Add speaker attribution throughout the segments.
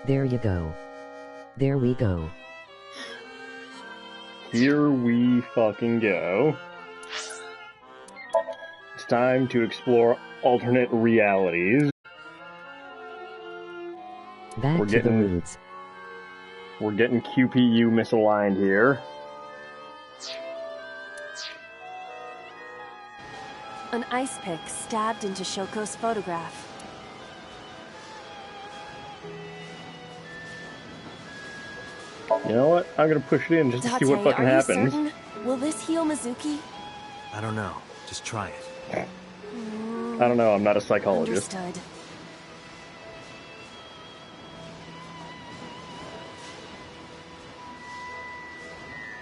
Speaker 1: There you go. There we go.
Speaker 2: Here we fucking go. It's time to explore alternate realities.
Speaker 1: Back to the roots.
Speaker 2: We're getting QPU misaligned here.
Speaker 3: An ice pick stabbed into Shoko's photograph.
Speaker 2: You know what? I'm gonna push it in just to see what fucking happens.
Speaker 3: Certain? Will this heal Mizuki?
Speaker 4: I don't know. Just try it.
Speaker 2: I don't know. I'm not a psychologist.
Speaker 3: Understood.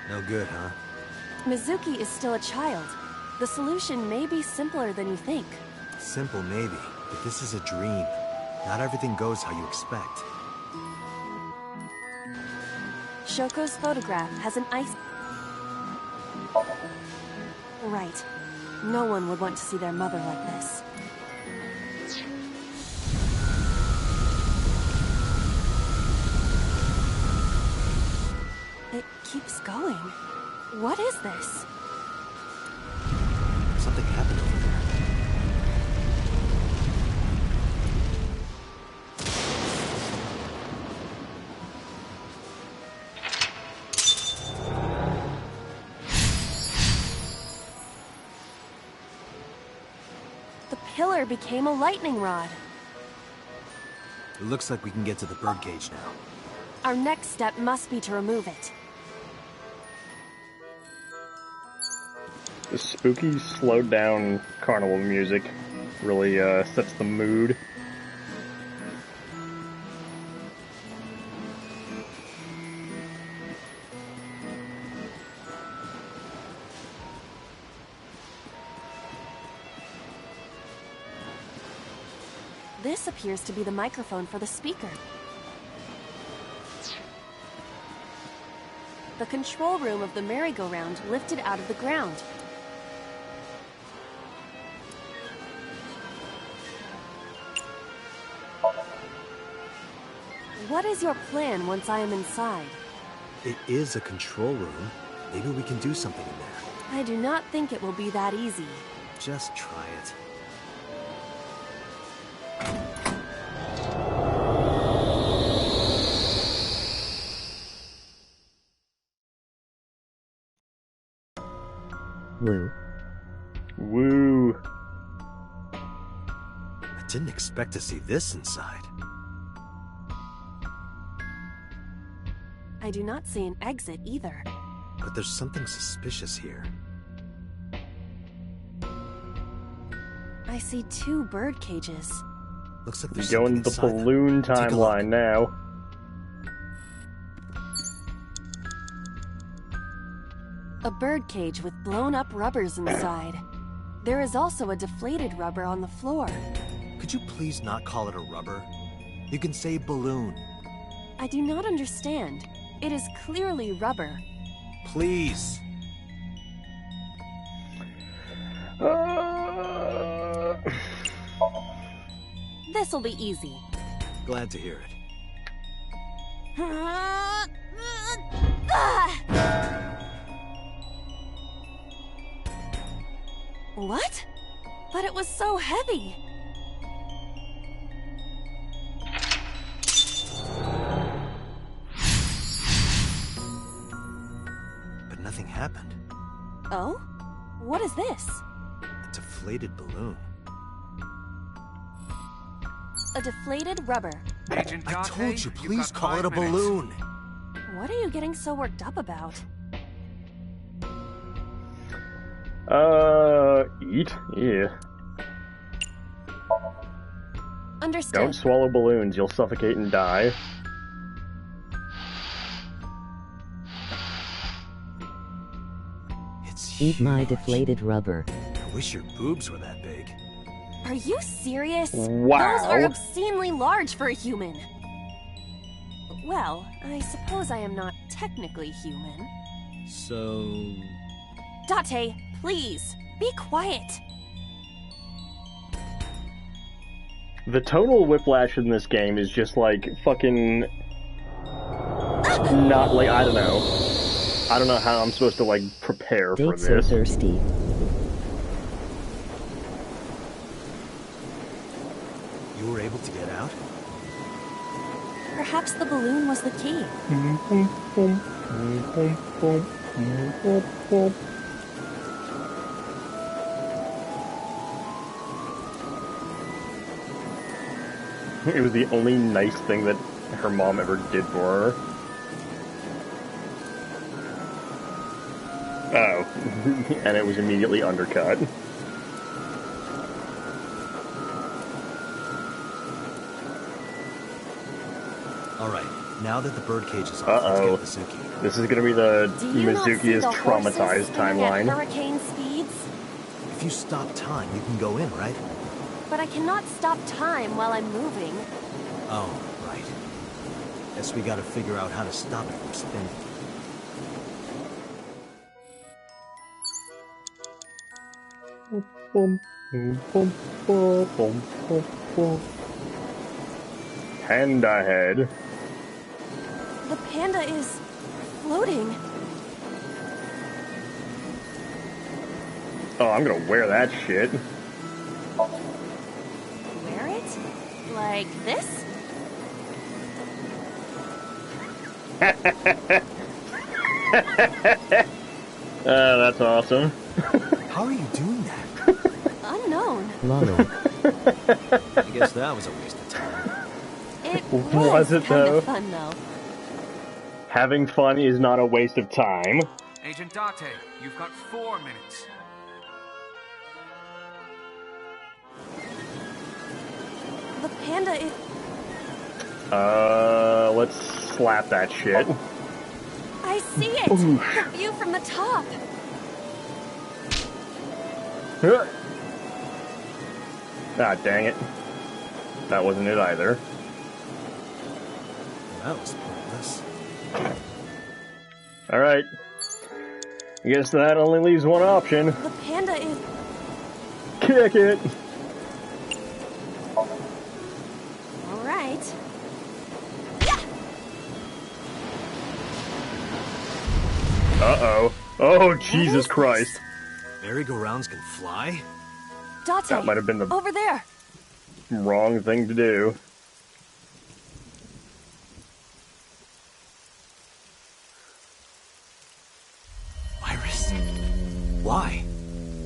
Speaker 4: No good, huh?
Speaker 3: Mizuki is still a child. The solution may be simpler than you think.
Speaker 4: Simple, maybe. But this is a dream. Not everything goes how you expect.
Speaker 3: Shoko's photograph has an ice... Right. No one would want to see their mother like this. It keeps going. What is this?
Speaker 4: Something happened over there.
Speaker 3: The pillar became a lightning rod.
Speaker 4: It looks like we can get to the birdcage now.
Speaker 3: Our next step must be to remove it.
Speaker 2: The spooky, slowed down carnival music really sets the mood.
Speaker 3: This appears to be the microphone for the speaker. The control room of the merry-go-round lifted out of the ground. What is your plan once I am inside?
Speaker 4: It is a control room. Maybe we can do something in there.
Speaker 3: I do not think it will be that easy.
Speaker 4: Just try it.
Speaker 1: Woo.
Speaker 2: Woo.
Speaker 4: I didn't expect to see this inside.
Speaker 3: I do not see an exit either.
Speaker 4: But there's something suspicious here.
Speaker 3: I see 2 bird cages.
Speaker 4: Looks like
Speaker 2: We
Speaker 4: there's
Speaker 2: go
Speaker 4: something
Speaker 2: into the
Speaker 4: inside them.
Speaker 2: balloon
Speaker 4: Take a look.
Speaker 2: timeline now.
Speaker 3: A bird cage with blown-up rubbers inside. There is also a deflated rubber on the floor.
Speaker 4: Could you please not call it a rubber? You can say balloon.
Speaker 3: I do not understand. It is clearly rubber.
Speaker 4: Please.
Speaker 3: This'll be easy.
Speaker 4: Glad to hear it.
Speaker 3: What? But it was so heavy.
Speaker 4: But nothing happened.
Speaker 3: Oh? What is this?
Speaker 4: A deflated balloon.
Speaker 3: A deflated rubber.
Speaker 5: Agent
Speaker 4: I
Speaker 5: Date,
Speaker 4: told you,
Speaker 5: you've
Speaker 4: please
Speaker 5: got
Speaker 4: call
Speaker 5: 5
Speaker 4: it a
Speaker 5: minutes.
Speaker 4: balloon.
Speaker 3: What are you getting so worked up about?
Speaker 2: Eat? Yeah.
Speaker 3: Understood.
Speaker 2: Don't swallow balloons, you'll suffocate and die.
Speaker 4: It's
Speaker 1: Eat my
Speaker 4: huge.
Speaker 1: deflated rubber.
Speaker 4: I wish your boobs were that big.
Speaker 3: Are you serious?
Speaker 2: Wow.
Speaker 3: Those are obscenely large for a human. Well, I suppose I am not technically human.
Speaker 4: So...
Speaker 3: Date, please, be quiet.
Speaker 2: The total whiplash in this game is just like fucking not like I don't know how I'm supposed to like prepare for
Speaker 1: Date's so
Speaker 2: this.
Speaker 1: thirsty.
Speaker 4: You were able to get out?
Speaker 3: Perhaps the balloon was the key.
Speaker 2: It was the only nice thing that her mom ever did for her. Oh, and it was immediately undercut.
Speaker 4: Alright, now that the birdcage is off, let's get Mizuki.
Speaker 2: This is gonna be the
Speaker 3: Do you not see
Speaker 2: Mizuki is
Speaker 3: the
Speaker 2: traumatized
Speaker 3: horses spinning at
Speaker 2: timeline.
Speaker 3: hurricane speeds?
Speaker 4: If you stop time, you can go in, right?
Speaker 3: But I cannot stop time while I'm moving.
Speaker 4: Oh, right. Guess we gotta figure out how to stop it from spinning.
Speaker 2: Panda head.
Speaker 3: The panda is floating.
Speaker 2: Oh, I'm gonna wear that shit.
Speaker 3: Wear it? Like this?
Speaker 2: That's awesome.
Speaker 4: How are you doing that?
Speaker 3: Unknown.
Speaker 1: Lolo.
Speaker 4: I guess that was a waste of time.
Speaker 3: It
Speaker 2: Was it,
Speaker 3: kind
Speaker 2: though?
Speaker 3: of fun though.
Speaker 2: Having fun is not a waste of time.
Speaker 5: Agent Date, you've got 4 minutes.
Speaker 3: The panda is...
Speaker 2: Let's slap that shit.
Speaker 3: I see it! The view from the top!
Speaker 2: Ah, dang it. That wasn't it either.
Speaker 4: That was pointless.
Speaker 2: Alright. I guess that only leaves one option.
Speaker 3: The panda is...
Speaker 2: Kick it!
Speaker 3: Alright.
Speaker 2: Uh-oh. Oh, Jesus Christ.
Speaker 4: Merry-go-rounds can fly?
Speaker 3: Date,
Speaker 2: That might have been the
Speaker 3: over there!
Speaker 2: wrong thing to do.
Speaker 4: Iris? Why?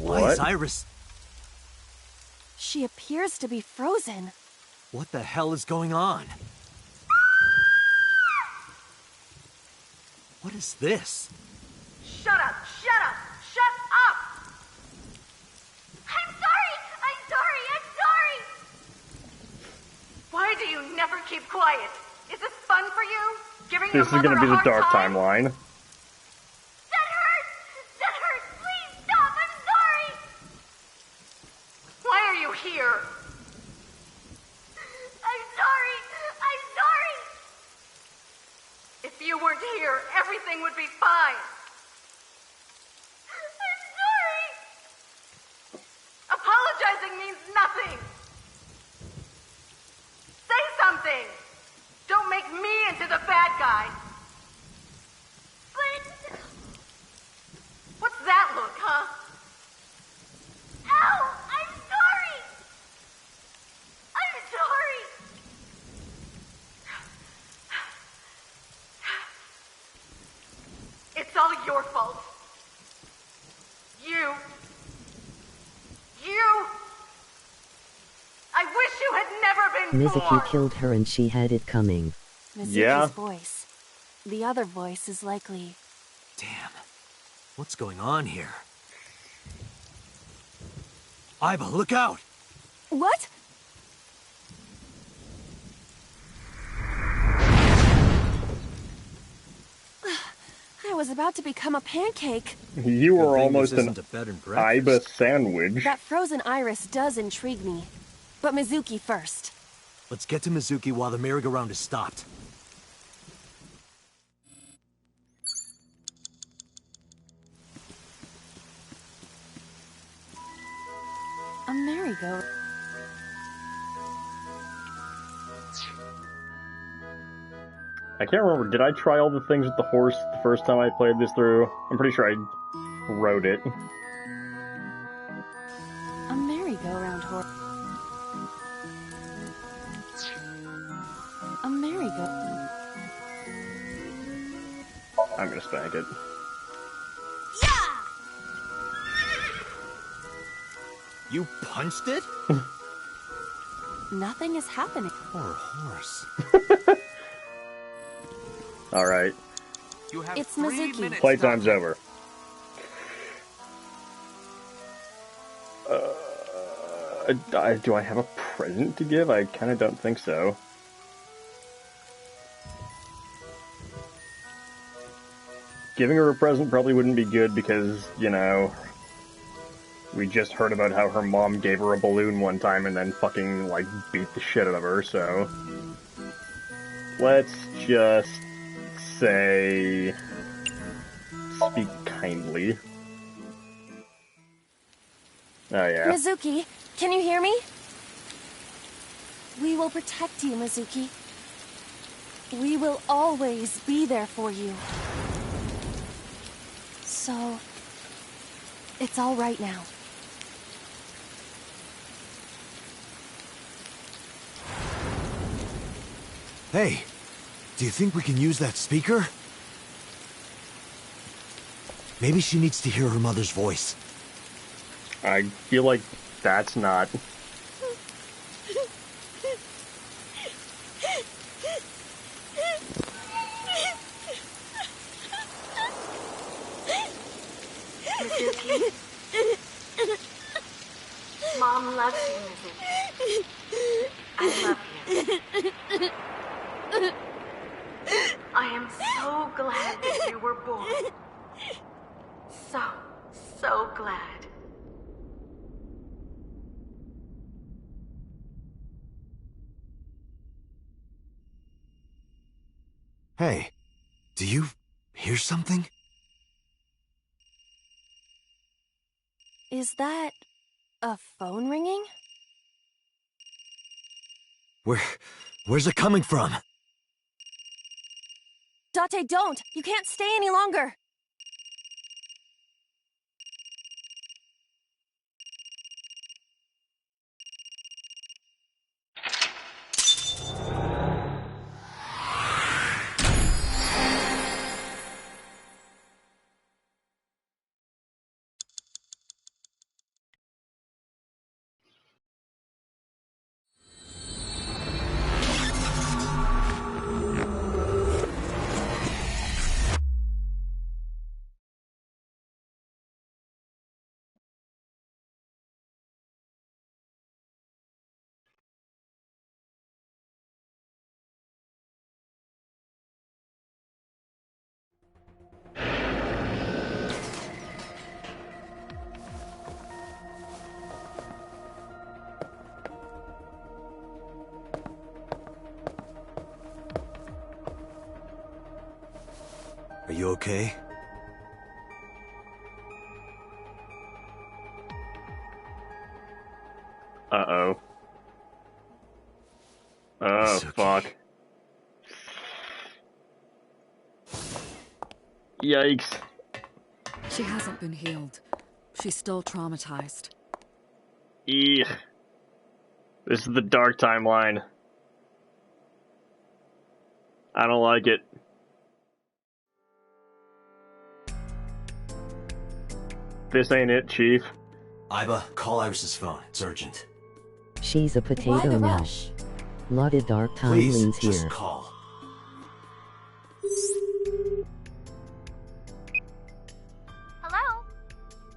Speaker 4: Why
Speaker 2: What?
Speaker 4: is Iris...
Speaker 3: She appears to be frozen.
Speaker 4: What the hell is going on? What is this?
Speaker 6: Shut up! Shut up! Shut up! I'm sorry! I'm sorry! I'm sorry! Why do you never keep quiet? Is this fun for you? Giving your
Speaker 2: This is
Speaker 6: mother
Speaker 2: gonna be
Speaker 6: a
Speaker 2: the
Speaker 6: hard
Speaker 2: dark
Speaker 6: time?
Speaker 2: timeline.
Speaker 6: That hurts! That hurts! Please stop! I'm sorry! Why are you here? I'm sorry! I'm sorry! If you weren't here, everything would be fine. I'm sorry! Apologizing means nothing! Say something! Don't make me into the bad guy! But... What's that look, huh? Ow! I'm sorry! I'm sorry! It's all your fault. You. I wish you had never been born.
Speaker 1: Mizuki killed her and she had it coming.
Speaker 3: Mizuki's
Speaker 2: Yeah.
Speaker 3: voice. The other voice is likely...
Speaker 4: Damn. What's going on here? Iba, look out!
Speaker 3: What? I was about to become a pancake.
Speaker 2: You were
Speaker 4: Good thing
Speaker 2: almost
Speaker 4: this
Speaker 2: an
Speaker 4: isn't a bed and breakfast.
Speaker 2: Iba sandwich.
Speaker 3: That frozen iris does intrigue me. But Mizuki first.
Speaker 4: Let's get to Mizuki while the merry-go-round is stopped.
Speaker 3: A merry-go.
Speaker 2: I can't remember, did I try all the things with the horse the first time I played this through? I'm pretty sure I rode it.
Speaker 3: A merry-go-round horse. A merry-go...
Speaker 2: I'm gonna spank it.
Speaker 4: You punched it?
Speaker 3: Nothing is happening.
Speaker 4: Poor horse.
Speaker 2: Alright.
Speaker 5: You have
Speaker 3: It's
Speaker 5: 3
Speaker 3: Mizuki.
Speaker 5: minutes.
Speaker 2: Playtime's
Speaker 5: Doctor.
Speaker 2: over. Do I have a present to give? I kinda don't think so. Giving her a present probably wouldn't be good because, you know, we just heard about how her mom gave her a balloon one time and then fucking, like, beat the shit out of her, so... Let's just say... Speak kindly. Oh, yeah.
Speaker 3: Mizuki, can you hear me? We will protect you, Mizuki. We will always be there for you. So... it's all right now.
Speaker 4: Hey, do you think we can use that speaker? Maybe she needs to hear her mother's voice.
Speaker 2: I feel like that's not...
Speaker 6: Mizuki. Mom loves you, Mizuki. I love you. I am so glad that you were born. So glad.
Speaker 4: Hey, do you hear something?
Speaker 3: Is that... a phone ringing?
Speaker 4: Where's it coming from?
Speaker 3: Date, don't! You can't stay any longer!
Speaker 4: Are you okay?
Speaker 2: Uh-oh. Oh,
Speaker 4: It's okay.
Speaker 2: fuck. Yikes.
Speaker 7: She hasn't been healed. She's still traumatized.
Speaker 2: Eek. This is the dark timeline. I don't like it. This ain't it, Chief.
Speaker 4: Iba, call Iris's phone. It's urgent.
Speaker 1: She's a
Speaker 3: Why
Speaker 1: potato
Speaker 3: the
Speaker 1: now.
Speaker 3: rush?
Speaker 1: Lot of dark
Speaker 4: Please,
Speaker 1: timelines
Speaker 4: just
Speaker 1: here.
Speaker 4: call.
Speaker 6: Hello?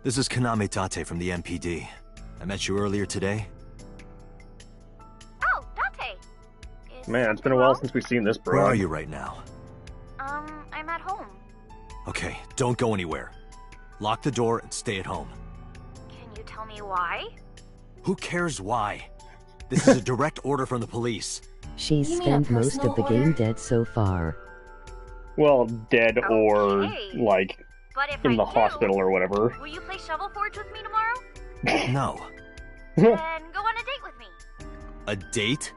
Speaker 4: This is Kaname Tate from the MPD. I met you earlier today.
Speaker 6: Oh, Date. Is
Speaker 2: Man, it's been a
Speaker 6: something
Speaker 2: while
Speaker 6: wrong?
Speaker 2: since we've seen this, bro.
Speaker 4: Where are you right now?
Speaker 6: I'm at home.
Speaker 4: Okay, don't go anywhere. Lock the door and stay at home.
Speaker 6: Can you tell me why?
Speaker 4: Who cares why? This is a direct order from the police.
Speaker 1: She's
Speaker 3: You mean a
Speaker 1: spent most of the
Speaker 3: personal
Speaker 1: game
Speaker 3: order?
Speaker 1: dead so far.
Speaker 2: Well, dead or,
Speaker 6: Okay.
Speaker 2: like,
Speaker 6: But if
Speaker 2: in
Speaker 6: I
Speaker 2: the
Speaker 6: do,
Speaker 2: hospital or whatever.
Speaker 6: will you play Shovel Forge with me tomorrow?
Speaker 4: No.
Speaker 6: Then go on a date with me.
Speaker 4: A date?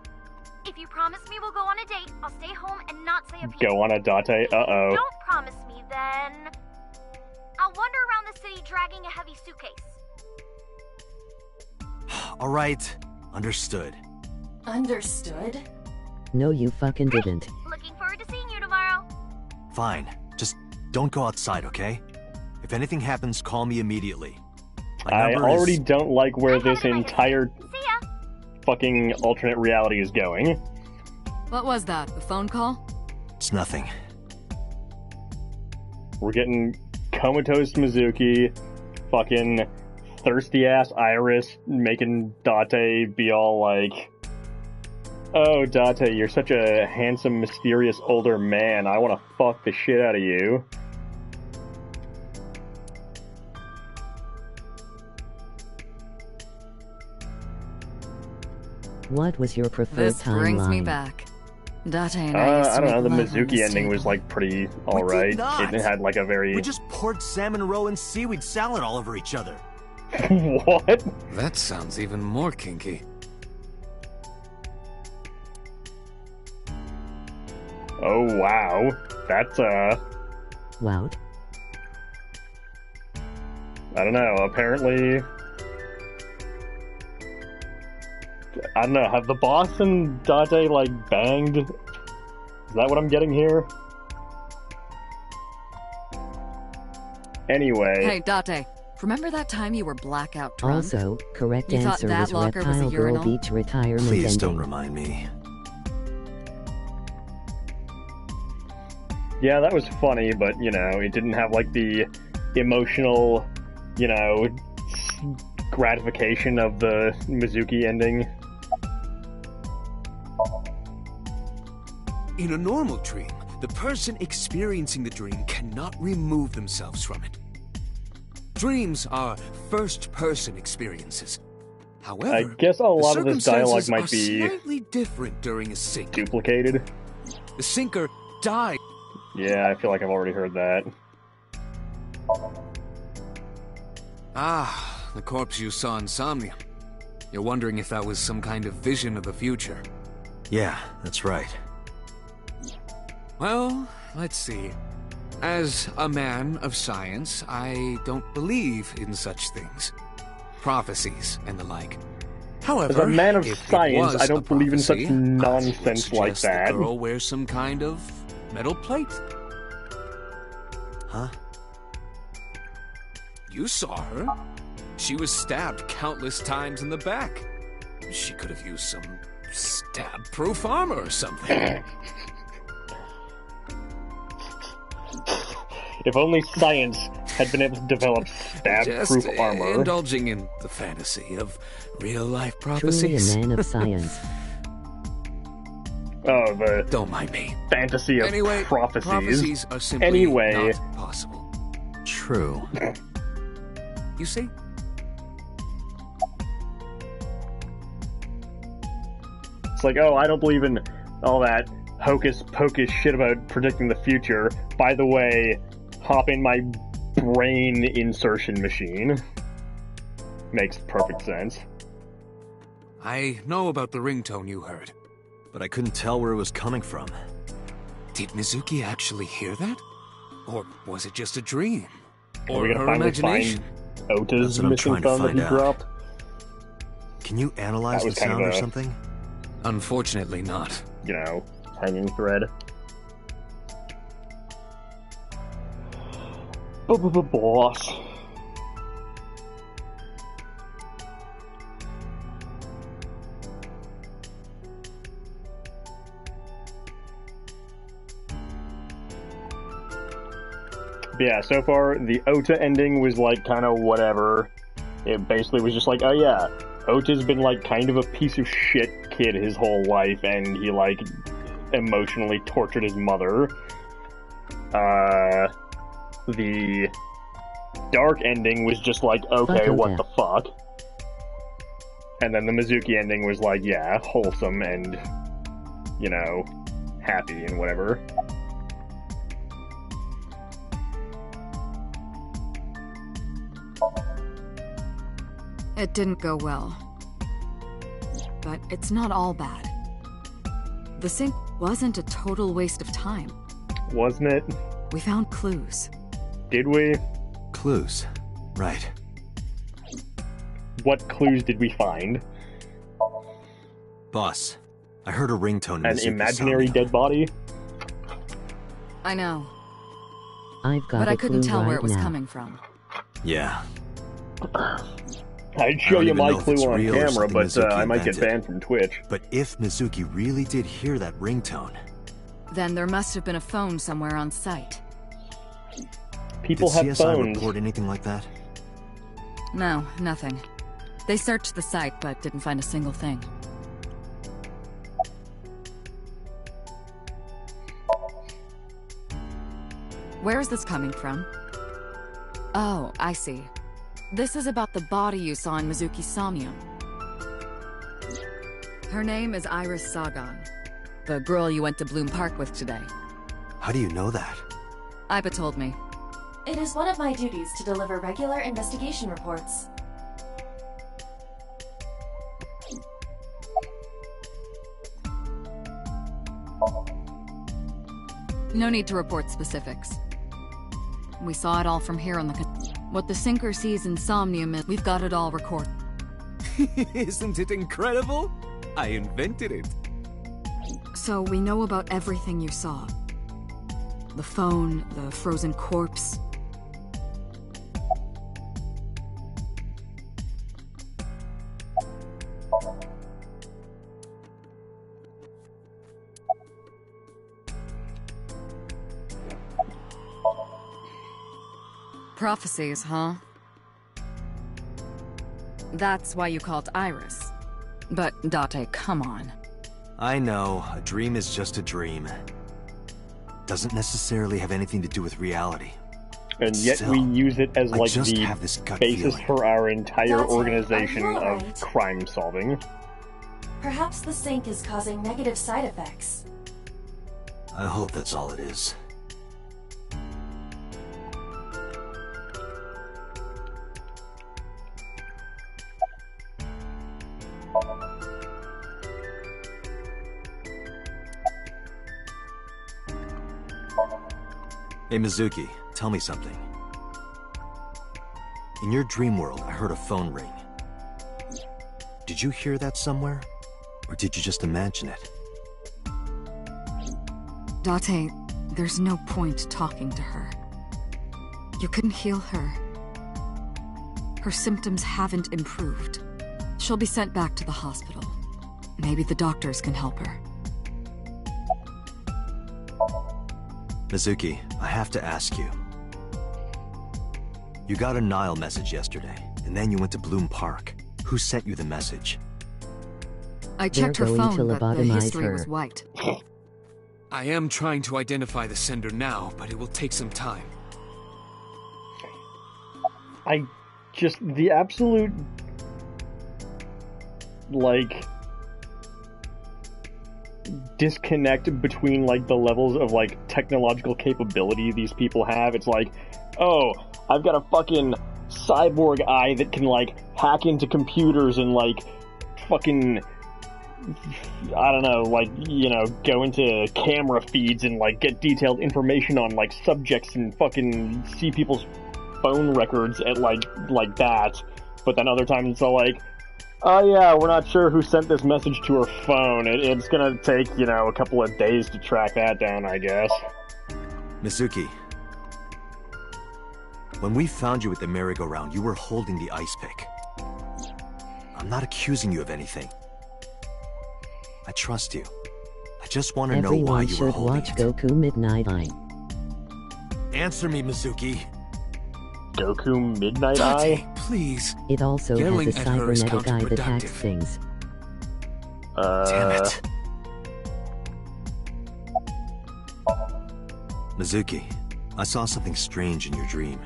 Speaker 6: If If you promise me we'll go on a date, I'll stay home and not say a peep.
Speaker 2: Go on a date?
Speaker 6: If you
Speaker 2: Uh-oh.
Speaker 6: don't promise me, then I'll wander around the city dragging a heavy suitcase.
Speaker 4: All right. Understood.
Speaker 3: Understood?
Speaker 1: No, you fucking didn't.
Speaker 6: Looking forward to seeing you tomorrow.
Speaker 4: Fine. Just don't go outside, okay? If anything happens, call me immediately. My
Speaker 2: I
Speaker 4: number
Speaker 2: already
Speaker 4: is...
Speaker 2: don't like where
Speaker 6: I have
Speaker 2: this
Speaker 6: it in my head.
Speaker 2: entire
Speaker 6: See ya.
Speaker 2: fucking alternate reality is going.
Speaker 7: What was that? A phone call?
Speaker 4: It's nothing.
Speaker 2: We're getting comatose Mizuki, fucking thirsty-ass Iris making Date be all like, "Oh, Date, you're such a handsome, mysterious older man. I want to fuck the shit out of you."
Speaker 1: What was your preferred
Speaker 7: This brings me
Speaker 1: timeline?
Speaker 7: back. Date and I used to
Speaker 2: I don't know,
Speaker 7: make
Speaker 2: the
Speaker 7: love on
Speaker 2: Mizuki
Speaker 7: this
Speaker 2: ending was
Speaker 7: table.
Speaker 2: like pretty
Speaker 4: We
Speaker 2: alright.
Speaker 4: did not.
Speaker 2: It had like a very...
Speaker 4: We just poured salmon roe and seaweed salad all over each other.
Speaker 2: What?
Speaker 5: That sounds even more kinky.
Speaker 2: Oh wow. That's
Speaker 1: Wow.
Speaker 2: I don't know, apparently... I don't know, have the boss and Date, like, banged? Is that what I'm getting here? Anyway...
Speaker 7: Hey, Date. Remember that time you were blackout drunk?
Speaker 1: Also, correct
Speaker 7: You thought
Speaker 1: answer
Speaker 7: that
Speaker 1: was
Speaker 7: locker was a
Speaker 1: Reptile Girl
Speaker 7: urinal?
Speaker 1: Beach retirement
Speaker 4: Please
Speaker 1: ending.
Speaker 4: don't remind me.
Speaker 2: Yeah, that was funny, but, you know, it didn't have, like, the emotional, you know, gratification of the Mizuki ending.
Speaker 8: In a normal dream, the person experiencing the dream cannot remove themselves from it. Dreams are first-person experiences. However,
Speaker 2: I guess a lot
Speaker 8: the
Speaker 2: of this dialogue
Speaker 8: circumstances
Speaker 2: might
Speaker 8: are
Speaker 2: be
Speaker 8: slightly different during a sink.
Speaker 2: duplicated.
Speaker 8: The sinker died.
Speaker 2: Yeah, I feel like I've already heard that.
Speaker 5: Ah, the corpse you saw in Somnium. You're wondering if that was some kind of vision of the future.
Speaker 4: Yeah, that's right.
Speaker 5: Well, let's see. As a man of science, I don't believe in such things. Prophecies and the like. However,
Speaker 2: As a man of
Speaker 5: if it
Speaker 2: science,
Speaker 5: was
Speaker 2: I don't
Speaker 5: a
Speaker 2: believe in such
Speaker 5: prophecy, I would
Speaker 2: nonsense like
Speaker 5: suggest
Speaker 2: that.
Speaker 5: The girl wears some kind of metal plate.
Speaker 4: Huh?
Speaker 5: You saw her. She was stabbed countless times in the back. She could have used some stab-proof armor or something.
Speaker 2: If only science had been able to develop stab-proof
Speaker 5: Just
Speaker 2: armor.
Speaker 5: indulging in the fantasy of real-life
Speaker 1: Truly
Speaker 5: prophecies.
Speaker 1: a man of science.
Speaker 2: Oh, the
Speaker 5: Don't mind me.
Speaker 2: fantasy of
Speaker 5: Anyway,
Speaker 2: prophecies.
Speaker 5: are simply
Speaker 2: Anyway.
Speaker 5: not possible.
Speaker 4: True.
Speaker 5: You see?
Speaker 2: It's like, oh, I don't believe in all that hocus-pocus shit about predicting the future. By the way, hop in my brain insertion machine. Makes perfect sense.
Speaker 5: I know about the ringtone you heard.
Speaker 4: But I couldn't tell where it was coming from.
Speaker 5: Did Mizuki actually hear that? Or was it just a dream?
Speaker 2: Are
Speaker 5: Or
Speaker 2: we gonna
Speaker 5: her
Speaker 2: finally
Speaker 5: imagination?
Speaker 2: find Ota's
Speaker 4: That's what I'm
Speaker 2: missing
Speaker 4: trying to
Speaker 2: phone that
Speaker 4: find
Speaker 2: he
Speaker 4: out.
Speaker 2: dropped?
Speaker 4: Can you analyze
Speaker 2: That
Speaker 4: the
Speaker 2: was kind of
Speaker 4: sound or
Speaker 2: a-
Speaker 4: something?
Speaker 5: Unfortunately not.
Speaker 2: You know, hanging thread. Boss. But yeah, so far, the Ota ending was like kind of whatever. It basically was just like, oh yeah, Ota's been like kind of a piece of shit kid his whole life, and he like emotionally tortured his mother. The dark ending was just like, okay,
Speaker 1: Fuck
Speaker 2: what
Speaker 1: Ota.
Speaker 2: the fuck? And then the Mizuki ending was like, yeah, wholesome and, you know, happy and whatever.
Speaker 7: It didn't go well. But it's not all bad. The sink wasn't a total waste of time.
Speaker 2: Wasn't it?
Speaker 7: We found clues.
Speaker 2: Did we?
Speaker 4: Clues. Right.
Speaker 2: What clues did we find?
Speaker 4: Boss, I heard a ringtone in
Speaker 2: An
Speaker 4: Mizuki's
Speaker 2: imaginary
Speaker 4: Somnium.
Speaker 2: dead body?
Speaker 7: I know,
Speaker 1: I've got
Speaker 7: but
Speaker 1: a
Speaker 7: I couldn't
Speaker 1: clue
Speaker 7: tell
Speaker 1: right
Speaker 7: where it was
Speaker 1: now.
Speaker 7: coming from.
Speaker 4: Yeah.
Speaker 2: I'd show
Speaker 4: don't
Speaker 2: you
Speaker 4: even
Speaker 2: my
Speaker 4: know if it's
Speaker 2: clue on
Speaker 4: real or
Speaker 2: camera,
Speaker 4: something
Speaker 2: but
Speaker 4: Mizuki
Speaker 2: I might get
Speaker 4: invented.
Speaker 2: banned from Twitch.
Speaker 4: But if Mizuki really did hear that ringtone,
Speaker 7: Then there must have been a phone somewhere on site.
Speaker 2: People
Speaker 4: did
Speaker 2: have
Speaker 4: CSI
Speaker 2: phones.
Speaker 4: report anything like that?
Speaker 7: No, nothing. They searched the site, but didn't find a single thing. Where is this coming from? Oh, I see. This is about the body you saw in Mizuki's Somnium. Her name is Iris Sagan, the girl you went to Bloom Park with today.
Speaker 4: How do you know that?
Speaker 7: Iba told me.
Speaker 3: It is one of my duties to deliver regular investigation reports.
Speaker 7: No need to report specifics. We saw it all from here on the... What the sinker sees in Somnium is... We've got it all recorded.
Speaker 8: Isn't it incredible? I invented it.
Speaker 7: So we know about everything you saw. The phone, the frozen corpse. Prophecies, huh? That's why you called Iris. But, Date, come on.
Speaker 4: I know, a dream is just a dream. Doesn't necessarily have anything to do with reality.
Speaker 2: And yet
Speaker 4: Still,
Speaker 2: we use it as
Speaker 4: I
Speaker 2: like
Speaker 4: just
Speaker 2: the
Speaker 4: have this gut
Speaker 2: basis
Speaker 4: feeling.
Speaker 2: for our entire
Speaker 3: Dante,
Speaker 2: organization
Speaker 3: are you
Speaker 2: of
Speaker 3: alright?
Speaker 2: crime solving.
Speaker 3: Perhaps the sink is causing negative side effects.
Speaker 4: I hope that's all it is. Hey Mizuki, tell me something. In your dream world, I heard a phone ring. Did you hear that somewhere? Or did you just imagine it?
Speaker 7: Date, there's no point talking to her. You couldn't heal her. Her symptoms haven't improved. She'll be sent back to the hospital. Maybe the doctors can help her.
Speaker 4: Mizuki, I have to ask you. You got a Nile message yesterday, and then you went to Bloom Park. Who sent you the message?
Speaker 7: I checked her
Speaker 1: going to
Speaker 7: phone, but the
Speaker 1: lobotomize
Speaker 7: history
Speaker 1: her.
Speaker 7: was white.
Speaker 5: I am trying to identify the sender now, but it will take some time.
Speaker 2: The absolute, like, disconnect between, like, the levels of, like, technological capability these people have. It's like, oh, I've got a fucking cyborg eye that can, like, hack into computers and, like, fucking, I don't know, like, you know, go into camera feeds and, like, get detailed information on, like, subjects and fucking see people's phone records at, like that. But then other times it's all like, oh yeah, we're not sure who sent this message to her phone. It's gonna take, you know, a couple of days to track that down, I guess.
Speaker 4: Mizuki, when we found you at the merry-go-round, you were holding the ice pick. I'm not accusing you of anything. I trust you. I just want to know why
Speaker 1: Everyone
Speaker 4: you were
Speaker 1: should
Speaker 4: holding
Speaker 1: watch
Speaker 4: it.
Speaker 1: Goku Midnight Eye.
Speaker 4: Answer me, Mizuki.
Speaker 2: Goku Midnight Eye?
Speaker 5: Date, please.
Speaker 1: It also
Speaker 5: Yelling
Speaker 1: has a
Speaker 5: at her is
Speaker 1: cybernetic eye that hacks
Speaker 5: counterproductive.
Speaker 1: things.
Speaker 4: Damn it. Mizuki, I saw something strange in your dream.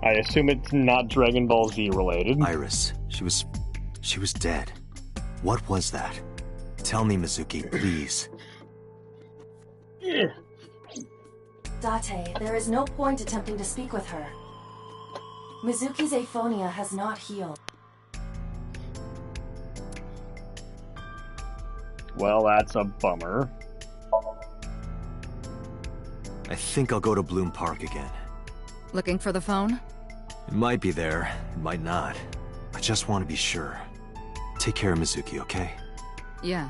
Speaker 2: I assume it's not Dragon Ball Z related.
Speaker 4: Iris, she was dead. What was that? Tell me, Mizuki, please.
Speaker 3: Date, there is no point attempting to speak with her. Mizuki's aphonia has not healed.
Speaker 2: Well, that's a bummer.
Speaker 4: I think I'll go to Bloom Park again.
Speaker 7: Looking for the phone?
Speaker 4: It might be there, it might not. I just want to be sure. Take care of Mizuki, okay?
Speaker 7: Yeah,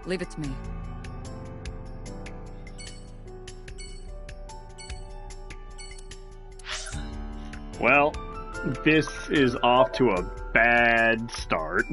Speaker 7: leave it to me.
Speaker 2: Well, this is off to a bad start.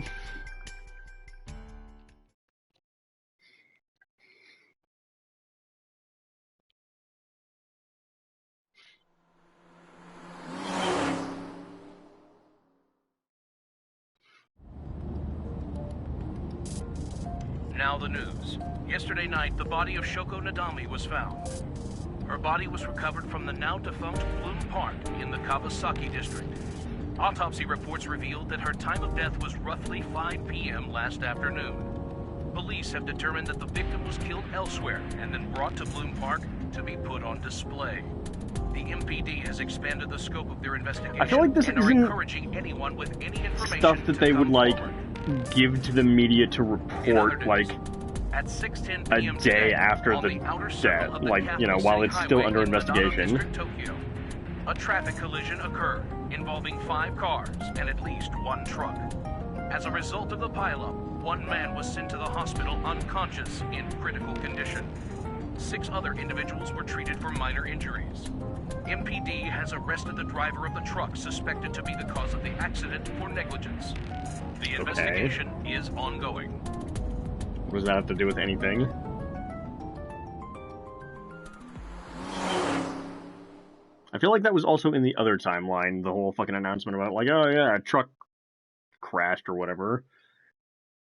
Speaker 9: Now the news. Yesterday night, the body of Shoko Nadami was found. Her body was recovered from the now-defunct Bloom Park in the Kawasaki district. Autopsy reports revealed that her time of death was roughly 5 p.m. last afternoon. Police have determined that the victim was killed elsewhere and then brought to Bloom Park to be put on display. The MPD has expanded the scope of their investigation.
Speaker 2: I feel like this
Speaker 9: and are
Speaker 2: isn't
Speaker 9: encouraging anyone with any information
Speaker 2: stuff that
Speaker 9: to
Speaker 2: they would,
Speaker 9: come
Speaker 2: like,
Speaker 9: forward.
Speaker 2: give to the media to report, like,
Speaker 9: At 6:10
Speaker 2: a
Speaker 9: p.m.
Speaker 2: day
Speaker 9: today,
Speaker 2: after
Speaker 9: on
Speaker 2: the
Speaker 9: outer
Speaker 2: death,
Speaker 9: circle of the
Speaker 2: like, you know,
Speaker 9: Capital
Speaker 2: while
Speaker 9: City
Speaker 2: it's still
Speaker 9: Highway
Speaker 2: under
Speaker 9: in Minado
Speaker 2: investigation.
Speaker 9: District, Tokyo, a traffic collision occurred involving 5 cars and at least 1 truck. As a result of the pileup, 1 man was sent to the hospital unconscious in critical condition. 6 other individuals were treated for minor injuries. MPD has arrested the driver of the truck suspected to be the cause of the accident for negligence. The investigation is ongoing.
Speaker 2: What does that have to do with anything? I feel like that was also in the other timeline, the whole fucking announcement about, like, oh yeah, a truck crashed or whatever.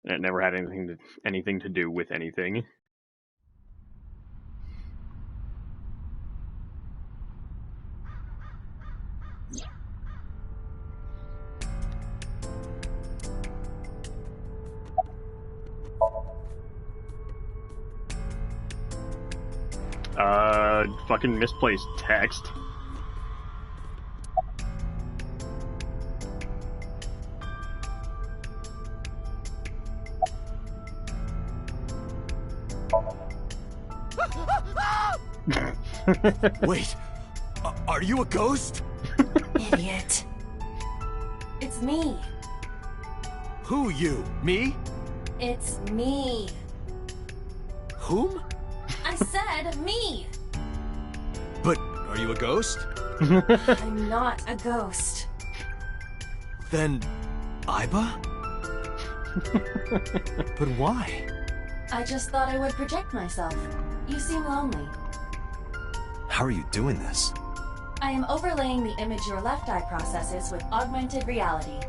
Speaker 2: And it never had anything to do with anything. Fucking misplaced text.
Speaker 4: Wait, are you a ghost?
Speaker 3: Idiot. It's me.
Speaker 4: Who you? Me?
Speaker 3: It's me.
Speaker 4: Whom?
Speaker 3: I said me.
Speaker 4: But are you a ghost?
Speaker 3: I'm not a ghost.
Speaker 4: Then, Aiba? But why?
Speaker 3: I just thought I would project myself. You seem lonely.
Speaker 4: How are you doing this?
Speaker 3: I am overlaying the image your left eye processes with augmented reality.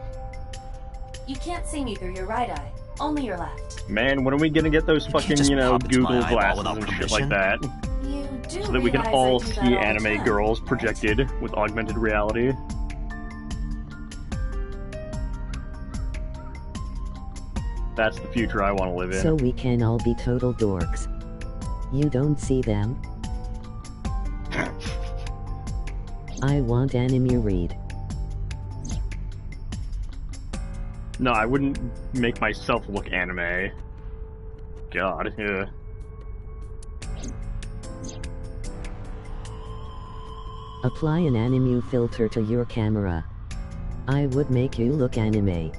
Speaker 3: You can't see me through your right eye, only your left.
Speaker 2: Man, when are we gonna get those fucking,
Speaker 4: just
Speaker 2: you know,
Speaker 4: pop into my
Speaker 2: Google
Speaker 4: eyeball
Speaker 2: glasses
Speaker 4: without
Speaker 2: and shit
Speaker 4: permission?
Speaker 2: like that?
Speaker 3: You do
Speaker 2: So that we can
Speaker 3: realize I
Speaker 2: all
Speaker 3: do that
Speaker 2: see
Speaker 3: all the
Speaker 2: anime
Speaker 3: time,
Speaker 2: girls
Speaker 3: right?
Speaker 2: projected with augmented reality. That's the future I want to live in.
Speaker 1: So we can all be total dorks. You don't see them? I want anime read.
Speaker 2: No, I wouldn't make myself look anime. God, yeah.
Speaker 1: Apply an anime filter to your camera. I would make you look anime.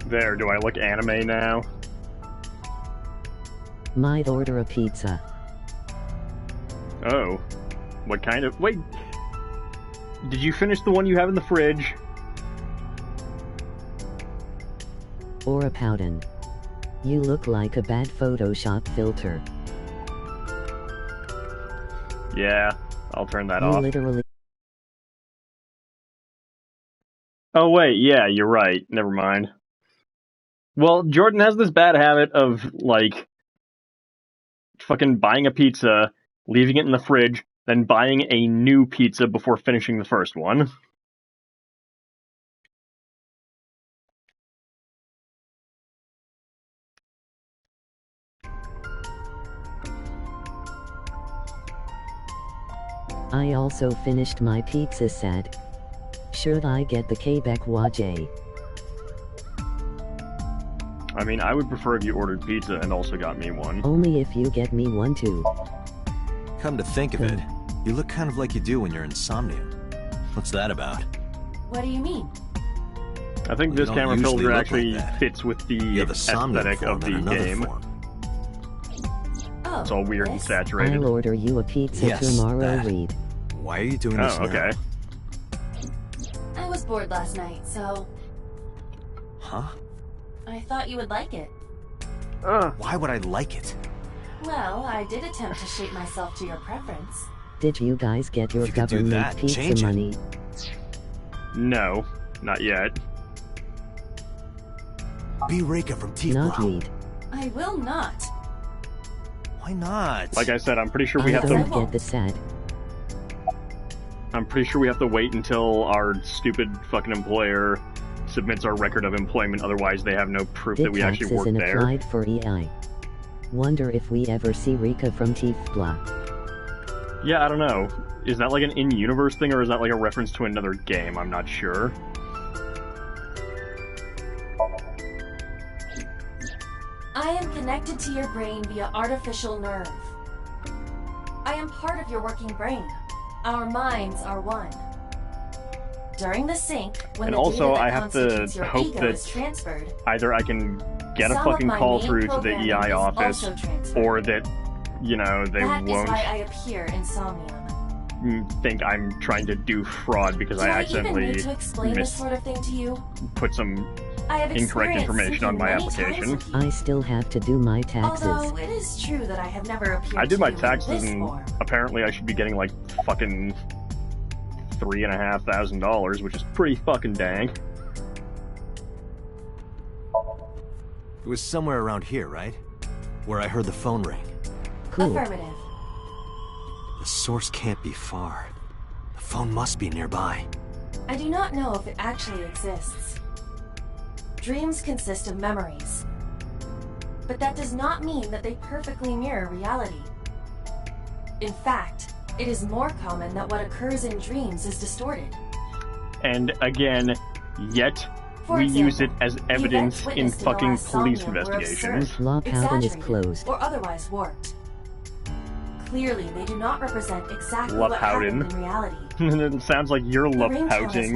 Speaker 2: There, do I look anime now?
Speaker 1: Might order a pizza.
Speaker 2: Oh. What kind of... Wait! Did you finish the one you have in the fridge?
Speaker 1: Or a powden. You look like a bad Photoshop filter.
Speaker 2: Yeah, I'll turn that
Speaker 1: You
Speaker 2: off.
Speaker 1: literally...
Speaker 2: Oh wait, yeah, you're right. Never mind. Well, Jordan has this bad habit of, like, fucking buying a pizza, leaving it in the fridge, than buying a new pizza before finishing the first one.
Speaker 1: I also finished my pizza set. Should I get the Quebec Wajay?
Speaker 2: I mean, I would prefer if you ordered pizza and also got me one.
Speaker 1: Only if you get me one too.
Speaker 4: Come to think of it, you look kind of like you do when you're in Somnium. What's that about?
Speaker 3: What do you mean?
Speaker 2: I think this
Speaker 4: You don't
Speaker 2: camera
Speaker 4: usually
Speaker 2: filter
Speaker 4: look
Speaker 2: actually
Speaker 4: like that.
Speaker 2: fits with the
Speaker 4: You have a Somnium
Speaker 2: aesthetic
Speaker 4: form
Speaker 2: of
Speaker 4: and
Speaker 2: the
Speaker 4: another
Speaker 2: game.
Speaker 4: form.
Speaker 3: Oh,
Speaker 2: It's all weird and
Speaker 3: this?
Speaker 2: saturated.
Speaker 1: I'll order you a pizza
Speaker 4: Yes,
Speaker 1: tomorrow,
Speaker 4: that.
Speaker 1: Reed.
Speaker 4: Why are you doing this
Speaker 2: Oh,
Speaker 4: now?
Speaker 2: okay.
Speaker 3: I was bored last night, so
Speaker 4: Huh?
Speaker 3: I thought you would like it.
Speaker 4: Why would I like it?
Speaker 3: Well, I did attempt to shape myself to your preference.
Speaker 1: Did you guys get your
Speaker 4: If you could do
Speaker 1: government
Speaker 4: that,
Speaker 1: pizza
Speaker 4: change it.
Speaker 1: money?
Speaker 2: No, not yet.
Speaker 4: Be Reka from Teeth
Speaker 1: Not
Speaker 4: Brow.
Speaker 1: Reed.
Speaker 3: I will not.
Speaker 4: Why not?
Speaker 2: Like I said, I'm pretty sure we
Speaker 1: I
Speaker 2: have
Speaker 1: don't
Speaker 2: to.
Speaker 1: get the set.
Speaker 2: I'm pretty sure we have to wait until our stupid fucking employer submits our record of employment. Otherwise, they have no proof
Speaker 1: Did
Speaker 2: that we actually
Speaker 1: taxes
Speaker 2: work
Speaker 1: and
Speaker 2: there.
Speaker 1: applied for EI. Wonder if we ever see Rika from Tifla.
Speaker 2: Yeah, I don't know. Is that like an in-universe thing, or is that like a reference to another game? I'm not sure.
Speaker 3: I am connected to your brain via artificial nerve. I am part of your working brain. Our minds are one. During the sync, when
Speaker 2: And
Speaker 3: the
Speaker 2: also,
Speaker 3: data that
Speaker 2: I have to
Speaker 3: constitutes your
Speaker 2: hope
Speaker 3: ego
Speaker 2: that
Speaker 3: is transferred,
Speaker 2: Either I can get a
Speaker 3: some of
Speaker 2: fucking
Speaker 3: my
Speaker 2: call
Speaker 3: main
Speaker 2: through to the
Speaker 3: programming
Speaker 2: EI
Speaker 3: is
Speaker 2: office,
Speaker 3: also transferred.
Speaker 2: or that, you know, they
Speaker 3: That is
Speaker 2: won't
Speaker 3: why I appear in Somnium.
Speaker 2: think I'm trying to do fraud because
Speaker 3: Do
Speaker 2: I
Speaker 3: I even
Speaker 2: accidentally
Speaker 3: need to explain this sort of thing to you?
Speaker 2: put some
Speaker 3: I have
Speaker 2: incorrect
Speaker 3: experienced
Speaker 2: information on
Speaker 3: syncing
Speaker 2: my
Speaker 3: many
Speaker 2: application.
Speaker 3: times with you.
Speaker 1: I still have to do my taxes.
Speaker 3: Although it is true that I have never appeared
Speaker 2: I did
Speaker 3: to
Speaker 2: my
Speaker 3: you in
Speaker 2: taxes
Speaker 3: this
Speaker 2: and
Speaker 3: form.
Speaker 2: apparently I should be getting like fucking $3,500, which is pretty fucking dang.
Speaker 4: It was somewhere around here, right? Where I heard the phone ring.
Speaker 1: Cool.
Speaker 3: Affirmative.
Speaker 4: The source can't be far. The phone must be nearby.
Speaker 3: I do not know if it actually exists. Dreams consist of memories. But that does not mean that they perfectly mirror reality. In fact, it is more common that what occurs in dreams is distorted.
Speaker 2: And again, yet
Speaker 3: For
Speaker 2: we
Speaker 3: example,
Speaker 2: use it as
Speaker 3: the
Speaker 2: evidence
Speaker 3: events
Speaker 2: in
Speaker 3: witnessed the
Speaker 2: fucking
Speaker 3: last
Speaker 2: police
Speaker 3: Somnium were
Speaker 2: investigations.
Speaker 3: absurd,
Speaker 1: Law Powden is
Speaker 3: exaggerated,
Speaker 1: closed.
Speaker 3: or otherwise warped. Clearly, they do not represent exactly
Speaker 2: La
Speaker 3: what
Speaker 2: Powden.
Speaker 3: happened in reality.
Speaker 2: It sounds like you're
Speaker 3: The
Speaker 2: love
Speaker 3: ringtone as
Speaker 2: pouting.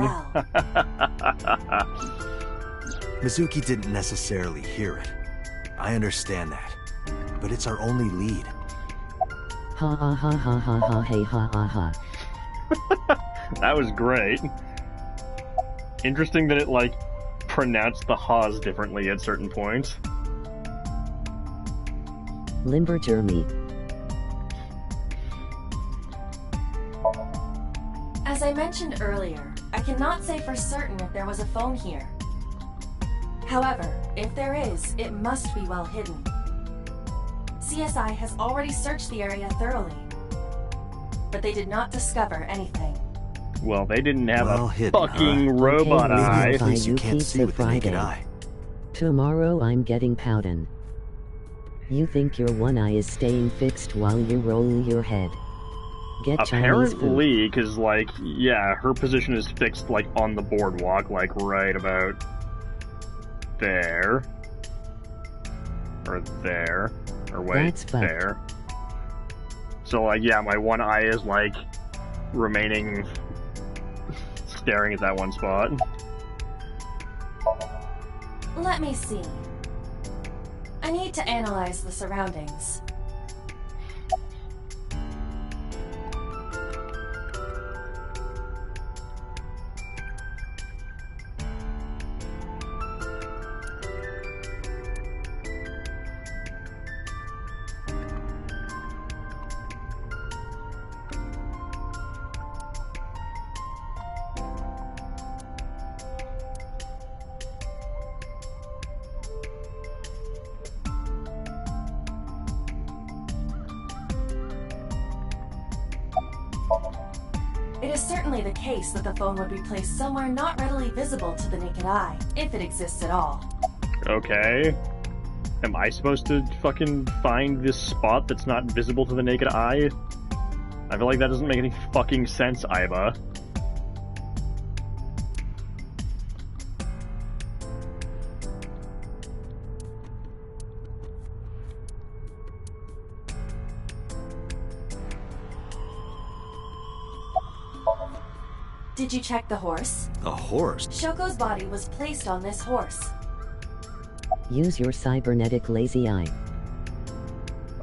Speaker 4: Mizuki didn't necessarily hear it. I understand that. But it's our only lead.
Speaker 1: Ha ha ha ha ha ha hey ha ha ha.
Speaker 2: That was great. Interesting that it, like, pronounced the ha's differently at certain points.
Speaker 1: Limber Jeremy.
Speaker 3: As I mentioned earlier, I cannot say for certain if there was a phone here. However, if there is, it must be well hidden. CSI has already searched the area thoroughly, but they did not discover anything.
Speaker 2: Well, they didn't have
Speaker 4: Well
Speaker 2: a
Speaker 4: hidden,
Speaker 2: fucking
Speaker 4: huh?
Speaker 2: robot
Speaker 1: Okay,
Speaker 2: eye.
Speaker 1: maybe
Speaker 4: A place you
Speaker 1: you
Speaker 4: can't see
Speaker 1: pizza
Speaker 4: with the naked
Speaker 1: Friday.
Speaker 4: eye.
Speaker 1: Tomorrow I'm getting Powden. You think your one eye is staying fixed while you roll your head. Get Chinese food.
Speaker 2: Apparently, because, like, yeah, her position is fixed, like, on the boardwalk, like, right about there. Or there. Or wait,
Speaker 1: That's fucked.
Speaker 2: there. So, like, yeah, my one eye is, like, remaining staring at that one spot.
Speaker 3: Let me see. I need to analyze the surroundings. It is certainly the case that the phone would be placed somewhere not readily visible to the naked eye, if it exists at all.
Speaker 2: Okay. Am I supposed to fucking find this spot that's not visible to the naked eye? I feel like that doesn't make any fucking sense, Iba.
Speaker 3: Did you check the horse?
Speaker 4: A horse?
Speaker 3: Shoko's body was placed on this horse.
Speaker 1: Use your cybernetic lazy eye.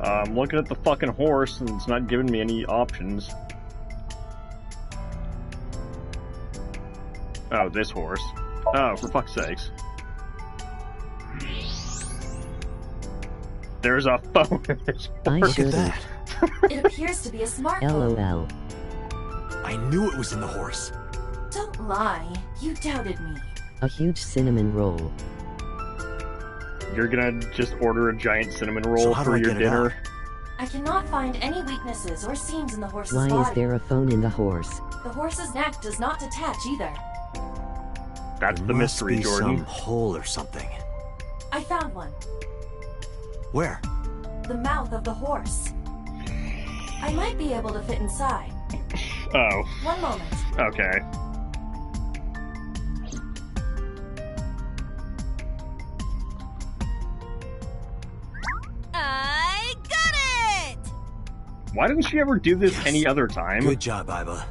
Speaker 2: I'm looking at the fucking horse and it's not giving me any options. Oh, this horse. Oh, for fuck's sakes. There's a phone.
Speaker 1: I shouldn't.
Speaker 3: It appears to be a smartphone.
Speaker 1: LOL.
Speaker 4: I knew it was in the horse.
Speaker 3: Don't lie. You doubted me.
Speaker 1: A huge cinnamon roll.
Speaker 2: You're gonna just order a giant cinnamon roll
Speaker 4: So how do
Speaker 2: for
Speaker 4: I
Speaker 2: your
Speaker 4: get it
Speaker 2: dinner?
Speaker 4: out?
Speaker 3: I cannot find any weaknesses or seams in the horse's
Speaker 1: Why
Speaker 3: body.
Speaker 1: is there a phone in the horse?
Speaker 3: The horse's neck does not detach either.
Speaker 2: That's the
Speaker 4: There must
Speaker 2: mystery,
Speaker 4: be
Speaker 2: Jordan.
Speaker 4: some hole or something.
Speaker 3: I found one.
Speaker 4: Where?
Speaker 3: The mouth of the horse. I might be able to fit inside.
Speaker 2: Oh,
Speaker 3: One moment.
Speaker 2: okay.
Speaker 6: I got it!
Speaker 2: Why didn't she ever do this
Speaker 4: Yes.
Speaker 2: any other time?
Speaker 4: Good job, Iba.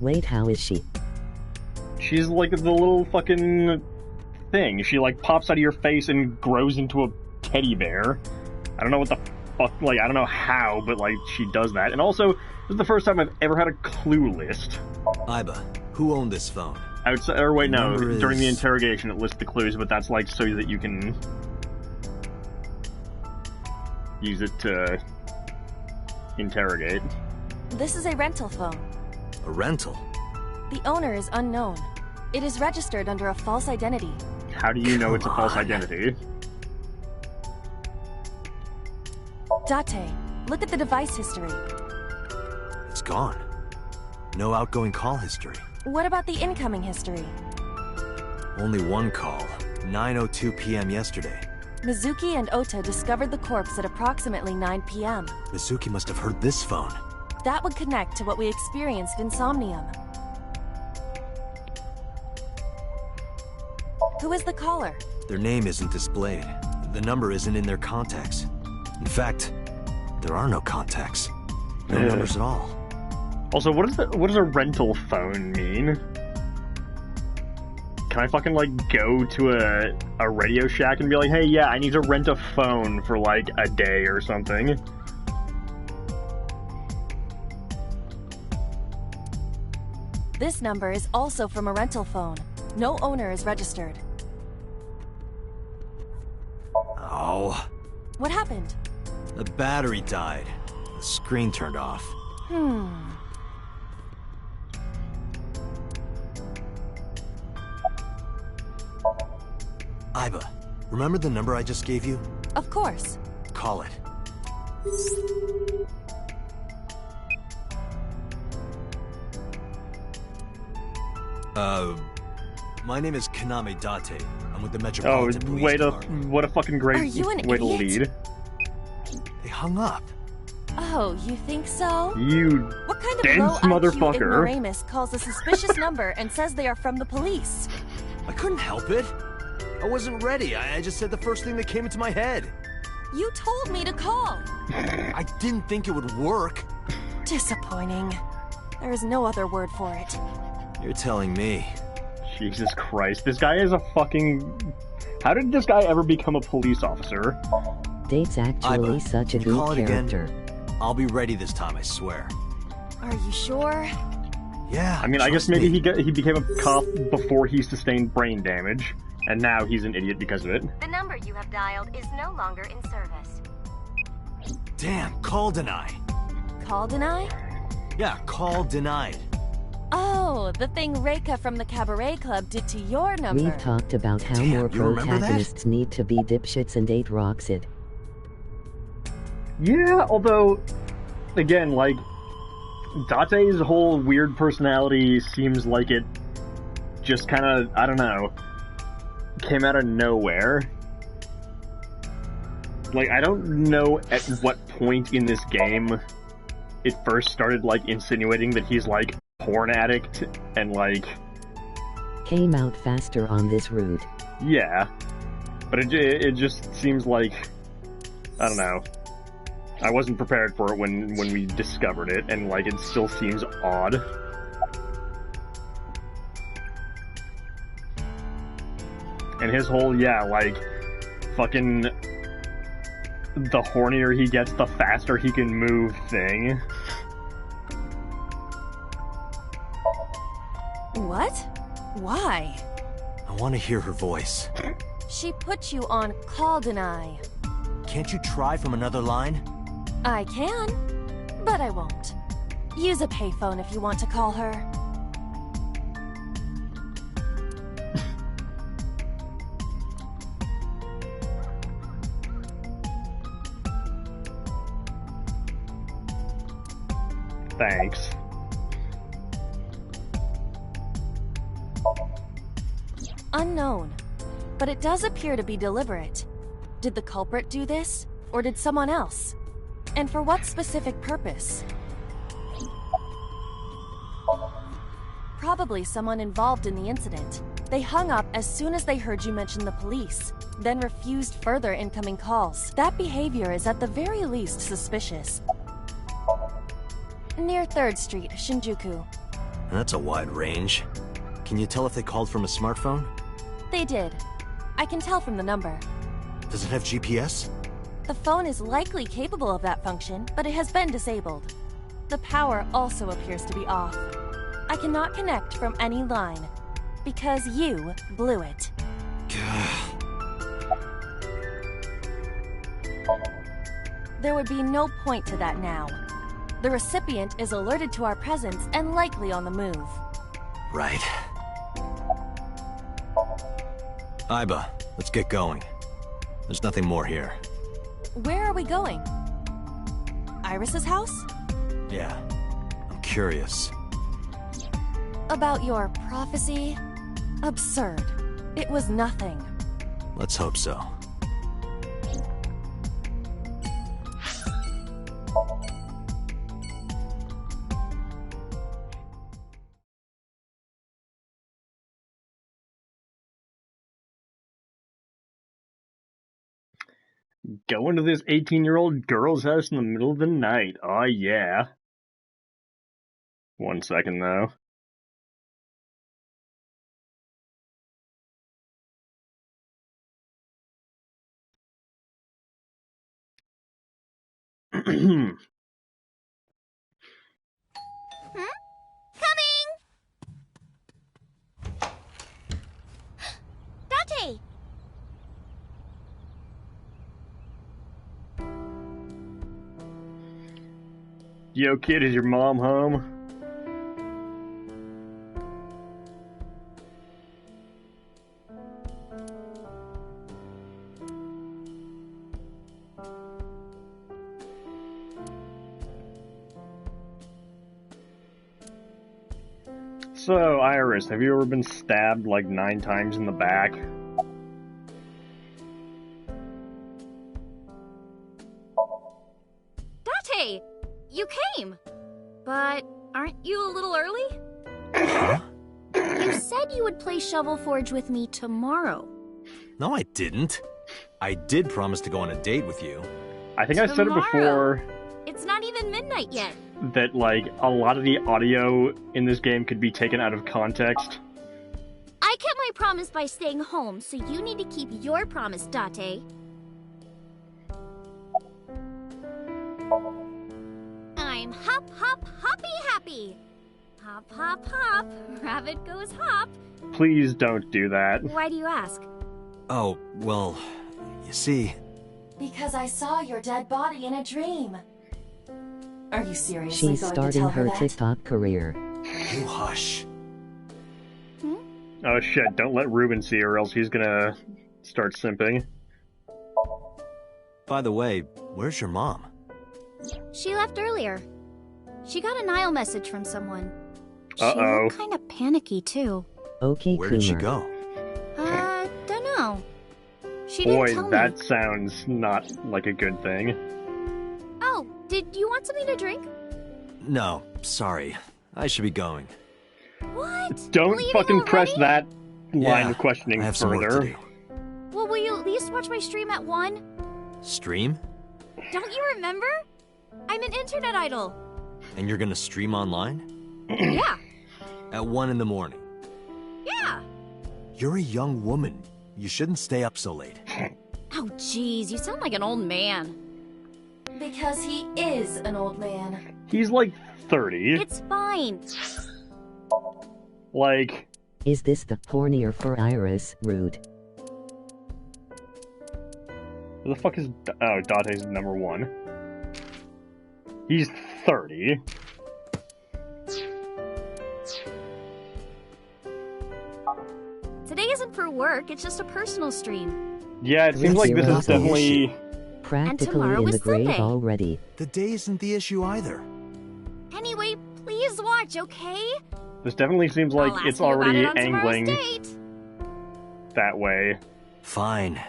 Speaker 1: Wait, how is she?
Speaker 2: She's like the little fucking thing. She like pops out of your face and grows into a teddy bear. I don't know what the fuck, like, I don't know how, but like, she does that. And also, this is the first time I've ever had a clue list.
Speaker 4: Iba, who owned this phone?
Speaker 2: I would say, or wait, no,
Speaker 4: Number
Speaker 2: during the
Speaker 4: is-
Speaker 2: interrogation it lists the clues, but that's like so that you can use it to interrogate.
Speaker 3: This is a rental phone.
Speaker 4: A rental?
Speaker 3: The owner is unknown. It is registered under a false identity.
Speaker 2: How do you know it's a false
Speaker 4: Come on.
Speaker 2: identity?
Speaker 3: Date, look at the device history.
Speaker 4: It's gone. No outgoing call history.
Speaker 3: What about the incoming history?
Speaker 4: Only one call. 9:02 p.m. yesterday.
Speaker 3: Mizuki and Ota discovered the corpse at approximately 9 p.m.
Speaker 4: Mizuki must have heard this phone.
Speaker 3: That would connect to what we experienced in Somnium. Who is the caller?
Speaker 4: Their name isn't displayed. The number isn't in their contacts. In fact, there are no contacts. No
Speaker 2: Yeah.
Speaker 4: numbers at all.
Speaker 2: Also, what does a rental phone mean? Can I fucking like go to a Radio Shack and be like, hey, yeah, I need to rent a phone for like a day or something?
Speaker 3: This number is also from a rental phone. No owner is registered.
Speaker 4: Oh,
Speaker 3: What happened?
Speaker 4: the battery died. The screen turned off. Iba, remember the number I just gave you?
Speaker 3: Of course.
Speaker 4: Call it. My name is Kaname Date. I'm with the
Speaker 2: Oh,
Speaker 4: Metropolitan Police Department.
Speaker 2: what a fucking great
Speaker 3: Are you an
Speaker 2: way to
Speaker 3: idiot?
Speaker 2: lead.
Speaker 4: They hung up.
Speaker 3: Oh, you think so?
Speaker 2: You
Speaker 3: What kind of
Speaker 2: dense
Speaker 3: low IQ
Speaker 2: motherfucker.
Speaker 3: ignoramus calls a suspicious number and says they are from the police?
Speaker 4: I couldn't help it. I wasn't ready. I just said the first thing that came into my head.
Speaker 3: You told me to call.
Speaker 4: I didn't think it would work.
Speaker 3: Disappointing. There is no other word for it.
Speaker 4: You're telling me.
Speaker 2: Jesus Christ, this guy is a fucking... How did this guy ever become a police officer?
Speaker 1: Date's actually
Speaker 4: Iba,
Speaker 1: such a
Speaker 4: can you call
Speaker 1: good
Speaker 4: it again?
Speaker 1: character.
Speaker 4: I'll be ready this time, I swear.
Speaker 3: Are you sure?
Speaker 4: Yeah.
Speaker 2: I mean, I guess
Speaker 4: trust
Speaker 2: maybe
Speaker 4: me.
Speaker 2: he became a cop before he sustained brain damage, and now he's an idiot because of it.
Speaker 6: The number you have dialed is no longer in service.
Speaker 4: Damn, call deny.
Speaker 3: Call deny?
Speaker 4: Yeah, call denied.
Speaker 3: Oh, the thing Reika from the Cabaret Club did to your number.
Speaker 1: We've talked about how
Speaker 4: Damn,
Speaker 1: more
Speaker 4: you remember that?
Speaker 1: protagonists need to be dipshits and Date rocks it.
Speaker 2: Yeah, although again, like, Date's whole weird personality seems like it just kind of, I don't know, came out of nowhere. Like, I don't know at what point in this game it first started, like, insinuating that he's, like, porn addict and, like...
Speaker 1: Came out faster on this route.
Speaker 2: Yeah. But it just seems like... I don't know. I wasn't prepared for it when we discovered it, and, like, it still seems odd. And his whole, yeah, like, fucking... the hornier he gets, the faster he can move thing.
Speaker 3: What? Why?
Speaker 4: I want to hear her voice.
Speaker 3: She put you on call deny.
Speaker 4: Can't you try from another line?
Speaker 3: I can, but I won't. Use a payphone if you want to call her.
Speaker 2: Thanks.
Speaker 3: Unknown, but it does appear to be deliberate. Did the culprit do this, or did someone else? And for what specific purpose? Probably someone involved in the incident. They hung up as soon as they heard you mention the police, then refused further incoming calls. That behavior is at the very least suspicious. Near 3rd Street, Shinjuku.
Speaker 4: That's a wide range. Can you tell if they called from a smartphone?
Speaker 3: They did. I can tell from the number.
Speaker 4: Does it have GPS?
Speaker 3: The phone is likely capable of that function, but it has been disabled. The power also appears to be off. I cannot connect from any line, because you blew it. There would be no point to that now. The recipient is alerted to our presence and likely on the move.
Speaker 4: Right. Aiba, let's get going. There's nothing more here.
Speaker 3: Where are we going? Iris's house?
Speaker 4: Yeah, I'm curious.
Speaker 3: About your prophecy? Absurd. It was nothing.
Speaker 4: Let's hope so.
Speaker 2: Going to this 18-year-old girl's house in the middle of the night. Oh, yeah. 1 second, though.
Speaker 6: Coming! Date!
Speaker 2: Yo, kid, is your mom home? So, Iris, have you ever been stabbed like 9 times in the back?
Speaker 6: Date! You came! But aren't you a little early?
Speaker 4: Huh?
Speaker 6: You said you would play Shovel Forge with me tomorrow.
Speaker 4: No, I didn't. I did promise to go on a date with you.
Speaker 2: I think I said it before.
Speaker 6: It's not even midnight yet.
Speaker 2: That, like, a lot of the audio in this game could be taken out of context.
Speaker 6: I kept my promise by staying home, so you need to keep your promise, Date. I'm hop, hop, hoppy happy. Hop, hop, hop. Rabbit goes hop.
Speaker 2: Please don't do that.
Speaker 6: Why do you ask?
Speaker 4: Oh, well, you see...
Speaker 3: Because I saw your dead body in a dream. Are you seriously
Speaker 1: She's
Speaker 3: going to
Speaker 1: starting
Speaker 3: tell her
Speaker 1: her
Speaker 3: that?
Speaker 1: TikTok career.
Speaker 4: You hush.
Speaker 2: Oh shit, don't let Ruben see her, or else he's gonna start simping.
Speaker 4: By the way, where's your mom?
Speaker 10: She left earlier. She got a Nile message from someone. She
Speaker 2: Uh-oh.
Speaker 10: looked kind of panicky, too.
Speaker 1: Okay,
Speaker 4: Where did she
Speaker 1: Coomer.
Speaker 4: go?
Speaker 10: Don't know. She didn't
Speaker 2: Boy,
Speaker 10: tell me.
Speaker 2: that sounds not like a good thing.
Speaker 10: Oh, did you want something to drink?
Speaker 4: No, sorry. I should be going.
Speaker 10: What?
Speaker 2: Don't
Speaker 10: Leaving
Speaker 2: fucking press
Speaker 10: already?
Speaker 2: that line
Speaker 4: Yeah,
Speaker 2: of questioning
Speaker 4: I have some work to
Speaker 2: further.
Speaker 4: do.
Speaker 10: Well, will you at least watch my stream at 1?
Speaker 4: Stream?
Speaker 10: Don't you remember? I'm an internet idol.
Speaker 4: And you're gonna stream online?
Speaker 10: Yeah.
Speaker 4: At 1 in the morning?
Speaker 10: Yeah.
Speaker 4: You're a young woman. You shouldn't stay up so late.
Speaker 10: Oh, jeez, you sound like an old man.
Speaker 3: Because he is an old man.
Speaker 2: He's like 30.
Speaker 10: It's fine.
Speaker 2: Like,
Speaker 1: Is this the hornier for Iris? Rude.
Speaker 2: who the fuck is... Oh, Dante's number 1. He's 30.
Speaker 10: Today isn't for work, it's just a personal stream.
Speaker 2: Yeah, it seems like this is
Speaker 1: Zero
Speaker 2: definitely...
Speaker 1: Practically
Speaker 10: tomorrow
Speaker 1: in
Speaker 10: is
Speaker 1: the grave
Speaker 10: Sunday.
Speaker 1: already.
Speaker 4: The day isn't the issue either.
Speaker 10: Anyway, please watch, okay?
Speaker 2: This definitely seems like
Speaker 10: I'll ask
Speaker 2: it's
Speaker 10: you about
Speaker 2: already
Speaker 10: it on tomorrow's
Speaker 2: angling
Speaker 10: date.
Speaker 2: that way.
Speaker 4: Fine.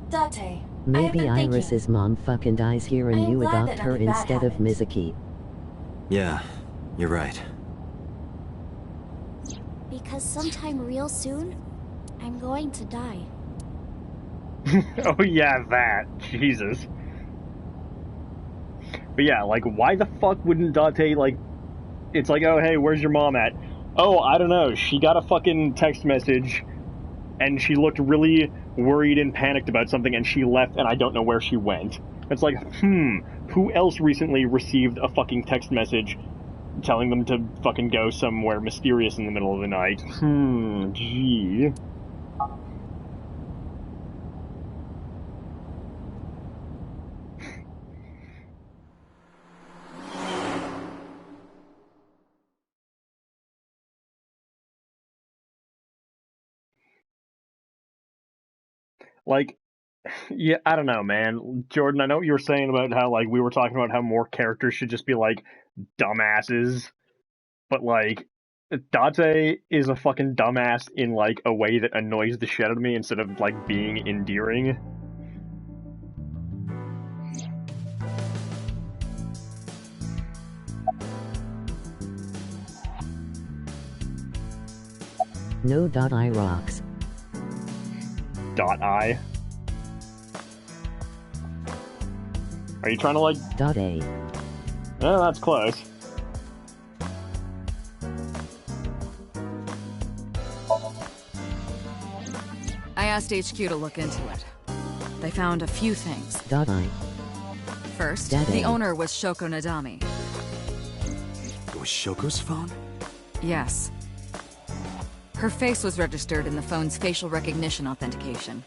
Speaker 3: Date,
Speaker 1: Maybe Iris's mom fucking dies here and
Speaker 3: I am
Speaker 1: you
Speaker 3: glad that
Speaker 1: adopt her
Speaker 3: nothing bad
Speaker 1: instead of
Speaker 3: happened.
Speaker 1: Mizuki.
Speaker 4: Yeah, you're right.
Speaker 10: Because sometime real soon, I'm going to die.
Speaker 2: Oh yeah, that. Jesus. But yeah, like, why the fuck wouldn't Dante, like... It's like, oh, hey, where's your mom at? Oh, I don't know, she got a fucking text message, and she looked really worried and panicked about something, and she left, and I don't know where she went. It's like, who else recently received a fucking text message telling them to fucking go somewhere mysterious in the middle of the night? Gee. Like, yeah, I don't know, man. Jordan, I know what you were saying about how, like, we were talking about how more characters should just be, like, dumbasses. But, like, Date is a fucking dumbass in, like, a way that annoys the shit out of me instead of, like, being endearing.
Speaker 1: No. I rocks.
Speaker 2: .I. Are you trying to, like...
Speaker 1: A.
Speaker 2: Oh, that's close.
Speaker 7: I asked HQ to look into it. They found a few things.
Speaker 1: I.
Speaker 7: First,
Speaker 1: Daddy.
Speaker 7: the owner was Shoko Nadami.
Speaker 4: It was Shoko's phone?
Speaker 7: Yes. Her face was registered in the phone's facial recognition authentication.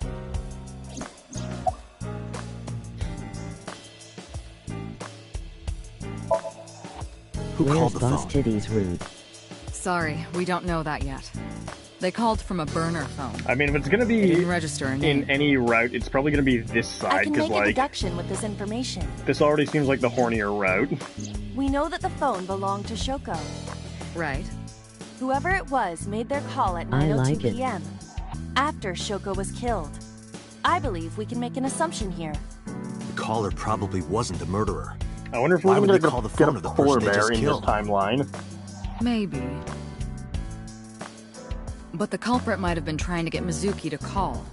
Speaker 4: Who
Speaker 1: Where's
Speaker 4: called the
Speaker 1: Boss
Speaker 4: phone?
Speaker 1: Titties Rude?
Speaker 7: Sorry, we don't know that yet. They called from a burner phone.
Speaker 2: I mean, if it's gonna
Speaker 7: They
Speaker 2: be
Speaker 7: didn't register a name.
Speaker 2: in any route, it's probably gonna be this
Speaker 3: I
Speaker 2: side,
Speaker 3: can
Speaker 2: because,
Speaker 3: make a
Speaker 2: like,
Speaker 3: deduction with this information.
Speaker 2: this already seems like the hornier route.
Speaker 3: We know that the phone belonged to Shoko.
Speaker 7: Right.
Speaker 3: Whoever it was made their call at
Speaker 1: I
Speaker 3: 9:02
Speaker 1: like it.
Speaker 3: p.m. after Shoko was killed. I believe we can make an assumption here.
Speaker 4: The caller probably wasn't the murderer.
Speaker 2: I wonder if we're
Speaker 4: Why would
Speaker 2: gonna
Speaker 4: they call the
Speaker 2: get
Speaker 4: phone
Speaker 2: a
Speaker 4: of the
Speaker 2: polar
Speaker 4: person they
Speaker 2: bear
Speaker 4: just
Speaker 2: in this
Speaker 4: killed?
Speaker 2: timeline.
Speaker 7: Maybe. But the culprit might have been trying to get Mizuki to call,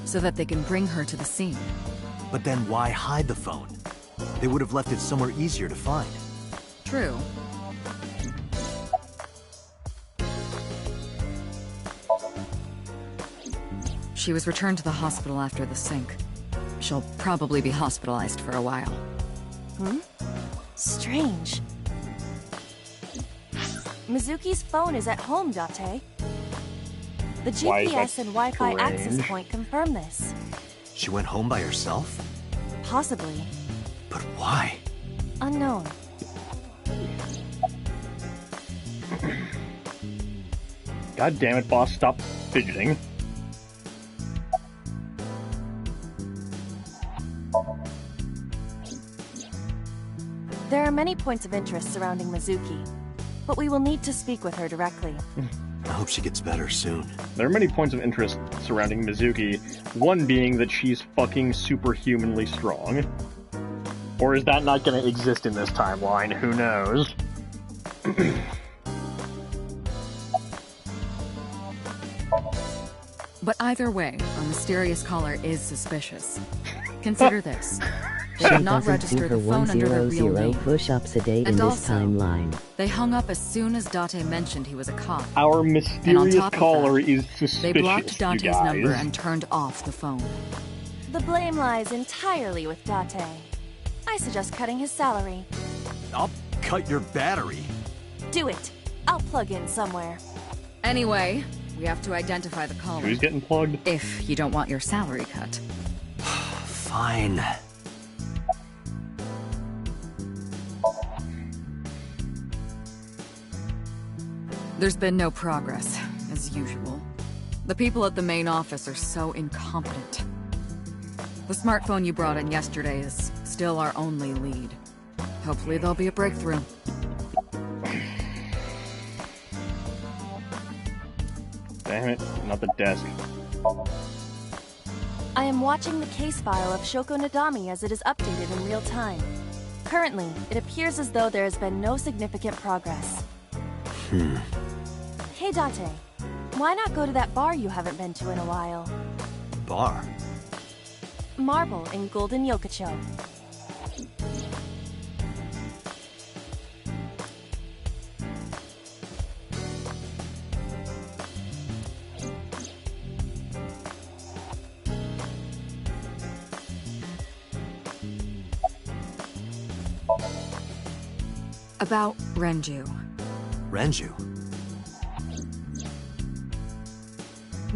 Speaker 7: so that they can bring her to the scene.
Speaker 4: But then why hide the phone? They would have left it somewhere easier to find.
Speaker 7: True. She was returned to the hospital after the sync. She'll probably be hospitalized for a while.
Speaker 3: Strange. Mizuki's phone is at home, Date. The
Speaker 2: Why is that
Speaker 3: GPS and Wi-Fi access
Speaker 2: strange?
Speaker 3: point confirm this.
Speaker 4: She went home by herself?
Speaker 3: Possibly.
Speaker 4: But why?
Speaker 3: Unknown.
Speaker 2: God damn it, boss, stop fidgeting.
Speaker 3: There are many points of interest surrounding Mizuki, but we will need to speak with her directly.
Speaker 4: I hope she gets better soon.
Speaker 2: There are many points of interest surrounding Mizuki, one being that she's fucking superhumanly strong. Or is that not gonna exist in this timeline? Who knows?
Speaker 7: But either way, our mysterious caller is suspicious. Consider this. They
Speaker 1: She
Speaker 7: did not
Speaker 1: doesn't
Speaker 7: register
Speaker 1: do her
Speaker 7: the phone under their real
Speaker 1: 100
Speaker 7: name.
Speaker 1: push-ups a day in
Speaker 7: And
Speaker 1: this
Speaker 7: also,
Speaker 1: timeline.
Speaker 7: They hung up as soon as Date mentioned he was a cop.
Speaker 2: Our
Speaker 7: And on
Speaker 2: mysterious
Speaker 7: top of
Speaker 2: caller
Speaker 7: that,
Speaker 2: is suspicious,
Speaker 7: They blocked
Speaker 2: you
Speaker 7: Date's
Speaker 2: guys.
Speaker 7: number and turned off the phone.
Speaker 3: The blame lies entirely with Date. I suggest cutting his salary.
Speaker 4: I'll cut your battery.
Speaker 3: Do it. I'll plug in somewhere.
Speaker 7: Anyway, we have to identify the caller.
Speaker 2: Who's getting plugged?
Speaker 7: If you don't want your salary cut.
Speaker 4: Fine.
Speaker 7: There's been no progress, as usual. The people at the main office are so incompetent. The smartphone you brought in yesterday is still our only lead. Hopefully there'll be a breakthrough.
Speaker 2: Damn it, not the desk.
Speaker 3: I am watching the case file of Shoko Nadami as it is updated in real time. Currently, it appears as though there has been no significant progress. Hey Date, why not go to that bar you haven't been to in a while?
Speaker 4: Bar?
Speaker 3: Marble in Golden Yokocho.
Speaker 7: About Renju.
Speaker 4: Renju?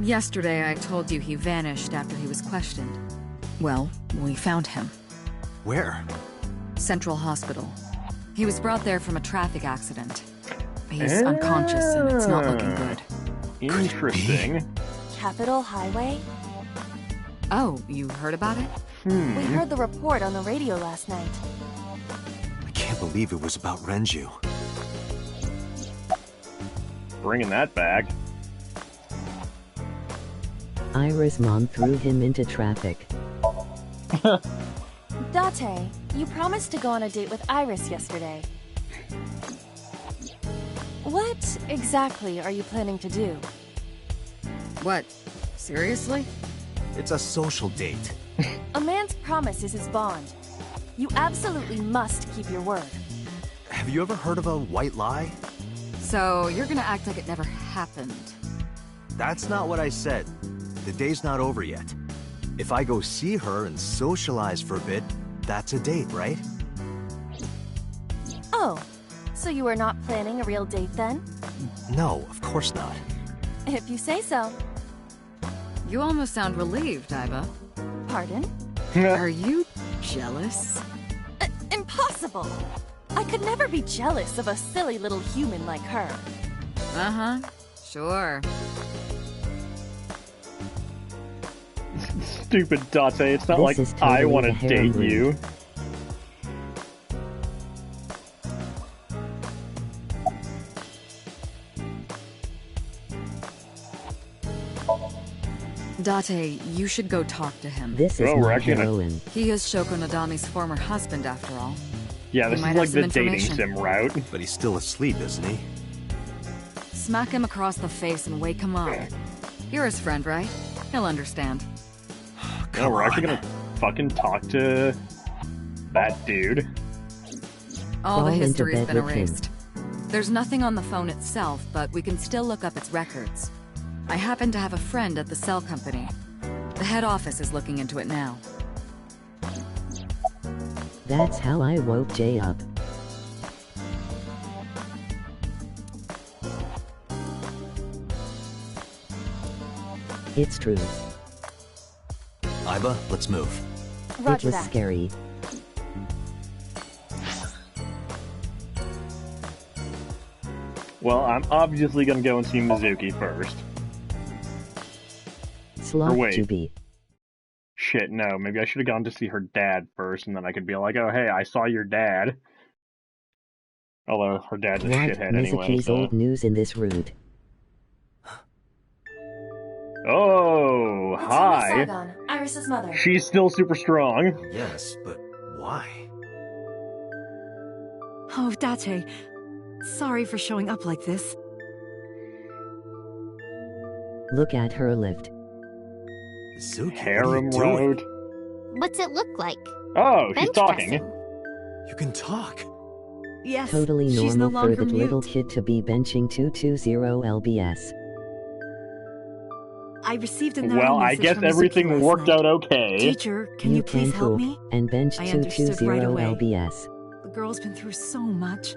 Speaker 7: Yesterday I told you he vanished after he was questioned. Well, we found him.
Speaker 4: Where?
Speaker 7: Central Hospital. He was brought there from a traffic accident. He's unconscious and it's not looking good.
Speaker 2: Interesting.
Speaker 3: Capitol Highway?
Speaker 7: Oh, you heard about it?
Speaker 3: We heard the report on the radio last night.
Speaker 4: I can't believe it was about Renju.
Speaker 2: Bringing that back.
Speaker 1: Ira's mom threw him into traffic.
Speaker 3: Date, you promised to go on a date with Iris yesterday. What exactly are you planning to do?
Speaker 7: What? Seriously?
Speaker 4: It's a social date.
Speaker 3: A man's promise is his bond. You absolutely must keep your word.
Speaker 4: Have you ever heard of a white lie?
Speaker 7: So, you're gonna act like it never happened.
Speaker 4: That's not what I said. The day's not over yet. If I go see her and socialize for a bit, that's a date, right?
Speaker 3: Oh, so you are not planning a real date then?
Speaker 4: No, of course not.
Speaker 3: If you say so.
Speaker 7: You almost sound relieved, Iva.
Speaker 3: Pardon?
Speaker 7: Are you jealous?
Speaker 3: Impossible! I could never be jealous of a silly little human like her.
Speaker 7: Uh-huh. Sure.
Speaker 2: Stupid Date, it's not
Speaker 1: This
Speaker 2: like
Speaker 1: is
Speaker 2: I
Speaker 1: totally
Speaker 2: want
Speaker 1: a
Speaker 2: to
Speaker 1: harem
Speaker 2: date you.
Speaker 7: Date, you should go talk to him.
Speaker 1: This is
Speaker 2: Oh, we're
Speaker 1: my
Speaker 2: actually gonna-
Speaker 1: heroine.
Speaker 7: He is Shoko Nadami's former husband, after all.
Speaker 2: Yeah, this
Speaker 7: might
Speaker 2: is
Speaker 7: have
Speaker 2: like
Speaker 7: some
Speaker 2: the dating
Speaker 7: information.
Speaker 2: sim route.
Speaker 4: But he's still asleep, isn't he?
Speaker 7: Smack him across the face and wake him up. You're his friend, right? He'll understand.
Speaker 2: No, we're actually
Speaker 4: on.
Speaker 2: gonna fucking talk to that dude.
Speaker 7: All the
Speaker 1: Crawl into
Speaker 7: history's
Speaker 1: bed
Speaker 7: been
Speaker 1: with him.
Speaker 7: erased. There's nothing on the phone itself, but we can still look up its records. I happen to have a friend at the cell company. The head office is looking into it now.
Speaker 1: That's how I woke Jay up. It's true.
Speaker 4: Iba, let's move.
Speaker 1: It
Speaker 3: Roger
Speaker 1: was
Speaker 3: that.
Speaker 1: scary.
Speaker 2: Well, I'm obviously gonna go and see Mizuki first.
Speaker 1: Sloth
Speaker 2: Or wait.
Speaker 1: to be.
Speaker 2: Shit, no. Maybe I should have gone to see her dad first, and then I could be like, oh, hey, I saw your dad. Although, her dad's a
Speaker 1: What?
Speaker 2: shithead anyway,
Speaker 1: Mizuki's
Speaker 2: so...
Speaker 1: old news in this route.
Speaker 2: Oh,
Speaker 3: It's
Speaker 2: hi.
Speaker 3: Yumi Saigon, Iris's mother.
Speaker 2: She's still super strong.
Speaker 4: Yes, but why?
Speaker 11: Oh, Date. Sorry for showing up like this.
Speaker 1: Look at her lift.
Speaker 4: Zuki,
Speaker 2: Harem
Speaker 4: what are you doing?
Speaker 2: Road.
Speaker 10: What's it look like?
Speaker 2: Oh, she's
Speaker 10: Bench
Speaker 2: talking.
Speaker 10: pressing.
Speaker 4: You can talk.
Speaker 11: Yes,
Speaker 1: Totally
Speaker 11: she's no
Speaker 1: normal for
Speaker 11: longer
Speaker 1: that
Speaker 11: mute.
Speaker 1: little kid to be benching 220 lbs.
Speaker 11: I received a
Speaker 2: Well, I
Speaker 11: message
Speaker 2: guess
Speaker 11: from Mizuki
Speaker 2: everything
Speaker 11: last
Speaker 2: worked
Speaker 11: night.
Speaker 2: out okay.
Speaker 11: Teacher, can you please help
Speaker 1: poop
Speaker 11: me?
Speaker 1: and bench
Speaker 11: I understood
Speaker 1: 220
Speaker 11: right away.
Speaker 1: lbs.
Speaker 11: The girl's been through so much.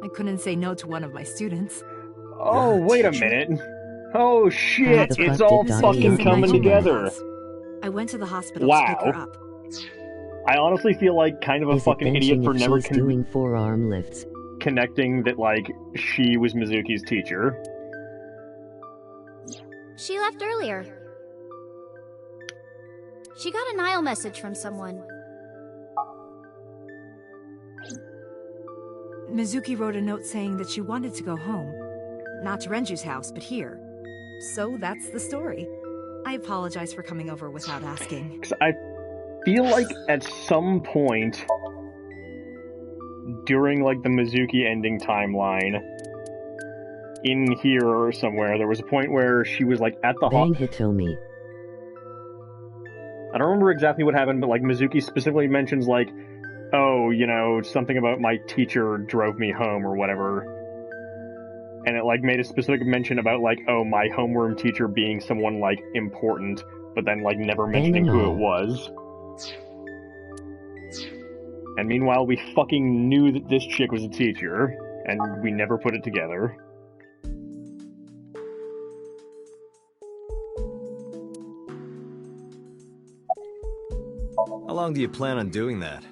Speaker 11: I couldn't say no to one of my students.
Speaker 2: Oh,
Speaker 4: Yeah,
Speaker 2: wait a
Speaker 4: teacher.
Speaker 2: minute. Oh, shit,
Speaker 1: the
Speaker 2: it's
Speaker 1: fuck
Speaker 2: all
Speaker 1: did Dottie
Speaker 2: fucking
Speaker 1: not
Speaker 2: coming
Speaker 1: mention that?
Speaker 2: together.
Speaker 11: I went to the hospital to pick her
Speaker 2: Wow.
Speaker 11: up.
Speaker 2: I honestly feel like kind of a
Speaker 1: Is it
Speaker 2: fucking idiot
Speaker 1: benching
Speaker 2: for
Speaker 1: if
Speaker 2: never
Speaker 1: she's doing forearm lifts?
Speaker 2: connecting that, like, she was Mizuki's teacher.
Speaker 10: She left earlier. She got a Nile message from someone.
Speaker 11: Mizuki wrote a note saying that she wanted to go home. Not to Renju's house, but here. So that's the story. I apologize for coming over without asking.
Speaker 2: 'Cause I feel like at some point during, like, the Mizuki ending timeline, in here or somewhere, there was a point where she was, like, at the
Speaker 1: Bang Hitomi.
Speaker 2: I don't remember exactly what happened, but, like, Mizuki specifically mentions, like, oh, you know, something about my teacher drove me home or whatever. And it, like, made a specific mention about, like, oh, my homeroom teacher being someone, like, important, but then, like, never mentioning who it was. And meanwhile, we fucking knew that this chick was a teacher, and we never put it together.
Speaker 4: How long do you plan on doing that?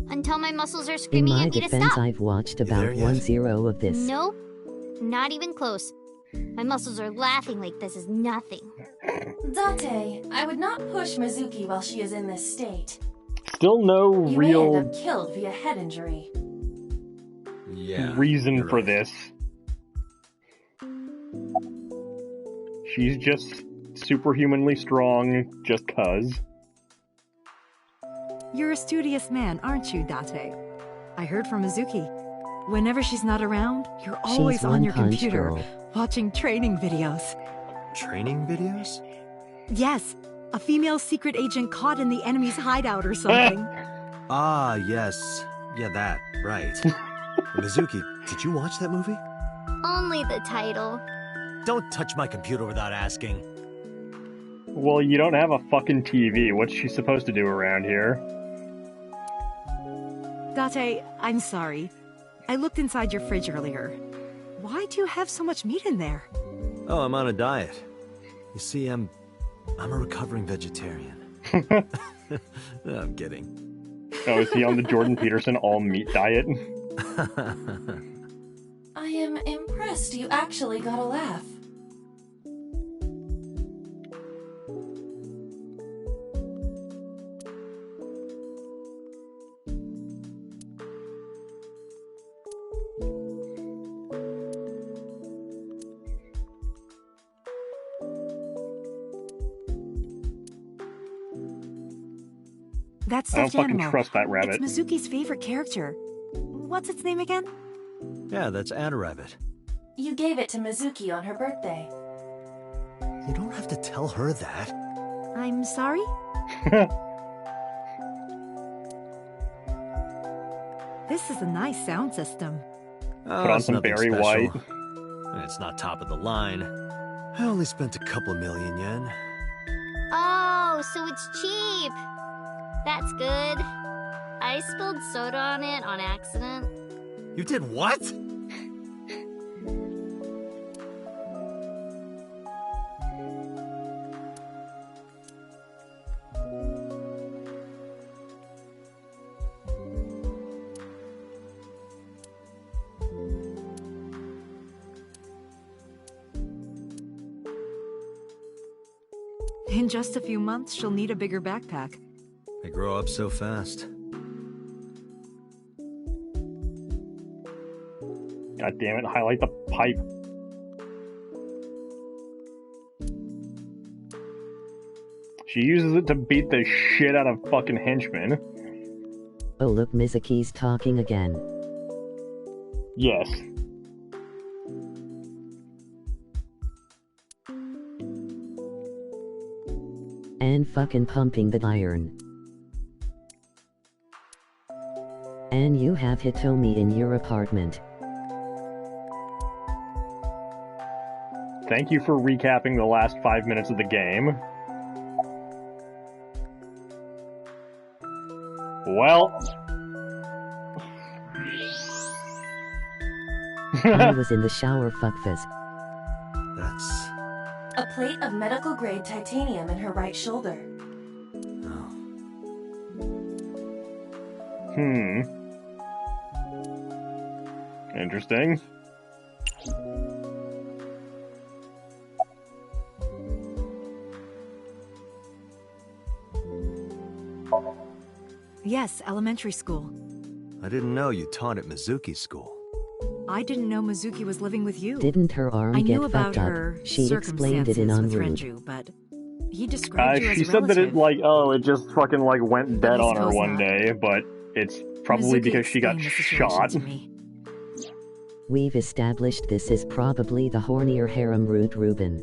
Speaker 10: Until my muscles are
Speaker 1: In
Speaker 10: screaming
Speaker 1: my
Speaker 10: at me to
Speaker 1: defense,
Speaker 10: stop.
Speaker 1: I've watched
Speaker 4: there
Speaker 1: about
Speaker 4: yet?
Speaker 1: 1/0 of this.
Speaker 10: Nope. Not even close. My muscles are laughing like this is nothing.
Speaker 3: Date, I would not push Mizuki while she is in this state.
Speaker 2: Still no
Speaker 3: You may
Speaker 2: real
Speaker 3: end up killed via head injury.
Speaker 4: Yeah.
Speaker 2: reason
Speaker 4: you're
Speaker 2: for
Speaker 4: right.
Speaker 2: this. She's just superhumanly strong just 'cause.
Speaker 11: You're a studious man, aren't you, Date? I heard from Mizuki. Whenever she's not around, you're always
Speaker 1: She's
Speaker 11: on
Speaker 1: One
Speaker 11: your
Speaker 1: Punch
Speaker 11: computer,
Speaker 1: Girl.
Speaker 11: watching training videos.
Speaker 4: Training videos?
Speaker 11: Yes, a female secret agent caught in the enemy's hideout or something.
Speaker 4: Ah, yes. Yeah, that. Right. Mizuki, did you watch that movie?
Speaker 10: Only the title.
Speaker 4: Don't touch my computer without asking.
Speaker 2: Well, you don't have a fucking TV. What's she supposed to do around here?
Speaker 11: Date, I'm sorry. I looked inside your fridge earlier. Why do you have so much meat in there?
Speaker 4: Oh, I'm on a diet. You see, I'm a recovering vegetarian. I'm kidding.
Speaker 2: Oh, is he on the Jordan Peterson all-meat diet?
Speaker 3: I am impressed you actually got a laugh.
Speaker 11: That's
Speaker 2: I don't
Speaker 11: stuffed
Speaker 2: fucking
Speaker 11: animal.
Speaker 2: trust that rabbit.
Speaker 11: It's Mizuki's favorite character. What's its name again?
Speaker 4: Yeah, that's Anna Rabbit.
Speaker 3: You gave it to Mizuki on her birthday.
Speaker 4: You don't have to tell her that.
Speaker 11: I'm sorry? This is a nice sound system.
Speaker 4: Oh,
Speaker 2: Put on
Speaker 4: it's
Speaker 2: some
Speaker 4: nothing
Speaker 2: Barry
Speaker 4: special.
Speaker 2: White.
Speaker 4: It's not top of the line. I only spent a couple million yen.
Speaker 10: Oh, so it's cheap. That's good. I spilled soda on it on accident.
Speaker 4: You did what?
Speaker 11: In just a few months, she'll need a bigger backpack.
Speaker 4: They grow up so fast.
Speaker 2: God damn it, highlight the pipe. She uses it to beat the shit out of fucking henchmen.
Speaker 1: Oh look, Mizuki's talking again.
Speaker 2: Yes.
Speaker 1: And fucking pumping the iron. And you have Hitomi in your apartment.
Speaker 2: Thank you for recapping the last 5 minutes of the game. Well.
Speaker 1: I was in the shower, fuckfizz.
Speaker 4: That's...
Speaker 3: A plate of medical-grade titanium in her right shoulder.
Speaker 4: oh.
Speaker 2: Interesting.
Speaker 11: Yes, elementary school.
Speaker 4: I didn't know you taught at Mizuki's school.
Speaker 11: I didn't know Mizuki was living with you.
Speaker 1: Didn't her arm
Speaker 11: I
Speaker 1: get
Speaker 11: knew about
Speaker 1: fucked up?
Speaker 11: her
Speaker 1: She explained it in
Speaker 11: circumstances
Speaker 1: En
Speaker 11: with
Speaker 1: route.
Speaker 11: Renju, but he described you as
Speaker 2: She
Speaker 11: a
Speaker 2: said that
Speaker 11: relative.
Speaker 2: it just fucking went dead
Speaker 11: I
Speaker 2: on her
Speaker 11: suppose
Speaker 2: one
Speaker 11: not.
Speaker 2: day, but it's probably
Speaker 11: Mizuki
Speaker 2: because she got
Speaker 11: explained the situation
Speaker 2: shot.
Speaker 11: to me.
Speaker 1: We've established this is probably the hornier harem route, Ruben.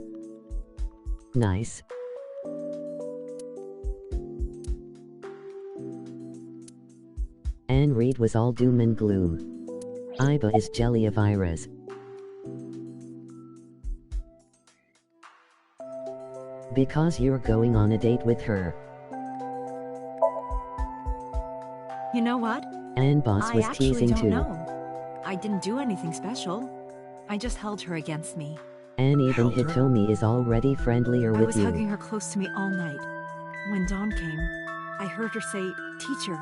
Speaker 1: Nice. Anne Reed was all doom and gloom. Iba is jelly of Iris. Because you're going on a date with her.
Speaker 11: You know what?
Speaker 1: And Boss was
Speaker 11: I actually
Speaker 1: teasing
Speaker 11: don't
Speaker 1: too.
Speaker 11: know. I didn't do anything special. I just held her against me.
Speaker 1: And even
Speaker 4: Held her?
Speaker 1: Hitomi is already friendlier
Speaker 11: I
Speaker 1: with
Speaker 11: was
Speaker 1: you.
Speaker 11: hugging her close to me all night. When dawn came, I heard her say, "Teacher,"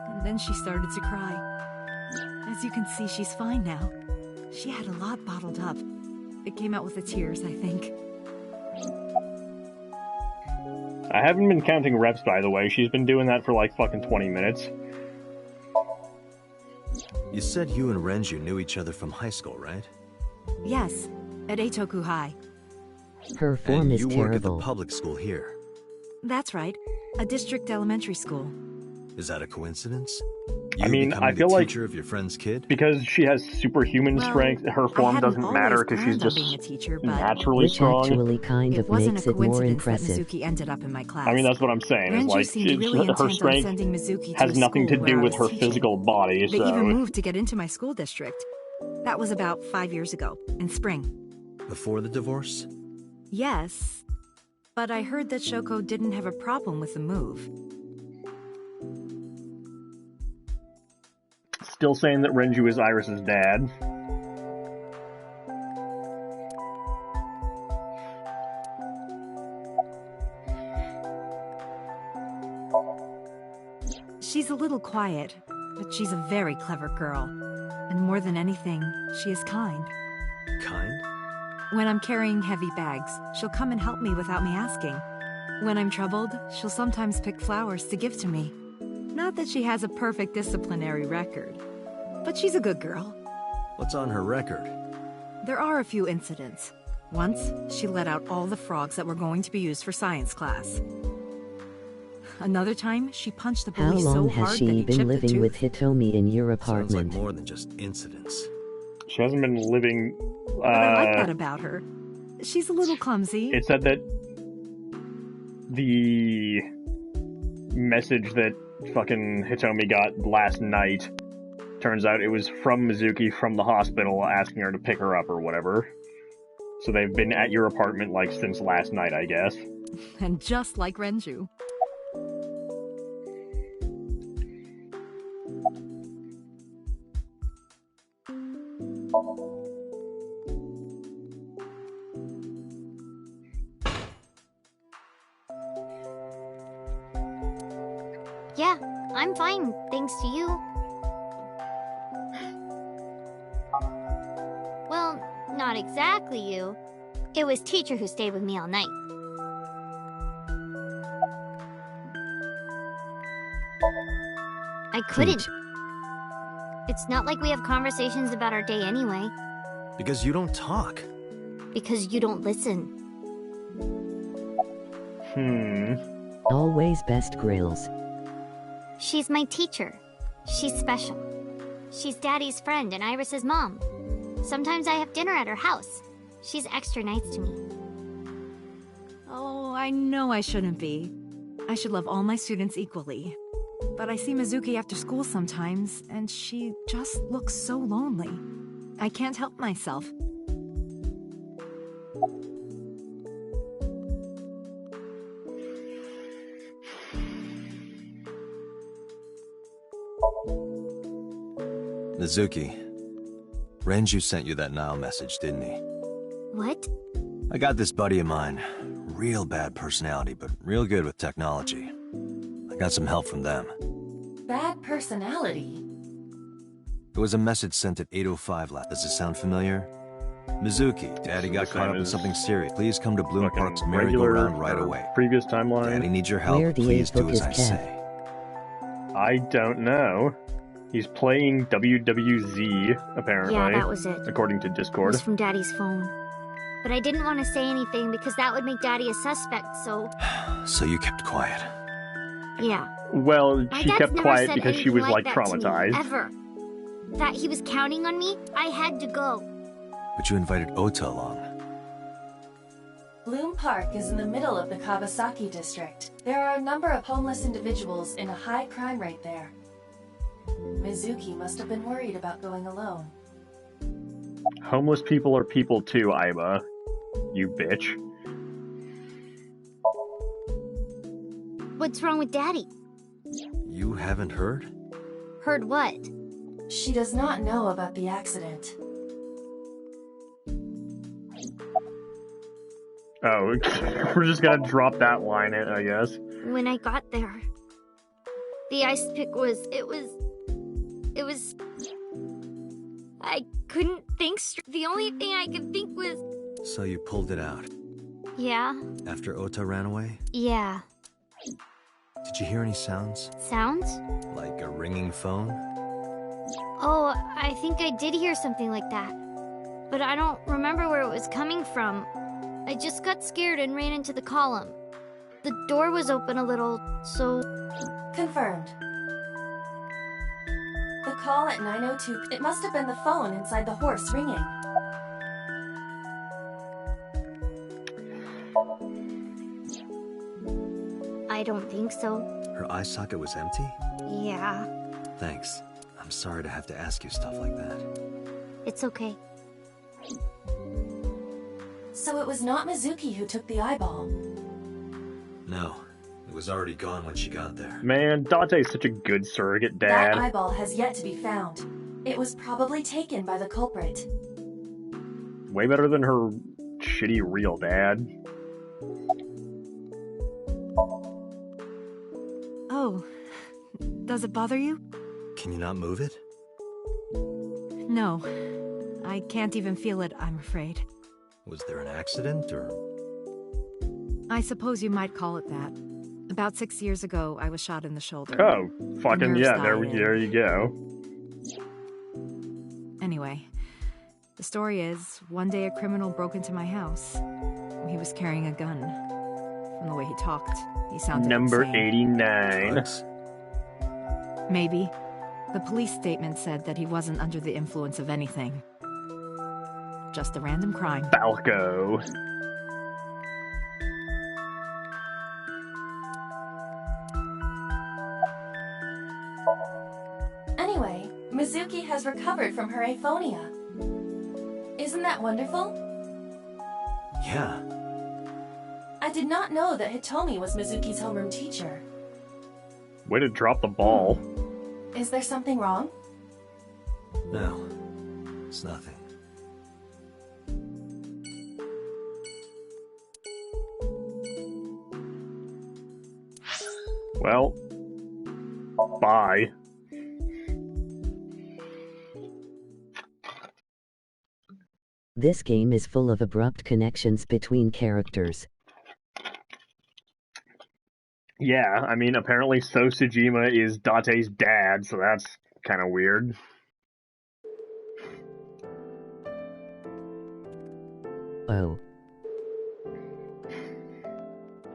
Speaker 11: and then she started to cry. As you can see, she's fine now. She had a lot bottled up. It came out with the tears, I think.
Speaker 2: I haven't been counting reps, by the way. She's been doing that for fucking 20 minutes.
Speaker 4: You said you and Renju knew each other from high school, right?
Speaker 11: Yes, at Eitoku High.
Speaker 1: Her form
Speaker 4: And
Speaker 1: is
Speaker 4: you work at the
Speaker 1: terrible.
Speaker 4: public school here.
Speaker 11: That's right, a district elementary school.
Speaker 4: Is that a coincidence?
Speaker 2: I
Speaker 4: You
Speaker 2: mean,
Speaker 4: becoming
Speaker 2: I feel
Speaker 4: the
Speaker 2: like
Speaker 4: teacher of your friend's kid?
Speaker 2: because she has superhuman
Speaker 11: Well,
Speaker 2: strength, her
Speaker 11: I
Speaker 2: form
Speaker 11: hadn't
Speaker 2: doesn't
Speaker 11: always
Speaker 2: matter because she's
Speaker 11: planned on
Speaker 2: just
Speaker 11: being a teacher, but
Speaker 2: naturally
Speaker 1: Which
Speaker 2: strong.
Speaker 1: actually kind
Speaker 11: it
Speaker 1: of
Speaker 11: wasn't
Speaker 1: makes
Speaker 11: a
Speaker 1: it more
Speaker 11: coincidence that
Speaker 1: impressive.
Speaker 11: Mizuki ended up in my class.
Speaker 2: I mean, that's what I'm saying. Is
Speaker 11: Renju seemed really
Speaker 2: her
Speaker 11: intent on
Speaker 2: strength
Speaker 11: sending Mizuki to
Speaker 2: has
Speaker 11: a
Speaker 2: nothing to
Speaker 11: school
Speaker 2: do
Speaker 11: where I
Speaker 2: with
Speaker 11: was
Speaker 2: her
Speaker 11: teaching.
Speaker 2: physical body.
Speaker 11: They
Speaker 2: So
Speaker 11: even moved to get into my school district. That was about 5 years ago, in spring.
Speaker 4: Before the divorce?
Speaker 11: Yes, but I heard that Shoko didn't have a problem with the move.
Speaker 2: still saying that Renju is Iris's dad.
Speaker 11: She's a little quiet, but she's a very clever girl. And more than anything, she is kind.
Speaker 4: Kind?
Speaker 11: When I'm carrying heavy bags, she'll come and help me without me asking. When I'm troubled, she'll sometimes pick flowers to give to me. Not that she has a perfect disciplinary record, but she's a good girl.
Speaker 4: What's on her record?
Speaker 11: There are a few incidents. Once, she let out all the frogs that were going to be used for science class. Another time, she punched the
Speaker 1: How
Speaker 11: bully
Speaker 1: long
Speaker 11: so
Speaker 1: has
Speaker 11: hard that
Speaker 1: she
Speaker 11: he
Speaker 1: been
Speaker 11: chipped a
Speaker 1: living
Speaker 11: tooth.
Speaker 1: with Hitomi in your
Speaker 4: Sounds like
Speaker 1: apartment?
Speaker 4: more than just incidents.
Speaker 2: She hasn't been living.
Speaker 11: But I like that about her. She's a little clumsy.
Speaker 2: It said that the message that fucking Hitomi got last night, turns out it was from Mizuki from the hospital asking her to pick her up or whatever. So they've been at your apartment like since last night, I guess.
Speaker 11: And just like Renju.
Speaker 10: Yeah, I'm fine, thanks to you. Well, not exactly you. It was teacher who stayed with me all night. couldn't.
Speaker 1: Teach.
Speaker 10: It's not like we have conversations about our day anyway.
Speaker 4: Because you don't talk.
Speaker 10: Because you don't listen.
Speaker 1: Always best grills.
Speaker 10: She's my teacher. She's special. She's Daddy's friend and Iris's mom. Sometimes I have dinner at her house. She's extra nice to me.
Speaker 11: Oh, I know I shouldn't be. I should love all my students equally. But I see Mizuki after school sometimes, and she just looks so lonely. I can't help myself.
Speaker 4: Mizuki, Renju sent you that Nile message, didn't he?
Speaker 10: What?
Speaker 4: I got this buddy of mine. Real bad personality, but real good with technology. I got some help from them.
Speaker 3: Bad personality?
Speaker 4: It was a message sent at 8:05 last. Does it sound familiar? Mizuki, Daddy got caught up in something serious. Please come to Bloom Park's merry-go-round right away.
Speaker 2: Previous timeline.
Speaker 4: Daddy needs your help. Please do as I say.
Speaker 2: I don't know. He's playing WWZ, apparently.
Speaker 10: Yeah, that was it.
Speaker 2: According to
Speaker 10: It
Speaker 2: Discord.
Speaker 10: was from Daddy's phone. But I didn't want to say anything because that would make Daddy a suspect, so...
Speaker 4: So you kept quiet.
Speaker 10: Yeah.
Speaker 2: Well,
Speaker 10: My
Speaker 2: she
Speaker 10: dad's
Speaker 2: kept
Speaker 10: never
Speaker 2: quiet
Speaker 10: said
Speaker 2: because she
Speaker 10: anything
Speaker 2: was,
Speaker 10: like that to me,
Speaker 2: traumatized.
Speaker 10: ever. That he was counting on me, I had to go.
Speaker 4: But you invited Ota along.
Speaker 3: Bloom Park is in the middle of the Kawasaki district. There are a number of homeless individuals in a high crime rate there. Mizuki must have been worried about going alone.
Speaker 2: Homeless people are people too, Aiba. You bitch.
Speaker 10: What's wrong with Daddy?
Speaker 4: You haven't heard?
Speaker 10: Heard what?
Speaker 3: She does not know about the accident.
Speaker 2: Oh, we're just gonna drop that line in, I guess.
Speaker 10: When I got there, the ice pick was... I couldn't think straight. The only thing I could think was...
Speaker 4: So you pulled it out?
Speaker 10: Yeah.
Speaker 4: After Ota ran away?
Speaker 10: Yeah.
Speaker 4: Did you hear any sounds?
Speaker 10: Sounds?
Speaker 4: Like a ringing phone?
Speaker 10: Oh, I think I did hear something like that. But I don't remember where it was coming from. I just got scared and ran into the column. The door was open a little, so...
Speaker 3: Confirmed. The call at 9:02, it must have been the phone inside the horse ringing.
Speaker 10: I don't think so.
Speaker 4: Her eye socket was empty?
Speaker 10: Yeah.
Speaker 4: Thanks. I'm sorry to have to ask you stuff like that.
Speaker 10: It's okay.
Speaker 3: So it was not Mizuki who took the eyeball.
Speaker 4: No. It was already gone when she got there.
Speaker 2: Man, Dante's such a good surrogate dad.
Speaker 3: That eyeball has yet to be found. It was probably taken by the culprit.
Speaker 2: Way better than her shitty real dad.
Speaker 11: Oh, does it bother you?
Speaker 4: Can you not move it?
Speaker 11: No, I can't even feel it, I'm afraid.
Speaker 4: Was there an accident, or...?
Speaker 11: I suppose you might call it that. About 6 years ago, I was shot in the shoulder.
Speaker 2: Oh, fucking
Speaker 11: Nerves
Speaker 2: yeah, there you go.
Speaker 11: Anyway, the story is, one day a criminal broke into my house. He was carrying a gun. From the way he talked, he sounded
Speaker 2: Number
Speaker 11: insane.
Speaker 2: 89.
Speaker 4: Drugs?
Speaker 11: Maybe. The police statement said that he wasn't under the influence of anything. Just a random crime.
Speaker 2: Falco.
Speaker 3: Anyway, Mizuki has recovered from her aphonia. Isn't that wonderful?
Speaker 4: Yeah.
Speaker 3: I did not know that Hitomi was Mizuki's homeroom teacher.
Speaker 2: Way to drop the ball.
Speaker 3: Is there something wrong?
Speaker 4: No. It's nothing.
Speaker 2: Well, bye.
Speaker 1: This game is full of abrupt connections between characters.
Speaker 2: Yeah, I mean, apparently So Sejima is Date's dad, so that's kind of weird.
Speaker 1: Oh.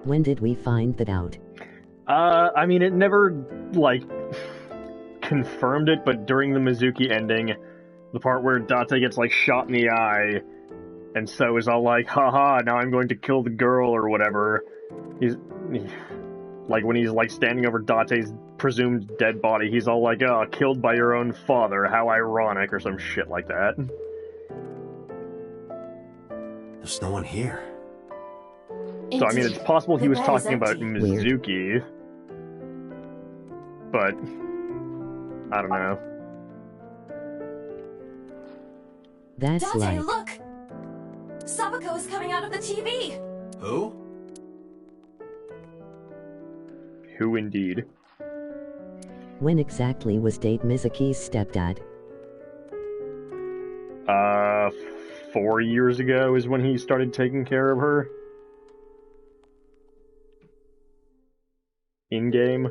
Speaker 1: When did we find that out?
Speaker 2: I mean, it never, like, confirmed it, but during the Mizuki ending, the part where Date gets, like, shot in the eye, and So is all like, haha, now I'm going to kill the girl, or whatever. Like, when he's, like, standing over Date's presumed dead body, he's all like, oh, killed by your own father, how ironic, or some shit like that.
Speaker 4: There's no one here.
Speaker 2: So, I mean, it's possible he was talking about Mizuki, but I don't know.
Speaker 1: That's
Speaker 3: Date,
Speaker 1: like...
Speaker 3: look! Sabako is coming out of the TV!
Speaker 4: Who?
Speaker 2: Who indeed?
Speaker 1: When exactly was Date Mizuki's stepdad?
Speaker 2: 4 years ago is when he started taking care of her. In-game.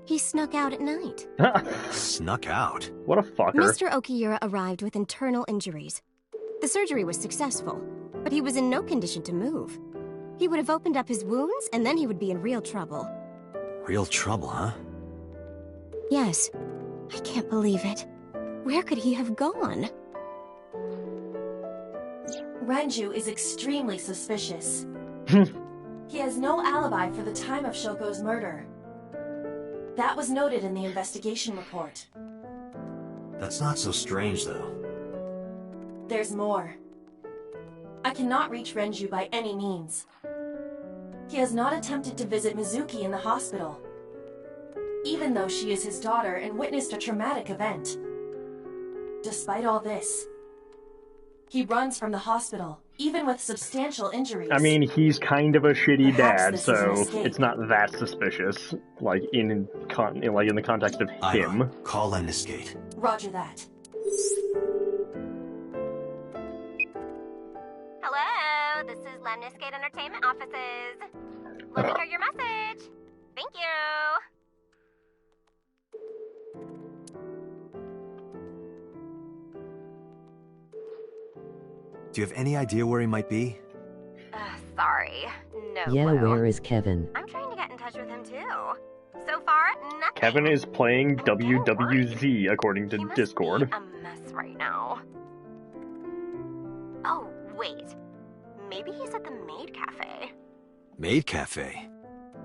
Speaker 12: He snuck out at night.
Speaker 4: Snuck out?
Speaker 2: What a fucker.
Speaker 12: Mr. Okiura arrived with internal injuries. The surgery was successful, but he was in no condition to move. He would have opened up his wounds, and then he would be in real trouble.
Speaker 4: Real trouble, huh?
Speaker 12: Yes. I can't believe it. Where could he have gone?
Speaker 3: Renju is extremely suspicious. He has no alibi for the time of Shoko's murder. That was noted in the investigation report.
Speaker 4: That's not so strange, though.
Speaker 3: There's more. I cannot reach Renju by any means. He has not attempted to visit Mizuki in the hospital, even though she is his daughter and witnessed a traumatic event. Despite all this, he runs from the hospital, even with substantial injuries.
Speaker 2: I mean, he's kind of a shitty
Speaker 3: Perhaps
Speaker 2: dad,
Speaker 3: this is
Speaker 2: so
Speaker 3: an escape.
Speaker 2: it's not that suspicious. Like in the context of him.
Speaker 4: Call Lemniscate.
Speaker 3: Roger that.
Speaker 12: Hello, this is Lemniscate Entertainment Offices. Let me hear your message. Thank you.
Speaker 4: Do you have any idea where he might be?
Speaker 12: Sorry. No
Speaker 1: Yeah,
Speaker 12: clue.
Speaker 1: where is Kevin?
Speaker 12: I'm trying to get in touch with him too. So far, nothing.
Speaker 2: Kevin is playing WWZ according to Discord.
Speaker 12: A mess right now. Oh, wait. Maybe he's at the Maid Cafe.
Speaker 4: Maid Cafe?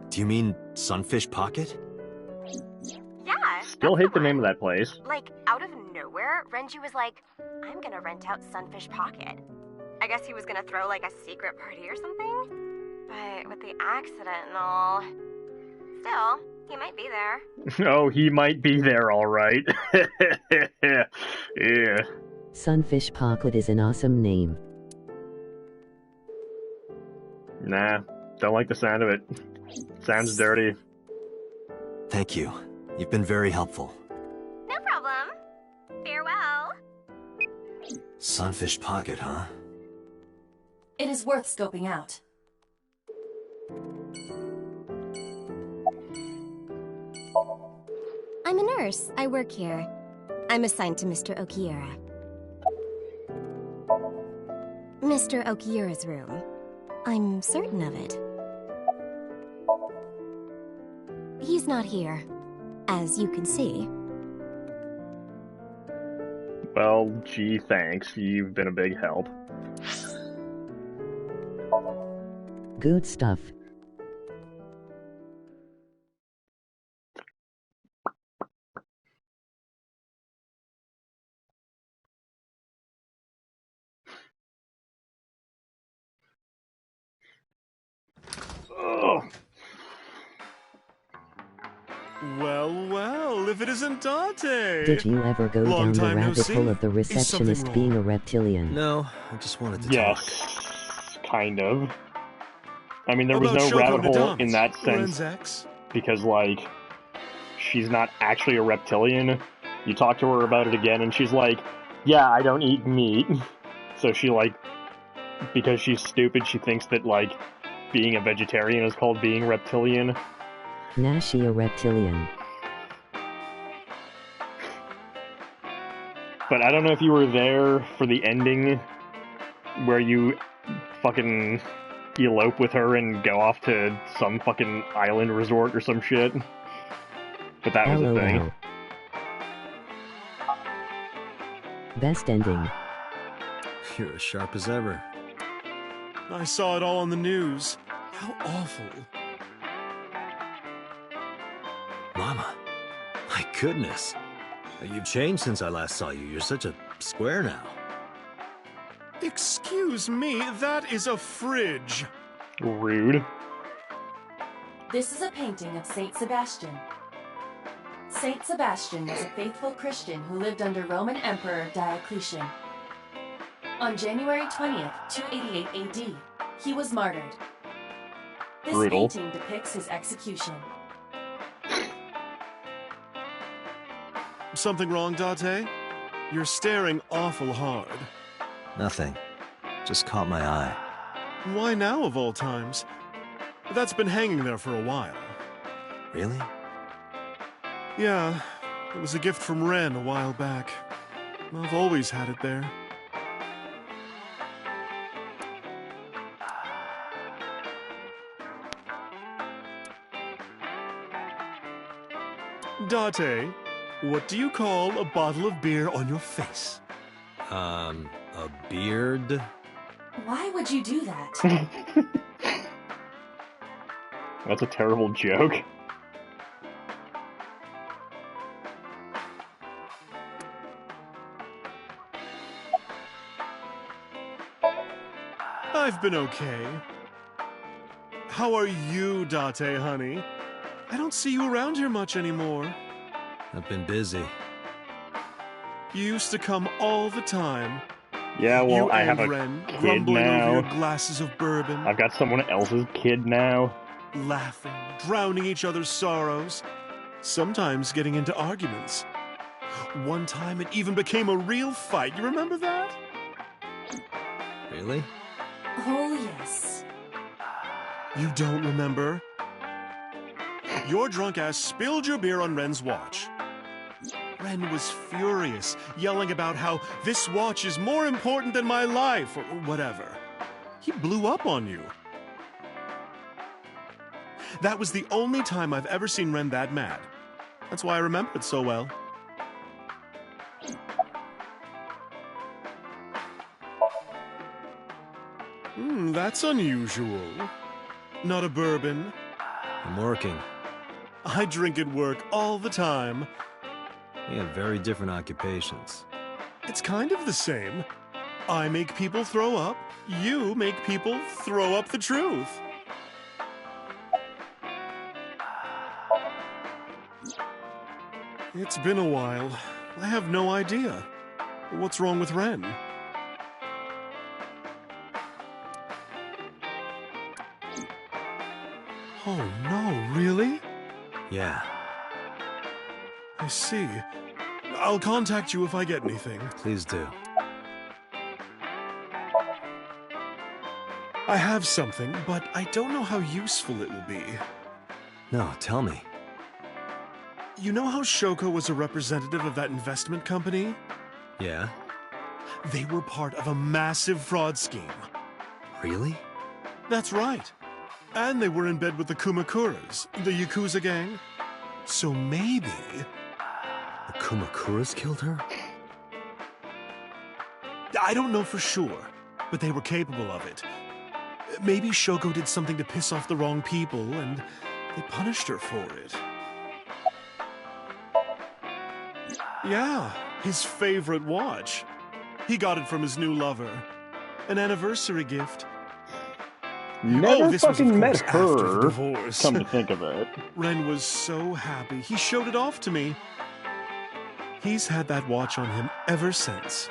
Speaker 4: Do you mean Sunfish Pocket?
Speaker 12: Yeah.
Speaker 2: Still hate the name of that place.
Speaker 12: Like, out of nowhere, Renju was like, I'm gonna rent out Sunfish Pocket. I guess he was gonna throw, like, a secret party or something? But with the accident and all... Still, he might be there.
Speaker 2: Oh, he might be there, alright. Yeah.
Speaker 1: Sunfish Pocket is an awesome name.
Speaker 2: Nah, don't like the sound of it. Sounds dirty.
Speaker 4: Thank you. You've been very helpful.
Speaker 12: No problem. Farewell.
Speaker 4: Sunfish Pocket, huh?
Speaker 3: It is worth scoping out.
Speaker 12: I'm a nurse. I work here. I'm assigned to Mr. Okiura. Mr. Okiura's room. I'm certain of it. He's not here, as you can see.
Speaker 2: Well, gee, thanks. You've been a big help.
Speaker 1: Good stuff.
Speaker 2: Ugh.
Speaker 13: Well, if it isn't Dante!
Speaker 1: Did you ever go
Speaker 13: Long
Speaker 1: down the
Speaker 13: time no
Speaker 1: rabbit
Speaker 13: see.
Speaker 1: hole of the
Speaker 13: Is something
Speaker 1: receptionist
Speaker 13: wrong?
Speaker 1: being a reptilian?
Speaker 4: No, I just wanted to talk.
Speaker 2: Yes, kind of. I mean, there was
Speaker 13: About
Speaker 2: no
Speaker 13: Shoko
Speaker 2: rabbit hole
Speaker 13: Nadami,
Speaker 2: in that sense.
Speaker 13: Loren's ex?
Speaker 2: because, like, she's not actually a reptilian. You talk to her about it again, and she's like, yeah, I don't eat meat. So she, like, because she's stupid, she thinks that, like, being a vegetarian is called being reptilian.
Speaker 1: Nah, she a reptilian.
Speaker 2: But I don't know if you were there for the ending where you fucking elope with her and go off to some fucking island resort or some shit. But that was a thing.
Speaker 1: LOL. Best ending.
Speaker 4: You're as sharp as ever.
Speaker 13: I saw it all on the news. How awful.
Speaker 4: Mama, my goodness. You've changed since I last saw you. You're such a square now.
Speaker 13: Excuse me, that is a fridge.
Speaker 2: Rude.
Speaker 3: This is a painting of Saint Sebastian. Saint Sebastian was a faithful Christian who lived under Roman Emperor Diocletian. On January 20th, 288 AD, he was martyred. This
Speaker 2: Brutal.
Speaker 3: painting depicts his execution.
Speaker 13: Something wrong, Date? You're staring awful hard.
Speaker 4: Nothing. Just caught my eye.
Speaker 13: Why now, of all times? That's been hanging there for a while.
Speaker 4: Really?
Speaker 13: Yeah, it was a gift from Ren a while back. I've always had it there. Date, what do you call a bottle of beer on your face?
Speaker 4: A beard?
Speaker 3: Why would you do that?
Speaker 2: That's a terrible joke.
Speaker 13: I've been okay. How are you, Date, honey? I don't see you around here much anymore.
Speaker 4: I've been busy.
Speaker 13: You used to come all the time.
Speaker 2: Yeah, well,
Speaker 13: You
Speaker 2: I
Speaker 13: and
Speaker 2: have a
Speaker 13: Ren,
Speaker 2: kid
Speaker 13: grumbling
Speaker 2: now.
Speaker 13: over your glasses of bourbon,
Speaker 2: I've got someone else's kid now.
Speaker 13: laughing, drowning each other's sorrows, sometimes getting into arguments. One time it even became a real fight. You remember that?
Speaker 4: Really?
Speaker 3: Oh, yes.
Speaker 13: You don't remember? Your drunk ass spilled your beer on Ren's watch. Ren was furious, yelling about how this watch is more important than my life, or whatever. He blew up on you. That was the only time I've ever seen Ren that mad. That's why I remember it so well. That's unusual. Not a bourbon.
Speaker 4: I'm working.
Speaker 13: I drink at work all the time.
Speaker 4: We have very different occupations.
Speaker 13: It's kind of the same. I make people throw up. You make people throw up the truth. It's been a while. I have no idea. What's wrong with Ren? Oh no, really?
Speaker 4: Yeah.
Speaker 13: I see. I'll contact you if I get anything.
Speaker 4: Please do.
Speaker 13: I have something, but I don't know how useful it will be.
Speaker 4: No, tell me.
Speaker 13: You know how Shoko was a representative of that investment company?
Speaker 4: Yeah?
Speaker 13: They were part of a massive fraud scheme.
Speaker 4: Really?
Speaker 13: That's right. And they were in bed with the Kumakuras, the Yakuza gang. So maybe...
Speaker 4: The Kumakuras killed her?
Speaker 13: I don't know for sure, but they were capable of it. Maybe Shoko did something to piss off the wrong people, and they punished her for it. Yeah, his favorite watch. He got it from his new lover. An anniversary gift.
Speaker 2: Never
Speaker 13: this was, of
Speaker 2: fucking met
Speaker 13: course, after the
Speaker 2: her.
Speaker 13: divorce.
Speaker 2: Come to think of it.
Speaker 13: Ren was so happy. He showed it off to me. He's had that watch on him ever since.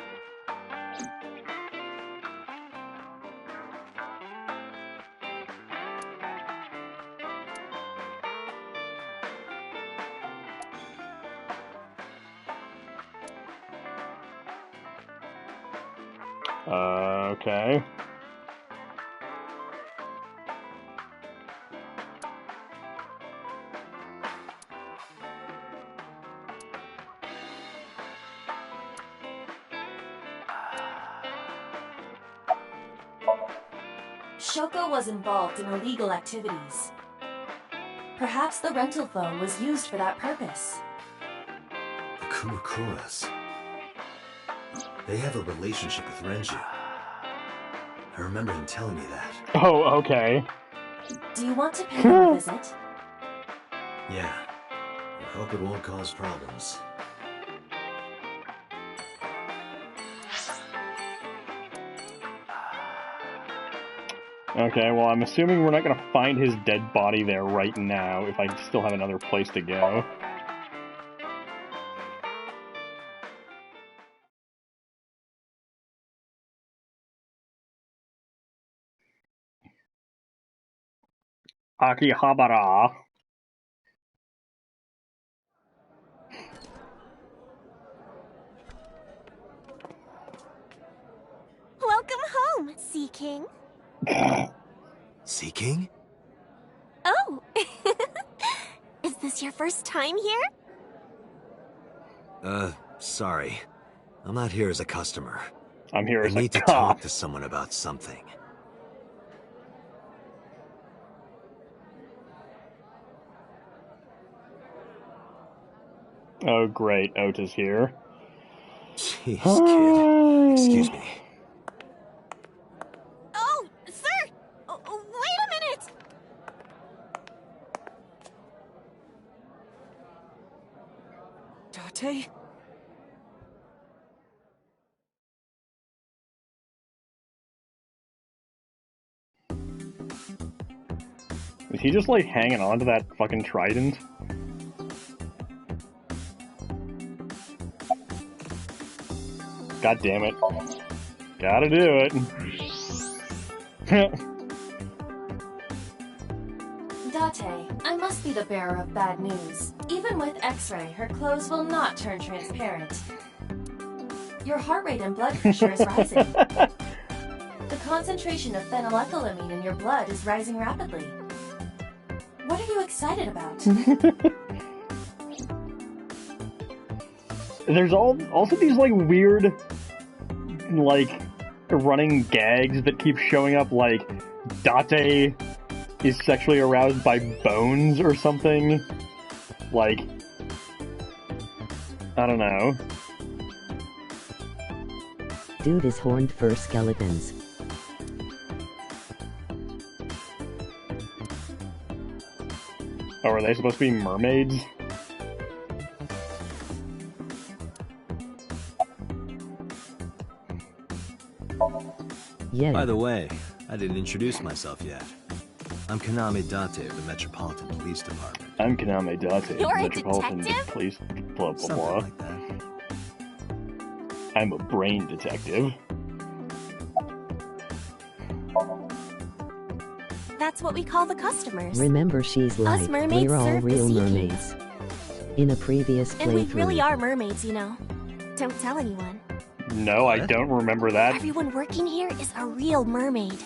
Speaker 2: Okay.
Speaker 3: Shoko was involved in illegal activities. Perhaps the rental phone was used for that purpose.
Speaker 4: The Kumakuras. They have a relationship with Renju. I remember him telling me that.
Speaker 2: Oh, okay.
Speaker 3: Do you want to pay him a visit?
Speaker 4: Yeah. I hope it won't cause problems.
Speaker 2: Okay, well, I'm assuming we're not gonna find his dead body there right now if I still have another place to go. Akihabara.
Speaker 14: Welcome home, Sea King.
Speaker 4: Sea King?
Speaker 14: Oh! Is this your first time here?
Speaker 4: Sorry. I'm not here as a customer.
Speaker 2: I'm here as a
Speaker 4: I need to
Speaker 2: cop.
Speaker 4: talk to someone about something.
Speaker 2: Oh, great. Ota's here.
Speaker 4: Jeez, kid. Excuse me.
Speaker 14: Oh, sir! Wait a minute!
Speaker 11: Date?
Speaker 2: Is he just, like, hanging on to that fucking trident? God damn it. Gotta do it.
Speaker 3: Date, I must be the bearer of bad news. Even with X-ray, her clothes will not turn transparent. Your heart rate and blood pressure is rising. The concentration of phenylethylamine in your blood is rising rapidly. What are you excited about?
Speaker 2: There's also these, like, weird, like, running gags that keep showing up, like, Date is sexually aroused by bones or something. Like, I don't know.
Speaker 1: Dude is horned for skeletons.
Speaker 2: Oh, are they supposed to be mermaids?
Speaker 1: Yeah.
Speaker 4: By the way, I didn't introduce myself yet. I'm Kaname Date of the Metropolitan Police Department.
Speaker 2: I'm Kaname Date,
Speaker 14: You're a
Speaker 2: Metropolitan
Speaker 14: detective?
Speaker 2: Police, blah blah
Speaker 4: Something
Speaker 2: blah.
Speaker 4: like that.
Speaker 2: I'm a brain detective.
Speaker 14: That's what we call the customers.
Speaker 1: Remember, she's like,
Speaker 14: mermaids
Speaker 1: we're all
Speaker 14: serve the
Speaker 1: real
Speaker 14: sea
Speaker 1: mermaids. In a previous
Speaker 14: And we
Speaker 1: playthrough.
Speaker 14: really are mermaids, you know. Don't tell anyone.
Speaker 2: No, I don't remember that.
Speaker 14: Everyone working here is a real mermaid.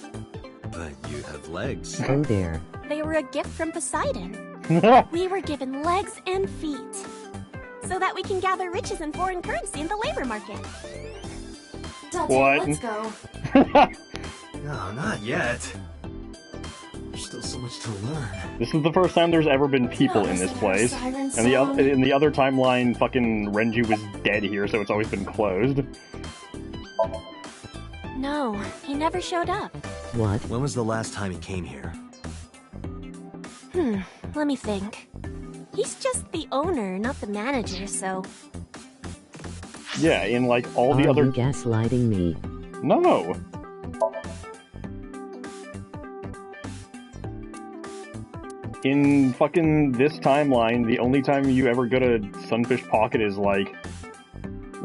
Speaker 4: But you have legs.
Speaker 1: Oh there.
Speaker 14: They were a gift from Poseidon. We were given legs and feet. So that we can gather riches and foreign currency in the labor market.
Speaker 3: Date,
Speaker 2: What?
Speaker 3: let's go.
Speaker 4: No, not yet. There's still so much to learn.
Speaker 2: This is the first time there's ever been people in this
Speaker 3: Listen to her
Speaker 2: place.
Speaker 3: siren
Speaker 2: And
Speaker 3: song.
Speaker 2: in the other timeline, fucking Renju was dead here, so it's always been closed.
Speaker 14: No, he never showed up.
Speaker 1: What?
Speaker 4: When was the last time he came here?
Speaker 14: Let me think. He's just the owner, not the manager, so...
Speaker 2: Yeah, in like all the
Speaker 1: Are
Speaker 2: other.
Speaker 1: you gaslighting me?
Speaker 2: No. In fucking this timeline, the only time you ever go to Sunfish Pocket is like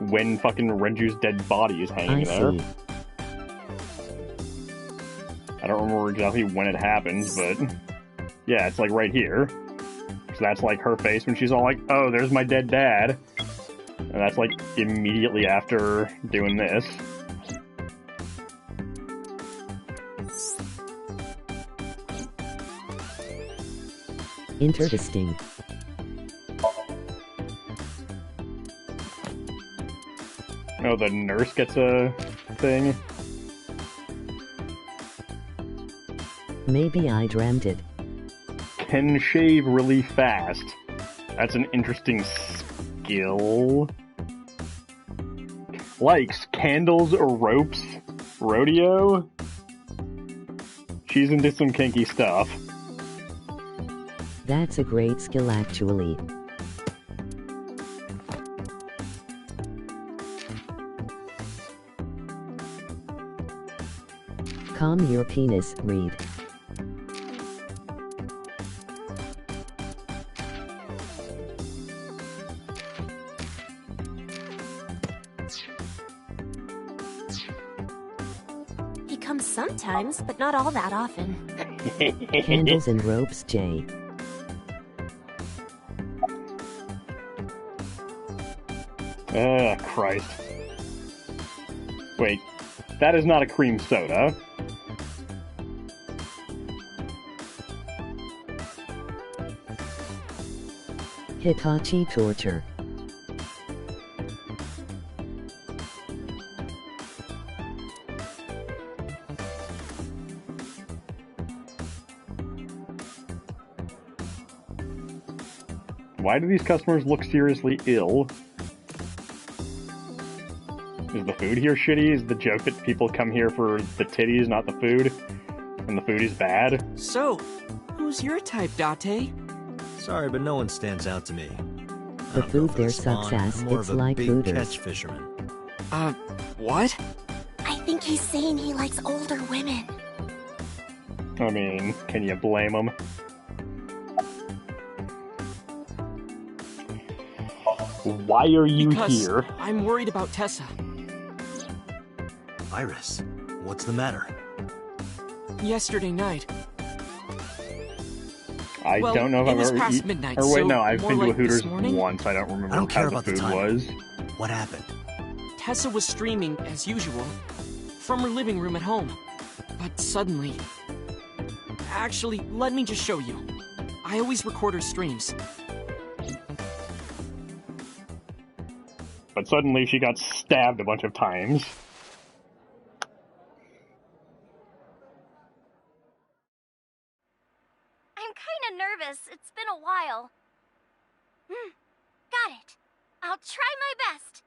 Speaker 2: when fucking Renju's dead body is hanging
Speaker 1: I
Speaker 2: there.
Speaker 1: see.
Speaker 2: I don't remember exactly when it happens, but yeah, it's like right here. So that's like her face when she's all like, "Oh, there's my dead dad," and that's like immediately after doing this.
Speaker 1: Interesting.
Speaker 2: Oh, the nurse gets a thing?
Speaker 1: Maybe I dreamt it.
Speaker 2: Can shave really fast. That's an interesting skill. Likes candles or ropes. Rodeo? She's into some kinky stuff.
Speaker 1: That's a great skill actually. Calm your penis, read.
Speaker 14: He comes sometimes, but not all that often.
Speaker 1: Candles and ropes, Jay.
Speaker 2: Christ. Wait, that is not a cream soda.
Speaker 1: Hitachi torture.
Speaker 2: Why do these customers look seriously ill? Is the food here shitty? Is the joke that people come here for the titties, not the food? And the food is bad?
Speaker 15: So, who's your type, Date?
Speaker 4: Sorry, but no one stands out to me.
Speaker 1: The food there sucks ass, it's like Hooters.
Speaker 4: Catch fisherman.
Speaker 15: What?
Speaker 14: I think he's saying he likes older women.
Speaker 2: I mean, can you blame him? Why are you here?
Speaker 15: I'm worried about Tessa.
Speaker 4: Iris, what's the matter?
Speaker 15: Yesterday night.
Speaker 2: I don't know if I've ever
Speaker 15: past midnight,
Speaker 2: or wait,
Speaker 15: so
Speaker 2: no, I've
Speaker 15: more
Speaker 2: been to a
Speaker 15: like
Speaker 2: Hooters
Speaker 15: this morning?
Speaker 2: once. I don't remember
Speaker 4: I don't care
Speaker 2: how
Speaker 4: about
Speaker 2: the
Speaker 4: the
Speaker 2: food
Speaker 4: time.
Speaker 2: was.
Speaker 4: What happened?
Speaker 15: Tessa was streaming, as usual, from her living room at home. But suddenly... Actually, let me just show you. I always record her streams.
Speaker 2: But suddenly she got stabbed a bunch of times.
Speaker 6: I'm kinda nervous. It's been a while. Got it. I'll try my best.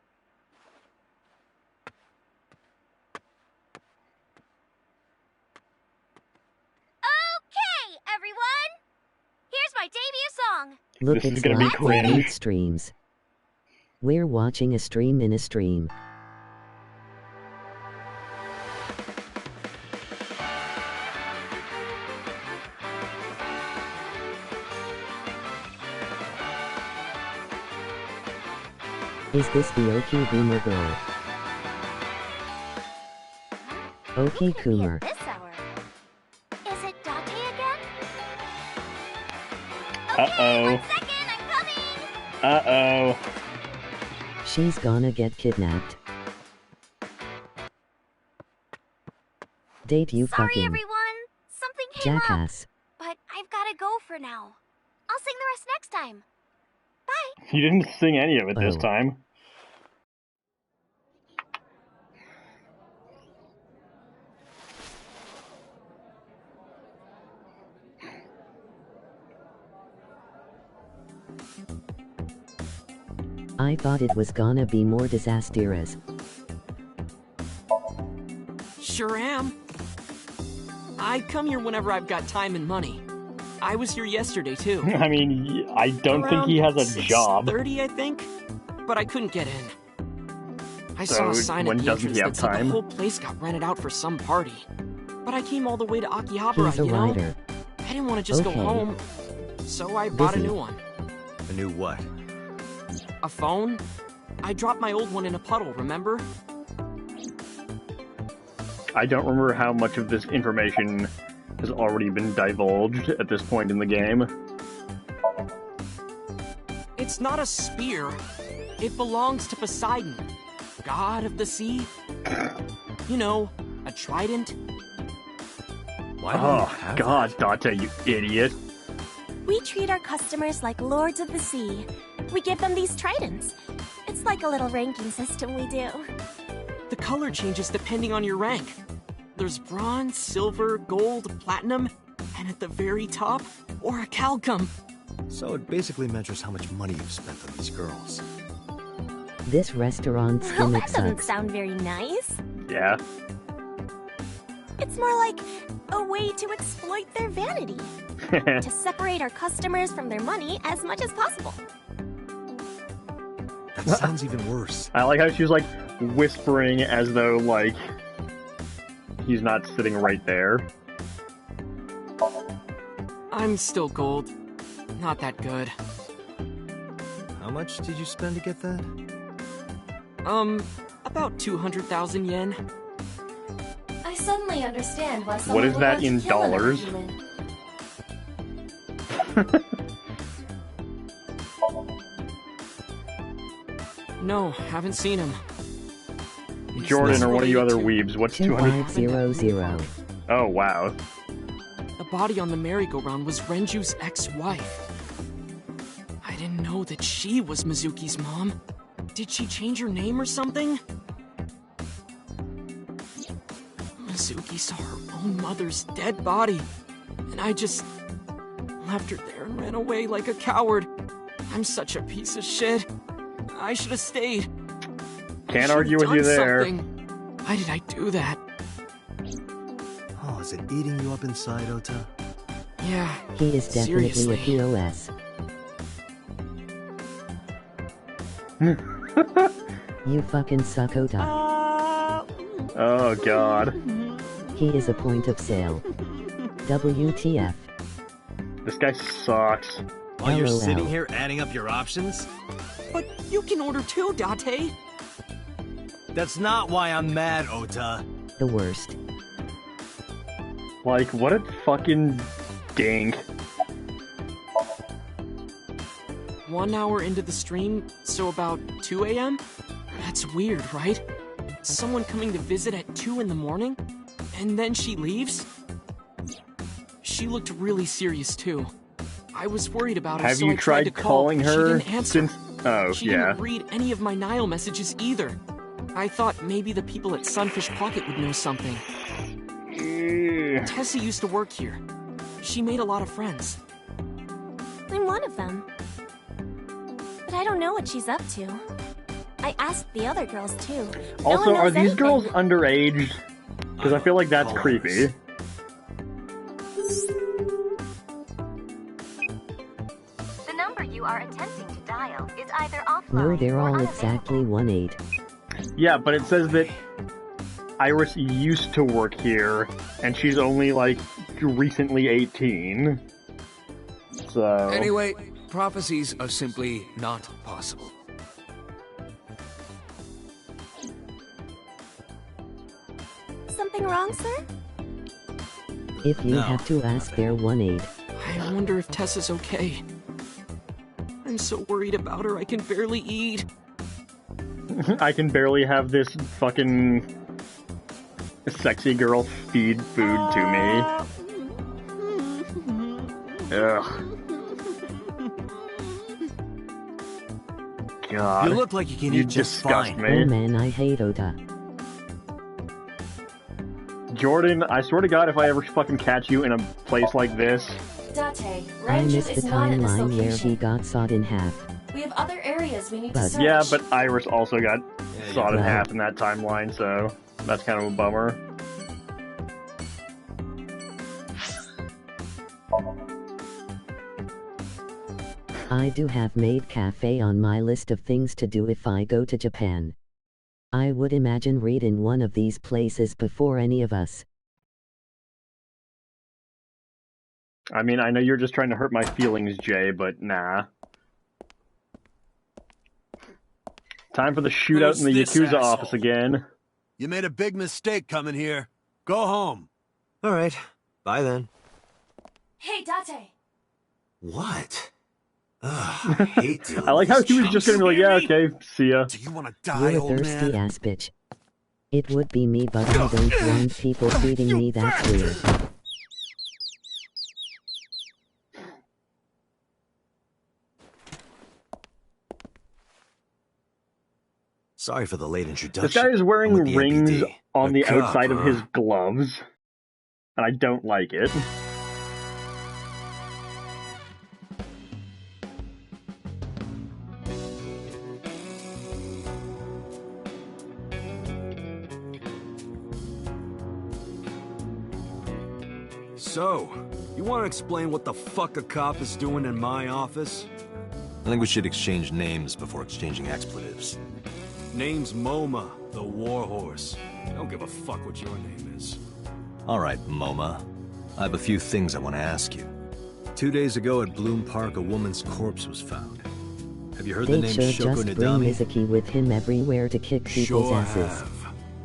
Speaker 6: Okay, everyone! Here's my debut song.
Speaker 1: Look,
Speaker 2: This is
Speaker 1: it's
Speaker 2: gonna be
Speaker 1: like
Speaker 2: cringe.
Speaker 1: 8 streams. We're watching a stream in a stream. Is this the Oki Boomer girl? Oki Coomer.
Speaker 6: This hour. Is it Date again?
Speaker 2: Uh-oh.
Speaker 6: 1 second, I'm coming!
Speaker 2: Uh-oh.
Speaker 1: She's gonna get kidnapped. Date you
Speaker 6: Sorry,
Speaker 1: fucking
Speaker 6: everyone. Something came
Speaker 1: jackass.
Speaker 6: up. But I've gotta go for now. I'll sing the rest next time. Bye.
Speaker 2: You didn't sing any of it this
Speaker 1: Oh.
Speaker 2: time.
Speaker 1: I thought it was gonna be more disastrous.
Speaker 15: Sure am. I come here whenever I've got time and money. I was here yesterday, too.
Speaker 2: I mean, I don't think he has a job.
Speaker 15: 6:30, I think? But I couldn't get in. I saw a sign
Speaker 2: when
Speaker 15: at the
Speaker 2: doesn't
Speaker 15: entrance
Speaker 2: he have
Speaker 15: that said
Speaker 2: time?
Speaker 15: the whole place got rented out for some party. But I came all the way to Akihabara,
Speaker 1: He's a
Speaker 15: you know?
Speaker 1: writer.
Speaker 15: I didn't want to just
Speaker 1: Okay.
Speaker 15: go home. So I bought a
Speaker 1: Busy.
Speaker 15: new one.
Speaker 4: A new what?
Speaker 15: A phone? I dropped my old one in a puddle, remember?
Speaker 2: I don't remember how much of this information has already been divulged at this point in the game.
Speaker 15: It's not a spear. It belongs to Poseidon, god of the sea. You know, a trident.
Speaker 4: Why do you
Speaker 2: Oh,
Speaker 4: have
Speaker 2: God, Date, you idiot.
Speaker 14: We treat our customers like lords of the sea. We give them these tridents. It's like a little ranking system we do.
Speaker 15: The color changes depending on your rank. There's bronze, silver, gold, platinum, and at the very top, orichalcum.
Speaker 4: So it basically measures how much money you've spent on these girls.
Speaker 1: This restaurant's
Speaker 14: Well,
Speaker 1: gimmick
Speaker 14: that doesn't
Speaker 1: sucks.
Speaker 14: sound very nice.
Speaker 2: Yeah.
Speaker 14: It's more like a way to exploit their vanity. To separate our customers from their money as much as possible.
Speaker 4: That sounds even worse.
Speaker 2: I like how she was like whispering as though like he's not sitting right there.
Speaker 15: I'm still gold. Not that good.
Speaker 4: How much did you spend to get that?
Speaker 15: About 200,000 yen.
Speaker 3: I suddenly understand why
Speaker 2: What
Speaker 3: someone
Speaker 2: is
Speaker 3: would
Speaker 2: that
Speaker 3: want to
Speaker 2: in
Speaker 3: kill another
Speaker 2: dollars?
Speaker 3: human.
Speaker 15: No, haven't seen him.
Speaker 2: Jordan or one of you other weebs, what's 200?
Speaker 1: 2500.
Speaker 2: Oh, wow.
Speaker 15: The body on the merry-go-round was Renju's ex-wife. I didn't know that she was Mizuki's mom. Did she change her name or something? Mizuki saw her own mother's dead body, and I just left her there and ran away like a coward. I'm such a piece of shit. I should have stayed.
Speaker 2: Can't argue with you there.
Speaker 15: Why did I do that?
Speaker 4: Oh, is it eating you up inside, Ota?
Speaker 15: Yeah,
Speaker 1: He is definitely
Speaker 15: seriously.
Speaker 1: a POS. You fucking suck, Ota.
Speaker 2: Oh, God.
Speaker 1: He is a point of sale. WTF.
Speaker 2: This guy sucks.
Speaker 4: While you're
Speaker 1: LOL.
Speaker 4: sitting here adding up your options?
Speaker 15: But you can order too, Date.
Speaker 4: That's not why I'm mad, Ota.
Speaker 1: The worst.
Speaker 2: Like, what a fucking dink.
Speaker 15: 1 hour into the stream, so about 2 a.m.? That's weird, right? Someone coming to visit at 2 in the morning? And then she leaves? She looked really serious, too. I was worried about her,
Speaker 2: Have
Speaker 15: so
Speaker 2: you
Speaker 15: I tried to
Speaker 2: tried
Speaker 15: call,
Speaker 2: calling
Speaker 15: but
Speaker 2: her
Speaker 15: she didn't answer.
Speaker 2: since... Oh,
Speaker 15: She
Speaker 2: yeah.
Speaker 15: didn't read any of my Nile messages either. I thought maybe the people at Sunfish Pocket would know something. Tessa used to work here. She made a lot of friends.
Speaker 14: I'm one of them. But I don't know what she's up to. I asked the other girls too. No
Speaker 2: Also,
Speaker 14: one
Speaker 2: are
Speaker 14: knows
Speaker 2: these
Speaker 14: anything.
Speaker 2: girls underage? Because I feel like that's creepy.
Speaker 12: The number you are attempting to dial is either offline
Speaker 1: No, they're
Speaker 12: or
Speaker 1: all
Speaker 12: unavailable.
Speaker 1: exactly 1-8.
Speaker 2: Yeah, but it says that Iris used to work here, and she's only, like, recently 18. So...
Speaker 5: Anyway, prophecies are simply not possible.
Speaker 14: Something wrong, sir?
Speaker 1: If you
Speaker 5: No.
Speaker 1: have to ask, they're 1-8.
Speaker 15: I wonder if Tessa's okay. I'm so worried about her, I can barely eat.
Speaker 2: I can barely have this fucking sexy girl feed food to me. Ugh. God.
Speaker 4: You look like you can
Speaker 2: You
Speaker 4: eat just
Speaker 2: disgust
Speaker 4: fine.
Speaker 1: Oh
Speaker 2: me.
Speaker 1: man, I hate Ota.
Speaker 2: Jordan, I swear to God, if I ever fucking catch you in a place like this...
Speaker 3: Date,
Speaker 1: I
Speaker 3: Renju
Speaker 1: missed the
Speaker 3: is not in this
Speaker 1: timeline where he
Speaker 3: location.
Speaker 1: got sawed in half.
Speaker 3: We have other areas we need to
Speaker 1: But-
Speaker 3: search.
Speaker 2: Yeah, but Iris also got sawed in
Speaker 1: Well.
Speaker 2: half in that timeline, so that's kind of a bummer.
Speaker 1: I do have Maid Cafe on my list of things to do if I go to Japan. I would imagine read in one of these places before any of us.
Speaker 2: I mean, I know you're just trying to hurt my feelings, Jay, but nah. Time for the shootout in the
Speaker 13: Who's this
Speaker 2: Yakuza
Speaker 13: asshole?
Speaker 2: office again.
Speaker 13: You made a big mistake coming here. Go home.
Speaker 4: All right. Bye then.
Speaker 3: Hey, Date.
Speaker 4: What? Ugh, I hate dealing
Speaker 2: I like how
Speaker 4: with
Speaker 2: he was
Speaker 4: these
Speaker 2: just gonna be like, yeah, okay, see ya.
Speaker 13: Do you want to
Speaker 1: You're
Speaker 13: die,
Speaker 1: a
Speaker 13: old
Speaker 1: thirsty
Speaker 13: man?
Speaker 1: ass bitch. It would be me, but I don't want people treating me that weird.
Speaker 4: Sorry for the late
Speaker 2: This
Speaker 4: introduction.
Speaker 2: guy is wearing
Speaker 4: I'm with the
Speaker 2: rings
Speaker 4: NPD.
Speaker 2: on
Speaker 8: A
Speaker 2: the
Speaker 8: cop,
Speaker 2: outside of
Speaker 8: huh?
Speaker 2: his gloves, and I don't like it.
Speaker 8: So, you want to explain what the fuck a cop is doing in my office?
Speaker 4: I think we should exchange names before exchanging expletives.
Speaker 8: Name's MoMA, the Warhorse. I don't give a fuck what your name is.
Speaker 4: All right, MoMA. I have a few things I want to ask you. 2 days ago at Bloom Park, a woman's corpse was found. Have you heard the
Speaker 1: They
Speaker 4: name
Speaker 1: should
Speaker 4: Shoko
Speaker 1: just bring
Speaker 4: Nadami?
Speaker 1: Mizuki with him everywhere to kick people's
Speaker 8: Sure
Speaker 1: asses.
Speaker 8: have.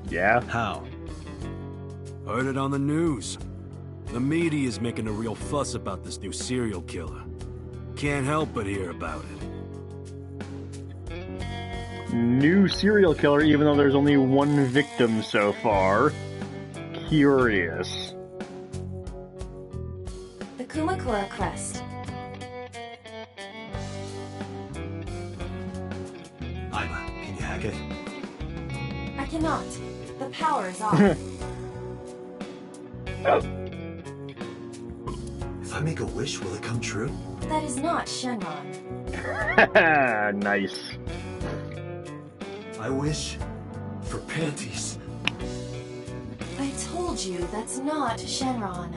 Speaker 2: Yeah?
Speaker 4: How?
Speaker 8: Heard it on the news. The media is making a real fuss about this new serial killer. Can't help but hear about it.
Speaker 2: New serial killer, even though there's only one victim so far. Curious.
Speaker 3: The Kumakura crest.
Speaker 4: Ima, can you hack it?
Speaker 3: I cannot. The power is off.
Speaker 4: If I make a wish, will it come true?
Speaker 3: That is not Shenron.
Speaker 2: Nice.
Speaker 4: I wish for panties.
Speaker 3: I told you that's not Shenron.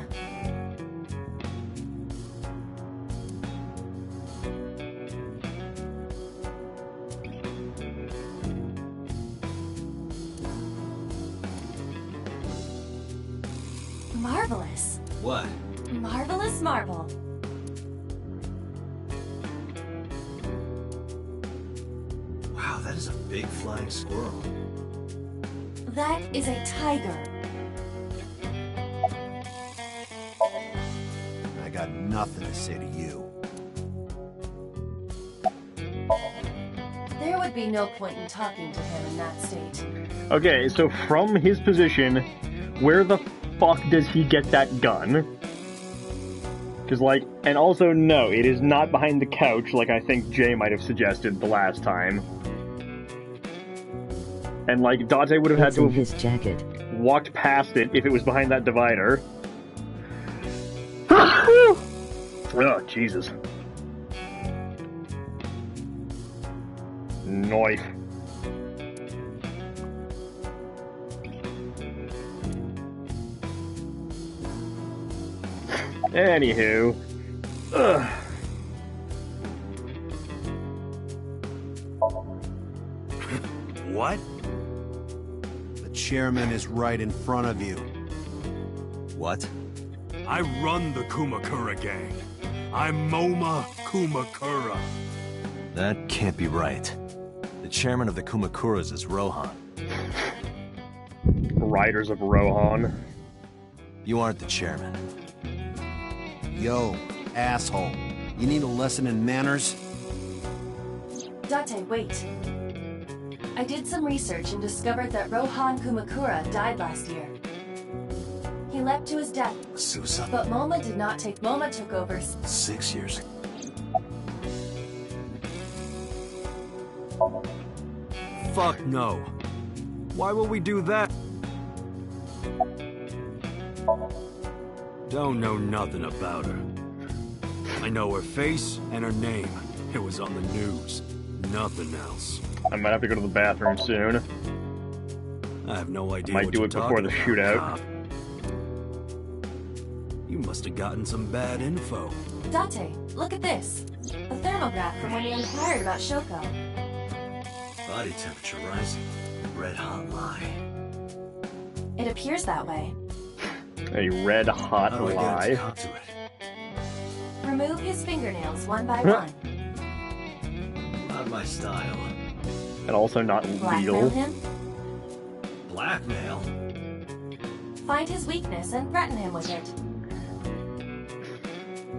Speaker 3: Marvelous.
Speaker 4: What?
Speaker 3: Marvelous marble.
Speaker 4: Wow, that is a big flying squirrel.
Speaker 3: That is a tiger.
Speaker 16: I got nothing to say to you.
Speaker 3: There would be no point in talking to him in that state.
Speaker 2: Okay, so from his position, where the fuck does he get that gun? Because, like, and also, no, it is not behind the couch, like I think Jay might have suggested the last time. And, like, Date would have had to have
Speaker 1: his jacket.
Speaker 2: Walked past it if it was behind that divider. Oh, Jesus. Knife. Anywho. Ugh.
Speaker 16: What? The chairman is right in front of you.
Speaker 4: What?
Speaker 8: I run the Kumakura gang. I'm MoMA Kumakura.
Speaker 4: That can't be right. The chairman of the Kumakuras is Rohan.
Speaker 2: Riders of Rohan.
Speaker 4: You aren't the chairman.
Speaker 16: Yo, asshole. You need a lesson in manners?
Speaker 3: Date, wait. I did some research and discovered that Rohan Kumakura died last year. He leapt to his death.
Speaker 4: Susan?
Speaker 3: But MoMA did not take. MoMA took over
Speaker 4: 6 years.
Speaker 8: Fuck no. Why will we do that? Don't know nothing about her. I know her face and her name. It was on the news. Nothing else.
Speaker 2: I might have to go to the bathroom soon.
Speaker 8: I have no idea
Speaker 2: Might
Speaker 8: what
Speaker 2: do
Speaker 8: you're
Speaker 2: it before the
Speaker 8: talking about,
Speaker 2: shootout.
Speaker 8: cop. You must have gotten some bad info.
Speaker 3: Date, look at this. A thermograph from when you inquired about Shoko.
Speaker 4: Body temperature rising. Red hot lie.
Speaker 3: It appears that way.
Speaker 2: A red hot
Speaker 4: How do I
Speaker 2: lie.
Speaker 4: get to it?
Speaker 3: Remove his fingernails one by one.
Speaker 4: Not my style.
Speaker 2: And also not
Speaker 3: Blackmail
Speaker 2: legal.
Speaker 3: him.
Speaker 4: Blackmail?
Speaker 3: Find his weakness and threaten him with it.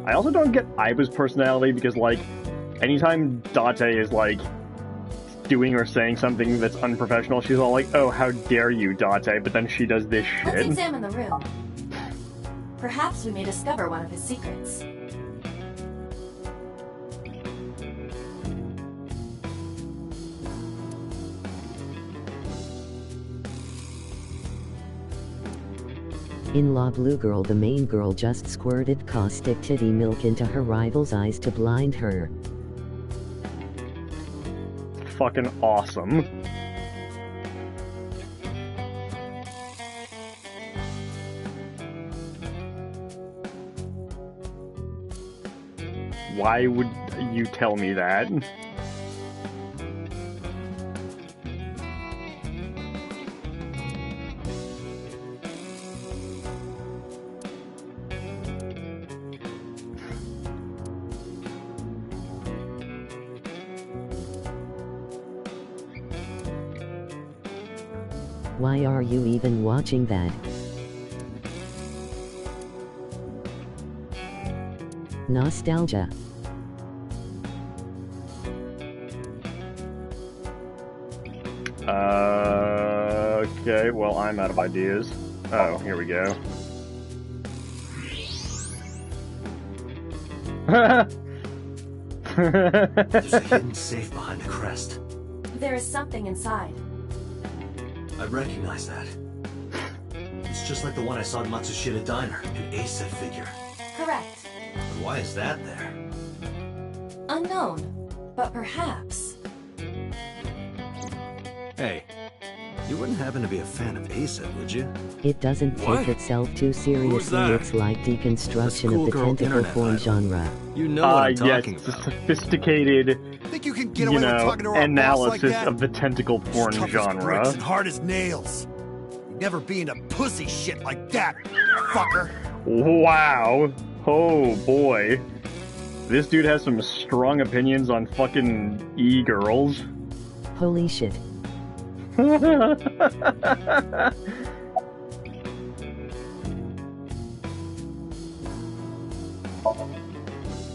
Speaker 2: I also don't get Iba's personality because, like, anytime Date is, like, doing or saying something that's unprofessional, she's all like, oh, how dare you, Date, but then she does this
Speaker 3: Let's
Speaker 2: shit.
Speaker 3: examine the room. Perhaps we may discover one of his secrets.
Speaker 1: In La Blue Girl, the main girl just squirted caustic titty milk into her rival's eyes to blind her.
Speaker 2: Fucking awesome. Why would you tell me that?
Speaker 1: Why are you even watching that? Nostalgia.
Speaker 2: Okay, well, I'm out of ideas. Oh, here we go.
Speaker 4: There's a hidden safe behind the crest.
Speaker 3: There is something inside.
Speaker 4: I recognize that. It's just like the one I saw at Matsushita Diner, an A-set figure.
Speaker 3: Correct.
Speaker 4: But why is that there?
Speaker 3: Unknown, but perhaps.
Speaker 4: Hey, you wouldn't happen to be a fan of A-set, would you?
Speaker 1: It doesn't take itself too seriously.
Speaker 4: that?
Speaker 1: It's like deconstruction of the
Speaker 4: schoolgirl
Speaker 1: tentacle
Speaker 4: internet
Speaker 1: form
Speaker 4: idol.
Speaker 1: genre.
Speaker 4: You know what I'm talking
Speaker 2: yes,
Speaker 4: about.
Speaker 2: the sophisticated,
Speaker 16: Think you can get away with talking to our boss like
Speaker 2: analysis
Speaker 16: that?
Speaker 2: of the tentacle porn
Speaker 16: Tough as
Speaker 2: genre.
Speaker 16: bricks and hard as nails. You'd never be into pussy shit like that, fucker.
Speaker 2: Wow. Oh boy. This dude has some strong opinions on fucking e-girls.
Speaker 1: Holy shit.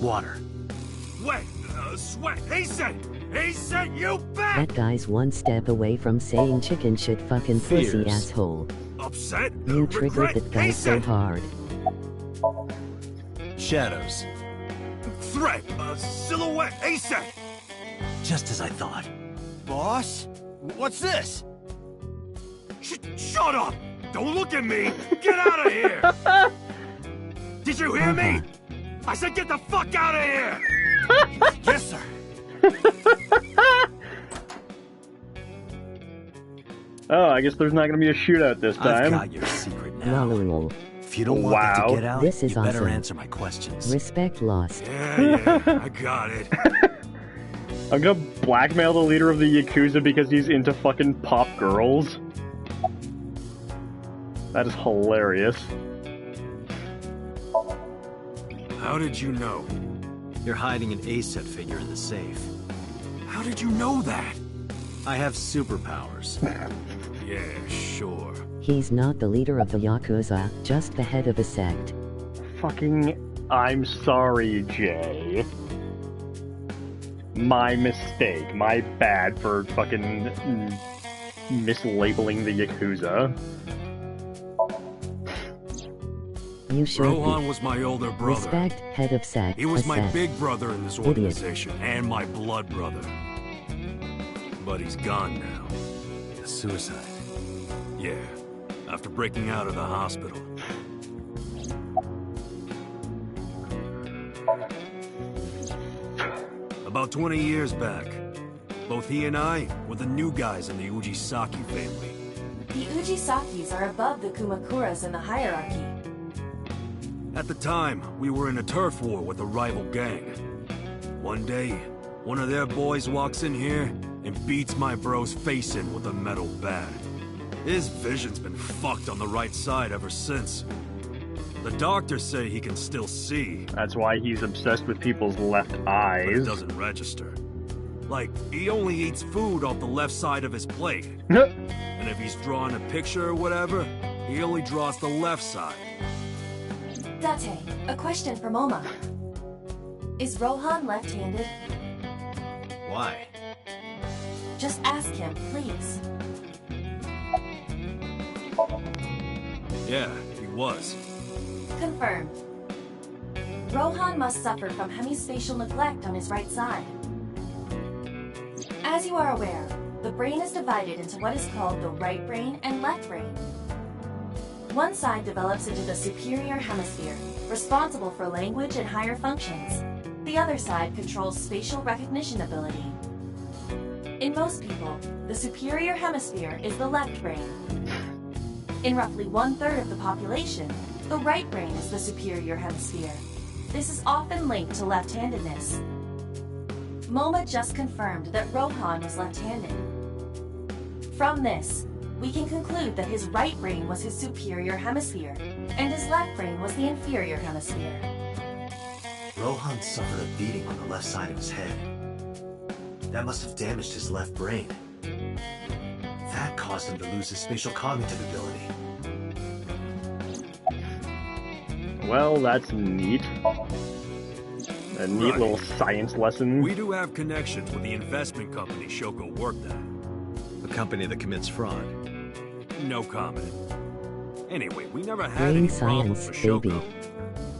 Speaker 4: Water.
Speaker 13: Wait, sweat. He said you bet.
Speaker 1: That guy's one step away from saying chicken shit fucking pussy
Speaker 4: Fears.
Speaker 1: asshole.
Speaker 13: Upset.
Speaker 1: You triggered
Speaker 13: regret.
Speaker 1: that guy so hard.
Speaker 4: Shadows.
Speaker 13: Threat. Silhouette. He said.
Speaker 4: Just as I thought.
Speaker 16: Boss? What's this?
Speaker 13: Shut up! Don't look at me! Get out of here! Did you hear me? I said get the fuck out of here!
Speaker 16: Yes, sir.
Speaker 2: Oh, I guess there's not gonna be a shootout this time.
Speaker 4: I've got your secret now.
Speaker 1: Lol.
Speaker 4: If you don't want that to get out,
Speaker 1: This is
Speaker 4: you better
Speaker 1: awesome.
Speaker 4: answer my questions.
Speaker 1: Respect lost.
Speaker 13: Yeah, I got it.
Speaker 2: I'm gonna blackmail the leader of the Yakuza because he's into fucking pop girls. That is hilarious.
Speaker 13: How did you know?
Speaker 4: You're hiding an A-set figure in the safe.
Speaker 13: How did you know that?
Speaker 4: I have superpowers.
Speaker 13: Yeah, sure.
Speaker 1: He's not the leader of the Yakuza, just the head of a sect.
Speaker 2: Fucking, I'm sorry, Jay. My mistake. My bad for fucking mislabeling the Yakuza.
Speaker 1: You should
Speaker 13: Rohan
Speaker 1: be.
Speaker 13: was my older brother.
Speaker 1: Respect, head of sect.
Speaker 13: He was
Speaker 1: a
Speaker 13: my
Speaker 1: sect.
Speaker 13: big brother in this
Speaker 1: Idiot.
Speaker 13: organization, and my blood brother. But he's gone now.
Speaker 4: Suicide.
Speaker 13: Yeah, after breaking out of the hospital. About 20 years back, both he and I were the new guys in the Ujisaki family.
Speaker 3: The Ujisakis are above the Kumakuras in the hierarchy.
Speaker 13: At the time, we were in a turf war with a rival gang. One day, one of their boys walks in here and beats my bro's face in with a metal bat. His vision's been fucked on the right side ever since. The doctors say he can still see.
Speaker 2: That's why he's obsessed with people's left
Speaker 13: But it
Speaker 2: eyes.
Speaker 13: doesn't register. Like, he only eats food off the left side of his plate. And if he's drawing a picture or whatever, he only draws the left side.
Speaker 3: Date, a question for Moma. Is Rohan left-handed?
Speaker 4: Why?
Speaker 3: Just ask him, please.
Speaker 13: Yeah, he was.
Speaker 3: Confirmed. Rohan must suffer from hemispatial neglect on his right side. As you are aware, the brain is divided into what is called the right brain and left brain. One side develops into the superior hemisphere, responsible for language and higher functions. The other side controls spatial recognition ability. In most people, the superior hemisphere is the left brain. In roughly 1/3 of the population, the right brain is the superior hemisphere. This is often linked to left-handedness. MoMA just confirmed that Rohan was left-handed. From this, we can conclude that his right brain was his superior hemisphere, and his left brain was the inferior hemisphere.
Speaker 4: Rohan suffered a beating on the left side of his head. That must have damaged his left brain. That caused him to lose his spatial cognitive ability.
Speaker 2: Well, that's neat. A neat little science lesson.
Speaker 8: We do have connections with the investment company Shoko worked at.
Speaker 4: A company that commits fraud.
Speaker 8: No comment. Anyway, we never had
Speaker 1: Brain
Speaker 8: any problems
Speaker 1: science,
Speaker 8: with Shoko.
Speaker 1: baby.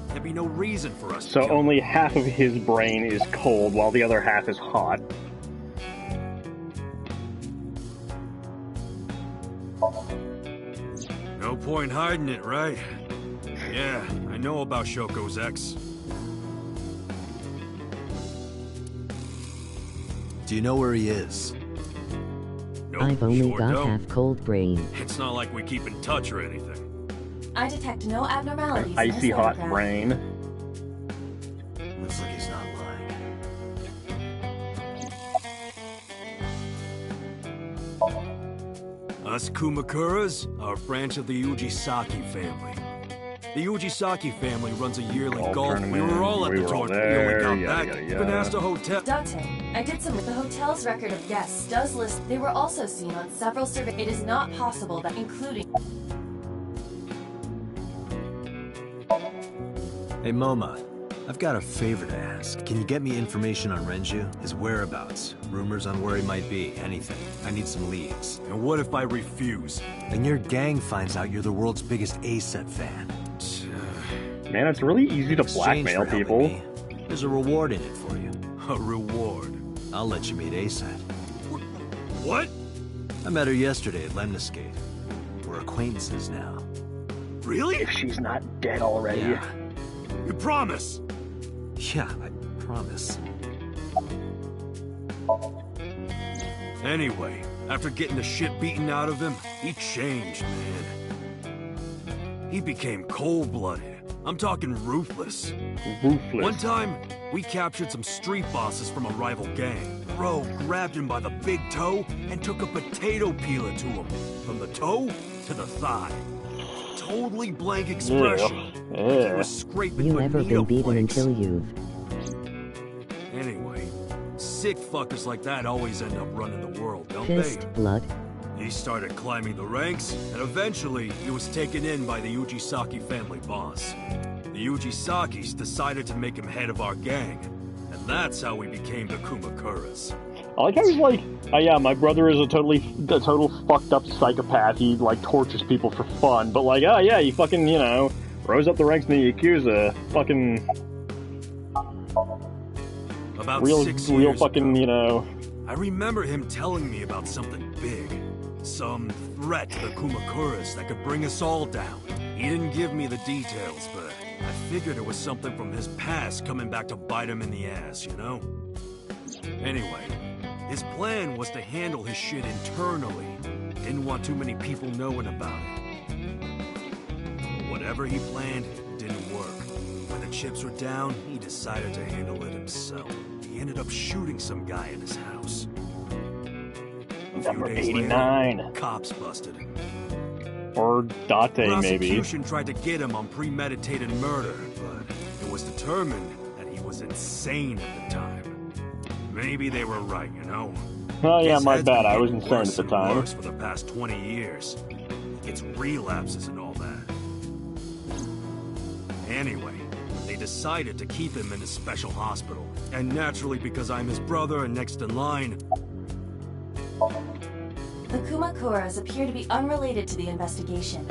Speaker 8: There'd be no reason for us to
Speaker 2: So
Speaker 8: kill him.
Speaker 2: only half of his brain is cold, while the other half is hot.
Speaker 8: No point hiding it, right? Yeah, I know about Shoko's ex.
Speaker 4: Do you know where he is?
Speaker 8: Nope,
Speaker 1: I've only
Speaker 8: sure
Speaker 1: got
Speaker 8: don't.
Speaker 1: half cold brain.
Speaker 8: It's not like we keep in touch or anything.
Speaker 3: I detect no abnormalities in his
Speaker 2: Icy hot
Speaker 3: photograph.
Speaker 2: brain.
Speaker 4: Looks like he's not lying.
Speaker 8: Us Kumakuras are a branch of the Ujisaki family. The Ujisaki family runs a yearly golf. We were all at the tournament. We only got back. Even asked a hotel.
Speaker 3: Date, I did some. The hotel's record of guests does list. They were also seen on several surveys. It is not possible that, including.
Speaker 4: Hey, Moma. I've got a favor to ask. Can you get me information on Renju? His whereabouts, rumors on where he might be, anything. I need some leads.
Speaker 8: And what if I refuse?
Speaker 4: Then your gang finds out you're the world's biggest A-set fan.
Speaker 2: Man, it's really easy to
Speaker 4: Exchange
Speaker 2: blackmail
Speaker 4: for helping
Speaker 2: people.
Speaker 4: me, there's a reward in it for you.
Speaker 8: A reward?
Speaker 4: I'll let you meet A-set.
Speaker 8: What?
Speaker 4: I met her yesterday at Lemniscate. We're acquaintances now.
Speaker 8: Really?
Speaker 2: If she's not dead already.
Speaker 4: Yeah.
Speaker 8: You promise?
Speaker 4: Yeah, I promise.
Speaker 8: Anyway, after getting the shit beaten out of him, he changed, man. He became cold-blooded. I'm talking ruthless.
Speaker 2: Ruthless.
Speaker 8: One time, we captured some street bosses from a rival gang. Bro grabbed him by the big toe and took a potato peeler to him. From the toe to the thigh. Totally blank expression. Like he was scraping
Speaker 1: You ever been beaten
Speaker 8: flakes.
Speaker 1: until you've...
Speaker 8: Anyway, sick fuckers like that always end up running the world, don't
Speaker 1: Fist,
Speaker 8: they?
Speaker 1: blood.
Speaker 8: He started climbing the ranks, and eventually he was taken in by the Ujisaki family boss. The Ujisakis decided to make him head of our gang, and that's how we became the Kumakuras.
Speaker 2: I like how he's like, oh yeah, my brother is a total fucked up psychopath. He like tortures people for fun, but like, oh yeah, he fucking, you know, rose up the ranks in the Yakuza. Fucking
Speaker 8: About
Speaker 2: real
Speaker 8: 6 years
Speaker 2: fucking,
Speaker 8: ago,
Speaker 2: you know.
Speaker 8: I remember him telling me about something big. Some threat to the Kumakuras that could bring us all down. He didn't give me the details, but I figured it was something from his past coming back to bite him in the ass, you know? Anyway, his plan was to handle his shit internally. Didn't want too many people knowing about it. But whatever he planned didn't work. When the chips were down, he decided to handle it himself. He ended up shooting some guy in his house.
Speaker 2: Number 89.
Speaker 8: Cops busted him.
Speaker 2: Or Date, maybe.
Speaker 8: Prosecution tried to get him on premeditated murder, but it was determined that he was insane at the time. Maybe they were right, you know?
Speaker 2: Oh yeah,
Speaker 8: His
Speaker 2: my
Speaker 8: head's
Speaker 2: bad,
Speaker 8: been
Speaker 2: I was
Speaker 8: getting
Speaker 2: insane at
Speaker 8: worse
Speaker 2: the
Speaker 8: and
Speaker 2: time.
Speaker 8: worse for the past 20 years. It's relapses and all that. Anyway, they decided to keep him in a special hospital. And naturally, because I'm his brother and next in line,
Speaker 3: The Kumakuras appear to be unrelated to the investigation.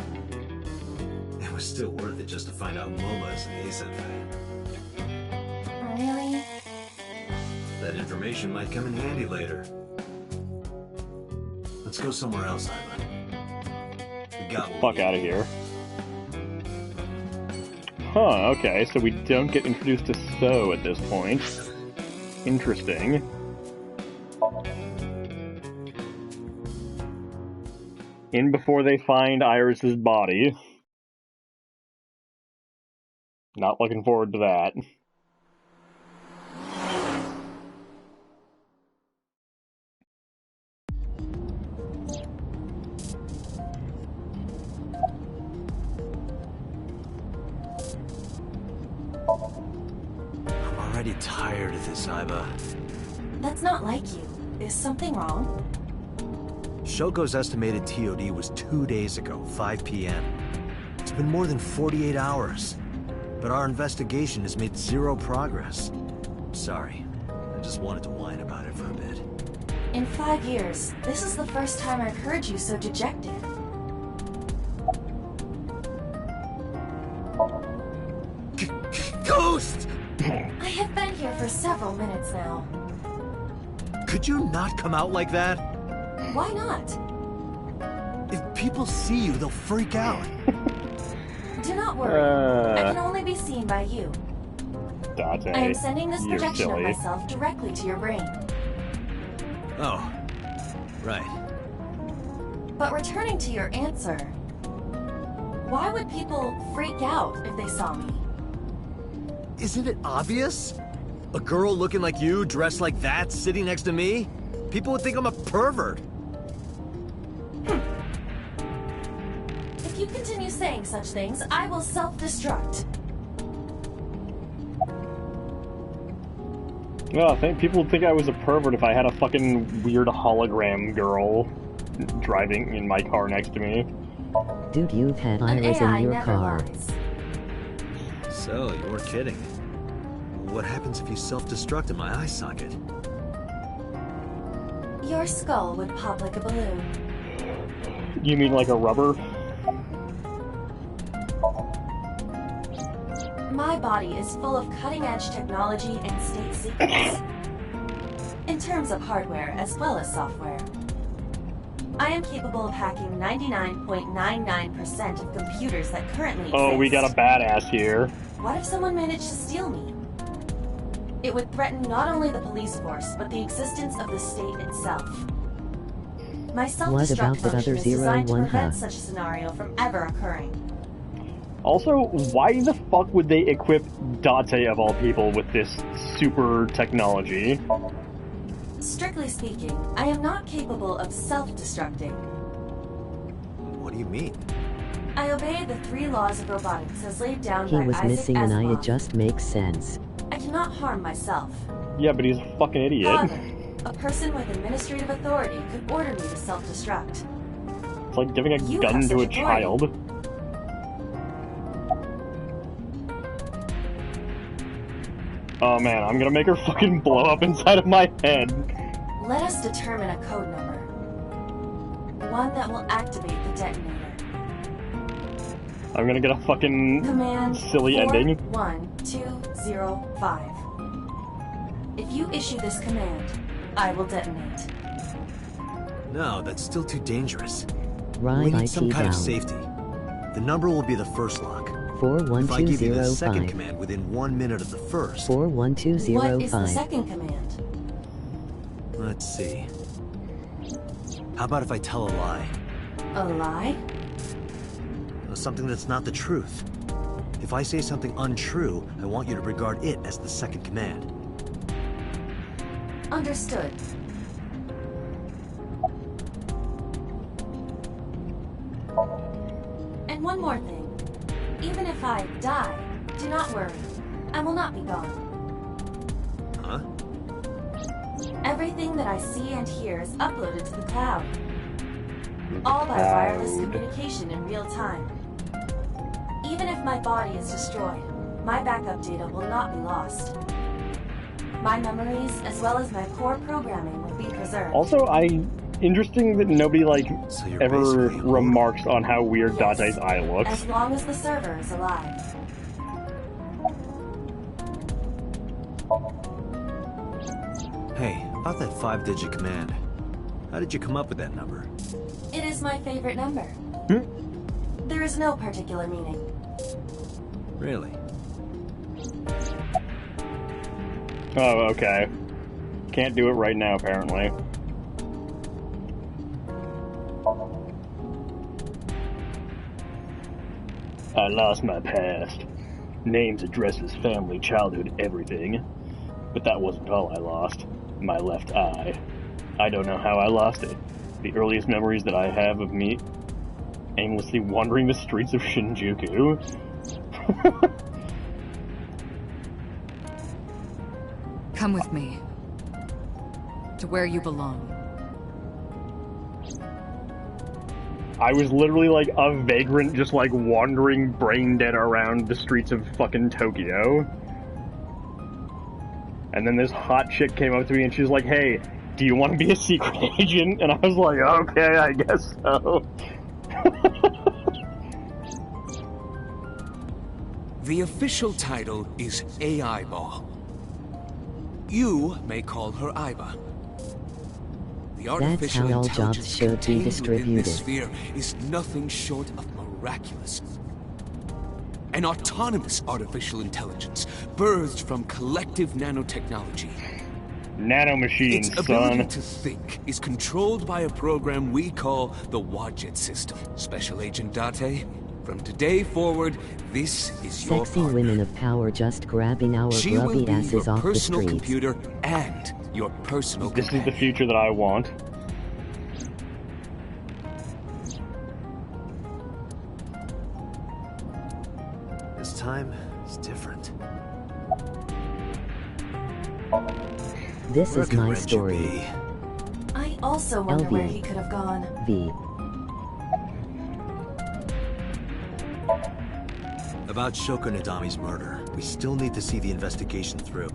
Speaker 4: It was still worth it just to find out Moma is an A-set fan.
Speaker 3: Really?
Speaker 4: That information might come in handy later. Let's go somewhere else, Ivan. We got what
Speaker 2: Fuck
Speaker 4: we
Speaker 2: out
Speaker 4: need.
Speaker 2: of here. Huh, okay, so we don't get introduced to So at this point. Interesting. In before they find Iris's body. Not looking forward to that.
Speaker 4: I'm already tired of this, Iba.
Speaker 3: That's not like you. Is something wrong?
Speaker 4: Shoko's estimated TOD was 2 days ago, 5 p.m. It's been more than 48 hours. But our investigation has made zero progress. Sorry. I just wanted to whine about it for a bit.
Speaker 3: In 5 years, this is the first time I've heard you so dejected.
Speaker 4: Ghost!
Speaker 3: I have been here for several minutes now.
Speaker 4: Could you not come out like that?
Speaker 3: Why not?
Speaker 4: If people see you, they'll freak out.
Speaker 3: Do not worry. I can only be seen by you.
Speaker 2: Date,
Speaker 3: I am sending this
Speaker 2: you're
Speaker 3: projection of
Speaker 2: silly.
Speaker 3: myself directly to your brain.
Speaker 4: Oh, right.
Speaker 3: But returning to your answer, why would people freak out if they saw me?
Speaker 4: Isn't it obvious? A girl looking like you, dressed like that, sitting next to me? People would think I'm a pervert.
Speaker 3: If you continue saying such things, I will self-destruct.
Speaker 2: Well, I think people would think I was a pervert if I had a fucking weird hologram girl driving in my car next to me.
Speaker 1: Dude, you've had Iris in your car.
Speaker 4: So, you weren't kidding. What happens if you self-destruct in my eye socket?
Speaker 3: Your skull would pop like a balloon.
Speaker 2: You mean like a rubber?
Speaker 3: My body is full of cutting-edge technology and state secrets. In terms of hardware as well as software. I am capable of hacking 99.99% of computers that currently exist.
Speaker 2: Oh, we got a badass here.
Speaker 3: What if someone managed to steal me? It would threaten not only the police force, but the existence of the state itself. My self-destruct function is designed to prevent such a scenario from ever occurring.
Speaker 2: Also, why the fuck would they equip Date, of all people, with this super technology?
Speaker 3: Strictly speaking, I am not capable of self-destructing.
Speaker 4: What do you mean?
Speaker 3: I obey the 3 laws of robotics as laid down
Speaker 1: He
Speaker 3: by
Speaker 1: was
Speaker 3: Isaac
Speaker 1: missing an eye,
Speaker 3: Asimov.
Speaker 1: it just makes sense.
Speaker 3: I cannot harm myself.
Speaker 2: Yeah, but he's a fucking idiot.
Speaker 3: However, a person with administrative authority could order me to self-destruct.
Speaker 2: It's like giving a
Speaker 3: You
Speaker 2: gun
Speaker 3: have
Speaker 2: to a
Speaker 3: such authority.
Speaker 2: child. Oh man, I'm gonna make her fucking blow up inside of my head.
Speaker 3: Let us determine a code number. One that will activate the detonator.
Speaker 2: I'm gonna get a fucking
Speaker 3: Command
Speaker 2: silly ending.
Speaker 3: 41205. If you issue this command, I will detonate.
Speaker 4: No, that's still too dangerous.
Speaker 1: Right,
Speaker 4: We need
Speaker 1: IT
Speaker 4: some kind of
Speaker 1: down.
Speaker 4: safety. The number will be the first lock. If I give you the second
Speaker 1: 41205.
Speaker 4: command within 1 minute of the first.
Speaker 1: 41205.
Speaker 3: What is the second command?
Speaker 4: Let's see. How about if I tell a lie?
Speaker 3: A lie?
Speaker 4: Something that's not the truth. If I say something untrue, I want you to regard it as the second command.
Speaker 3: Understood. And one more thing. Even if I die, do not worry. I will not be gone.
Speaker 4: Huh?
Speaker 3: Everything that I see and hear is uploaded to the cloud. All by wireless communication in real time. Even if my body is destroyed, my backup data will not be lost. My memories, as well as my core programming, will be preserved.
Speaker 2: Also, interesting that nobody, like, ever remarks on how weird Date's eye looks.
Speaker 3: As long as the server is alive.
Speaker 4: Hey, about that 5-digit command. How did you come up with that number?
Speaker 3: It is my favorite number. There is no particular meaning.
Speaker 4: Really?
Speaker 2: Oh, okay. Can't do it right now, apparently. I lost my past. Names, addresses, family, childhood, everything. But that wasn't all I lost. My left eye. I don't know how I lost it. The earliest memories that I have of me aimlessly wandering the streets of Shinjuku.
Speaker 7: Come with me. To where you belong.
Speaker 2: I was literally like a vagrant just like wandering brain dead around the streets of fucking Tokyo. And then this hot chick came up to me and she was like, hey, do you want to be a secret agent? And I was like, okay, I guess so.
Speaker 5: The official title is AI Ball. You may call her Aiba. The artificial
Speaker 1: how all jobs
Speaker 5: intelligence
Speaker 1: should be
Speaker 5: contained within
Speaker 1: distributed.
Speaker 5: this sphere is nothing short of miraculous. An autonomous artificial intelligence birthed from collective nanotechnology.
Speaker 2: Nanomachines,
Speaker 5: Its ability
Speaker 2: son.
Speaker 5: to think is controlled by a program we call the Wadjet system. Special Agent Date, from today forward, this is your
Speaker 1: Sexy
Speaker 5: partner.
Speaker 1: women of power just grabbing our
Speaker 5: She will
Speaker 1: grubby
Speaker 5: be
Speaker 1: asses
Speaker 5: your
Speaker 1: off the
Speaker 5: personal
Speaker 1: streets.
Speaker 5: computer and your personal
Speaker 2: This is the future that I want.
Speaker 4: This time is different.
Speaker 1: This
Speaker 4: Where
Speaker 1: is
Speaker 4: could
Speaker 1: my
Speaker 4: Reggie
Speaker 1: story.
Speaker 4: be?
Speaker 3: I also wonder where
Speaker 1: LV.
Speaker 3: he could have gone.
Speaker 1: V.
Speaker 4: About Shoko Nadami's murder, we still need to see the investigation through.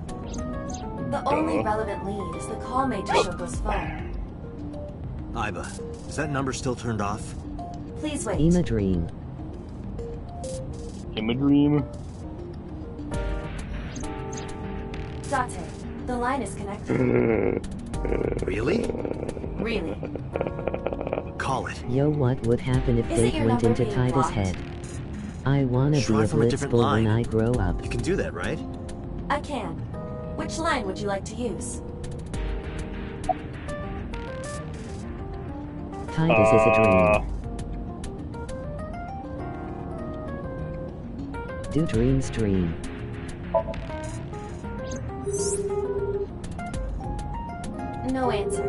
Speaker 3: The only relevant lead is the call made to Shoko's phone.
Speaker 4: Aiba, is that number still turned off?
Speaker 3: Please wait.
Speaker 1: Ima Dream.
Speaker 2: Ima Dream?
Speaker 3: Date, the line is connected.
Speaker 4: Really?
Speaker 3: Really?
Speaker 4: Call it.
Speaker 1: Yo, what would happen if
Speaker 3: Is
Speaker 1: they
Speaker 3: it your
Speaker 1: went
Speaker 3: number
Speaker 1: into
Speaker 3: being
Speaker 1: Titus'
Speaker 3: blocked?
Speaker 1: head? I wanna be
Speaker 4: Try
Speaker 1: a
Speaker 4: from a different
Speaker 1: blitzball
Speaker 4: line.
Speaker 1: when I grow up.
Speaker 4: You can do that, right?
Speaker 3: I can. Which line would you like to use?
Speaker 1: Titus is a dream. Do dreams dream?
Speaker 3: No answer.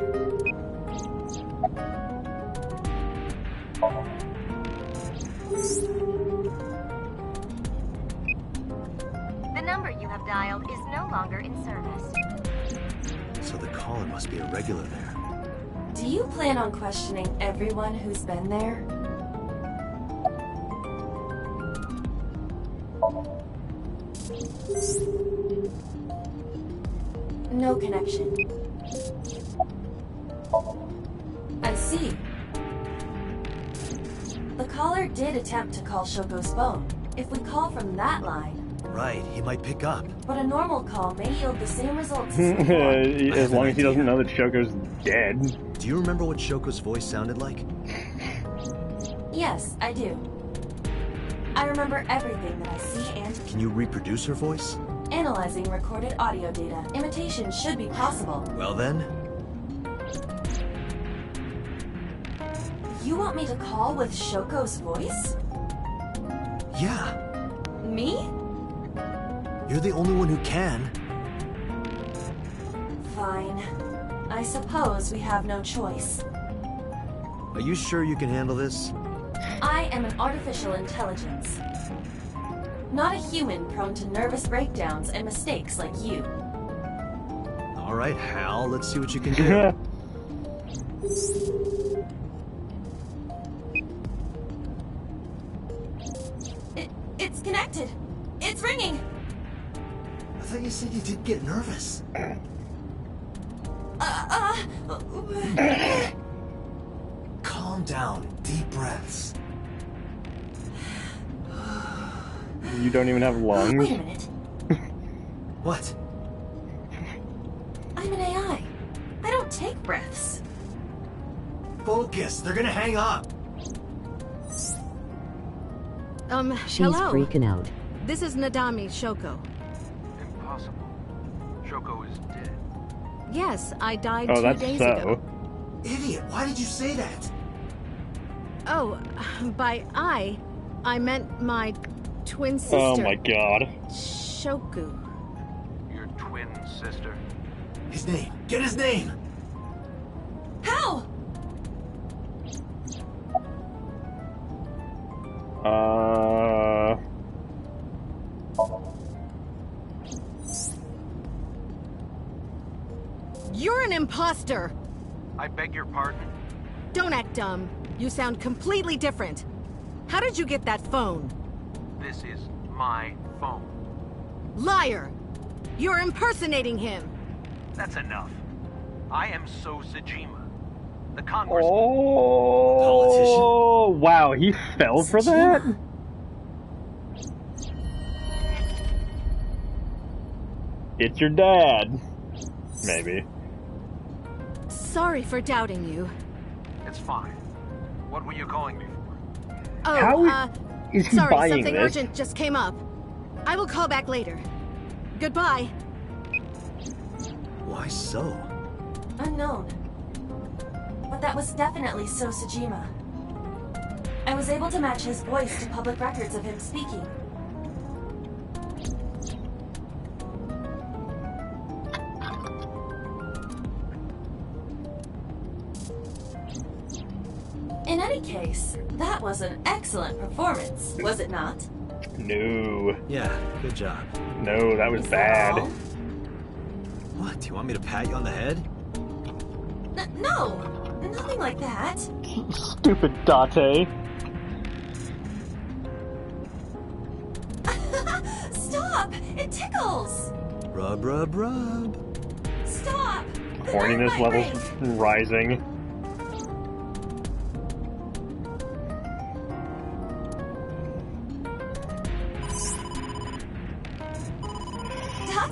Speaker 12: The number you have dialed is no longer in service.
Speaker 4: So the caller must be a regular there.
Speaker 3: Do you plan on questioning everyone who's been there? No connection. I see. The caller did attempt to call Shoko's phone. If we call from that line,
Speaker 4: Right, he might pick up.
Speaker 3: but a normal call may yield the same results as before.
Speaker 2: As long as he doesn't know that Shoko's dead.
Speaker 4: Do you remember what Shoko's voice sounded like?
Speaker 3: Yes, I do. I remember everything that I see and
Speaker 4: Can you reproduce her voice?
Speaker 3: analyzing recorded audio data. Imitation should be possible.
Speaker 4: Well then,
Speaker 3: You want me to call with Shoko's voice?
Speaker 4: yeah.
Speaker 3: Me?
Speaker 4: You're the only one who can.
Speaker 3: Fine. I suppose we have no choice.
Speaker 4: Are you sure you can handle this?
Speaker 3: I am an artificial intelligence. Not a human prone to nervous breakdowns and mistakes like you.
Speaker 4: All right, Hal, let's see what you can do.
Speaker 3: It's connected. It's ringing.
Speaker 4: I thought you said you did get nervous. Calm down. Deep breaths.
Speaker 2: You don't even have lungs.
Speaker 3: Wait a minute.
Speaker 4: What?
Speaker 3: I'm an AI. I don't take breaths.
Speaker 4: Focus. They're gonna hang up.
Speaker 1: She's
Speaker 17: hello.
Speaker 1: freaking out.
Speaker 17: This is Nadami Shoko.
Speaker 9: Impossible. Shoko is dead.
Speaker 11: Yes, I died
Speaker 2: Oh,
Speaker 11: 2
Speaker 2: that's
Speaker 11: days
Speaker 2: so.
Speaker 11: ago.
Speaker 16: Idiot, why did you say that?
Speaker 11: Oh, by I meant my twin sister.
Speaker 2: Oh my god.
Speaker 11: Shoku.
Speaker 9: Your twin sister?
Speaker 16: His name. Get his name!
Speaker 3: How?
Speaker 11: You're an imposter!
Speaker 9: I beg your pardon?
Speaker 11: Don't act dumb. You sound completely different. How did you get that phone?
Speaker 9: This is my phone.
Speaker 11: Liar! You're impersonating him!
Speaker 9: That's enough. I am So Sajima, the congressman.
Speaker 2: Oh, wow, he fell for that? It's your dad. Maybe.
Speaker 11: Sorry for doubting you.
Speaker 9: It's fine. What were you calling me for?
Speaker 11: Oh,
Speaker 2: How is he
Speaker 11: sorry,
Speaker 2: buying
Speaker 11: something
Speaker 2: this?
Speaker 11: urgent just came up. I will call back later. Goodbye.
Speaker 4: Why so?
Speaker 3: Unknown. But that was definitely So Sajima. I was able to match his voice to public records of him speaking. In any case, that was an excellent performance, was it not?
Speaker 2: No.
Speaker 4: Yeah, good job.
Speaker 2: No, that was
Speaker 3: Is that
Speaker 2: bad.
Speaker 3: all?
Speaker 4: What, do you want me to pat you on the head?
Speaker 3: No, nothing like that.
Speaker 2: Stupid Date.
Speaker 3: Stop! It tickles!
Speaker 4: Rub, rub, rub.
Speaker 3: Stop! The
Speaker 2: Horniness
Speaker 3: nerve might
Speaker 2: levels
Speaker 3: break.
Speaker 2: rising.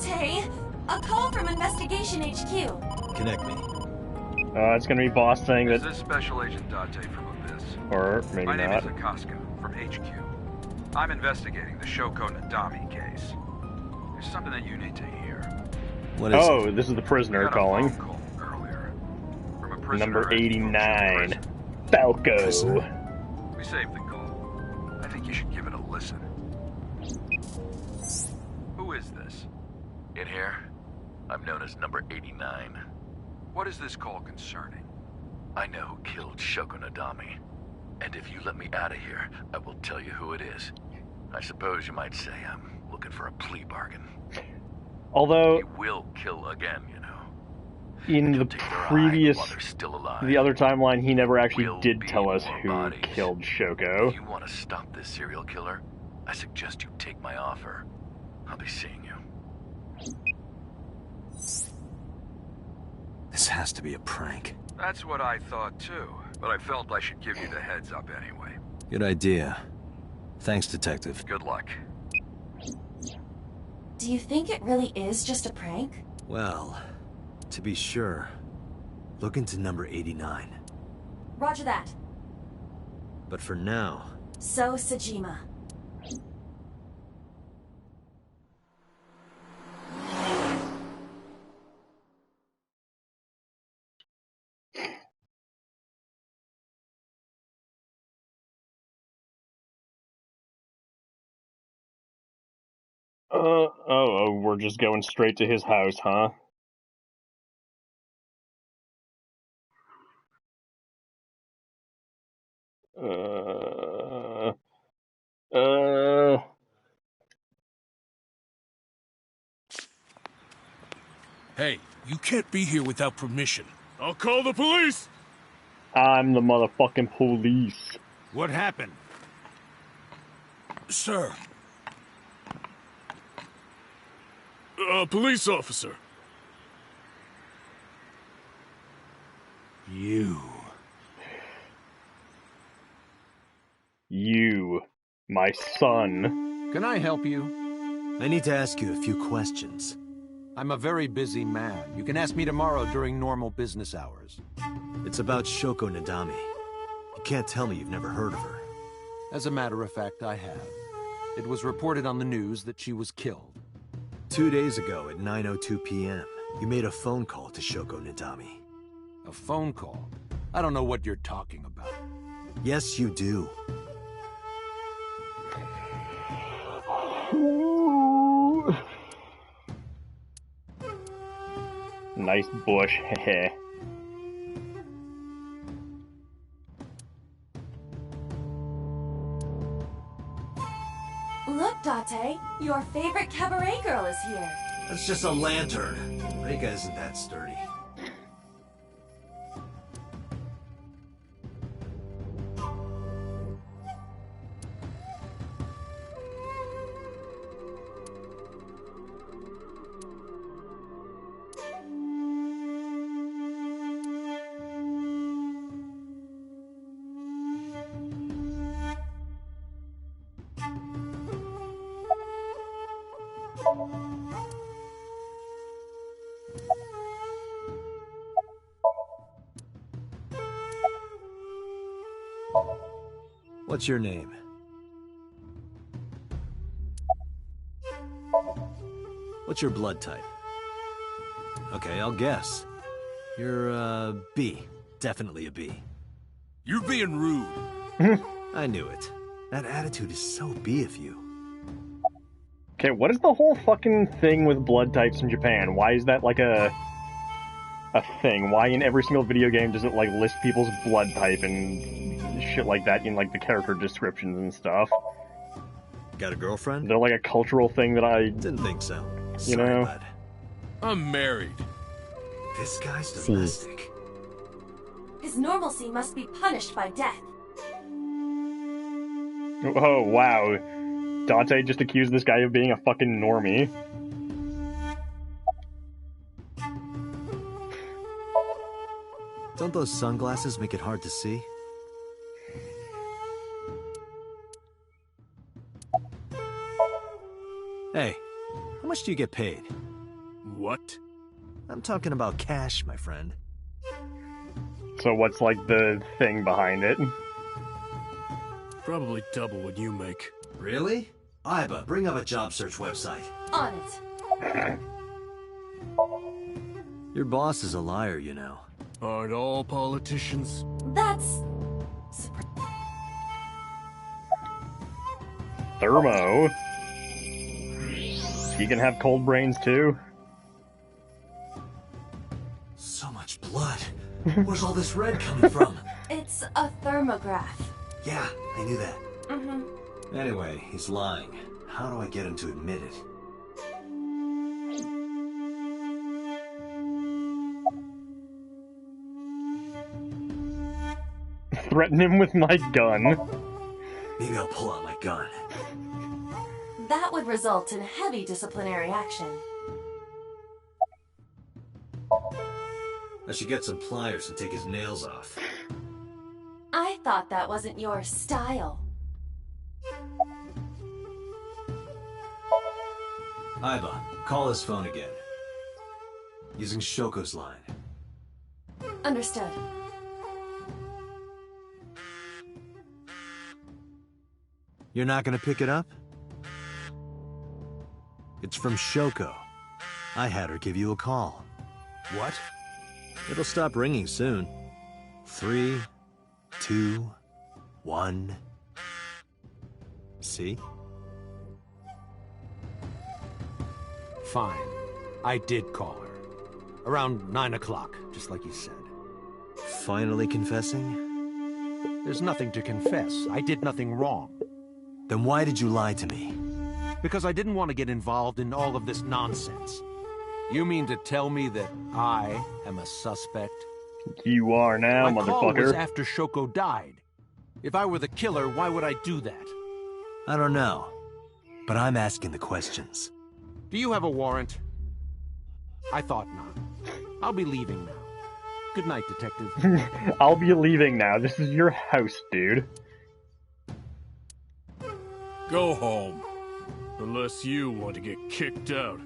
Speaker 3: Date! A call from Investigation HQ.
Speaker 4: Connect me.
Speaker 2: It's gonna be boss saying
Speaker 9: Is
Speaker 2: that,
Speaker 9: this Special Agent Date from Abyss?
Speaker 2: or maybe
Speaker 9: My name
Speaker 2: not.
Speaker 9: is Akaska, from HQ. I'm investigating the Shoko Nadami case. There's something that you need to hear.
Speaker 4: What is
Speaker 2: Oh, this is the prisoner
Speaker 9: Got a
Speaker 2: calling.
Speaker 9: phone call earlier from a prisoner
Speaker 2: Number
Speaker 9: at
Speaker 2: 89.
Speaker 9: Prison.
Speaker 2: Falco.
Speaker 9: We saved the call. I think you should give it a listen. Who is this?
Speaker 17: In here, I'm known as number 89.
Speaker 9: What is this call concerning?
Speaker 17: I know who killed Shoko Nadami. And if you let me out of here, I will tell you who it is. I suppose you might say I'm looking for a plea bargain.
Speaker 2: Although,
Speaker 17: He will kill again, you know.
Speaker 2: in the
Speaker 17: Take their eye
Speaker 2: previous,
Speaker 17: while they're still alive.
Speaker 2: the other timeline, he never actually
Speaker 17: Will
Speaker 2: did
Speaker 17: be
Speaker 2: tell us
Speaker 17: more
Speaker 2: who
Speaker 17: bodies.
Speaker 2: killed Shoko.
Speaker 17: If you want to stop this serial killer, I suggest you take my offer. I'll be seeing you.
Speaker 4: This has to be a prank.
Speaker 9: That's what I thought too, but I felt I should give you the heads up anyway.
Speaker 4: Good idea. Thanks, Detective.
Speaker 9: Good luck.
Speaker 3: Do you think it really is just a prank?
Speaker 4: Well, to be sure, look into number 89.
Speaker 3: Roger that.
Speaker 4: But for now,
Speaker 3: So Sajima.
Speaker 2: We're just going straight to his house, huh?
Speaker 18: Hey, you can't be here without permission. I'll call the police!
Speaker 2: I'm the motherfucking police.
Speaker 18: What happened? Sir. Police officer.
Speaker 2: You, my son.
Speaker 19: Can I help you?
Speaker 4: I need to ask you a few questions.
Speaker 19: I'm a very busy man. You can ask me tomorrow during normal business hours.
Speaker 4: It's about Shoko Nadami. You can't tell me you've never heard of her.
Speaker 19: As a matter of fact, I have. It was reported on the news that she was killed.
Speaker 4: 2 days ago at 9:02 p.m., you made a phone call to Shoko Nadami.
Speaker 19: A phone call? I don't know what you're talking about.
Speaker 4: Yes, you do.
Speaker 2: Nice bush, heh.
Speaker 3: Look, Date, your favorite cabaret girl is here.
Speaker 4: That's just a lantern. Reika isn't that sturdy. What's your name? What's your blood type? Okay, I'll guess. You're, B. Definitely a B.
Speaker 18: You're being rude.
Speaker 4: I knew it. That attitude is so B of you.
Speaker 2: Okay, what is the whole fucking thing with blood types in Japan? Why is that like a thing? Why in every single video game does it like list people's blood type and shit like that in like the character descriptions and stuff?
Speaker 4: Got a girlfriend?
Speaker 2: They're like a cultural thing that I
Speaker 4: didn't think so.
Speaker 2: You know?
Speaker 4: Bud.
Speaker 18: I'm married.
Speaker 4: This guy's domestic.
Speaker 3: His normalcy must be punished by death.
Speaker 2: Oh, wow. Dante just accused this guy of being a fucking normie.
Speaker 4: Don't those sunglasses make it hard to see? Hey, how much do you get paid?
Speaker 18: What?
Speaker 4: I'm talking about cash, my friend.
Speaker 2: So what's like the thing behind it?
Speaker 18: Probably double what you make.
Speaker 4: Really? Iba, bring up a job search website.
Speaker 3: On it.
Speaker 4: Your boss is a liar, you know.
Speaker 18: Aren't all politicians?
Speaker 3: That's...
Speaker 2: Thermo? He can have cold brains too?
Speaker 4: So much blood. Where's all this red coming from?
Speaker 3: It's a thermograph.
Speaker 4: Yeah, I knew that.
Speaker 3: Mm-hmm.
Speaker 4: Anyway, he's lying. How do I get him to admit it?
Speaker 2: Threaten him with my gun.
Speaker 4: Maybe I'll pull out my gun.
Speaker 3: That would result in heavy disciplinary action.
Speaker 4: I should get some pliers and take his nails off.
Speaker 3: I thought that wasn't your style.
Speaker 4: Iba, call his phone again. Using Shoko's line.
Speaker 3: Understood.
Speaker 4: You're not gonna pick it up? It's from Shoko. I had her give you a call.
Speaker 19: What?
Speaker 4: It'll stop ringing soon. 3, 2, 1. See?
Speaker 19: Fine. I did call her. Around 9 o'clock, just like you said.
Speaker 4: Finally confessing?
Speaker 19: There's nothing to confess. I did nothing wrong.
Speaker 4: Then why did you lie to me?
Speaker 19: Because I didn't want to get involved in all of this nonsense. You mean to tell me that I am a suspect?
Speaker 2: You are now,
Speaker 19: My
Speaker 2: motherfucker.
Speaker 19: call was after Shoko died. If I were the killer, why would I do that?
Speaker 4: I don't know. But I'm asking the questions.
Speaker 19: Do you have a warrant? I thought not. I'll be leaving now. Good night, Detective.
Speaker 2: I'll be leaving now. This is your house, dude.
Speaker 18: Go home. Unless you want to get kicked out.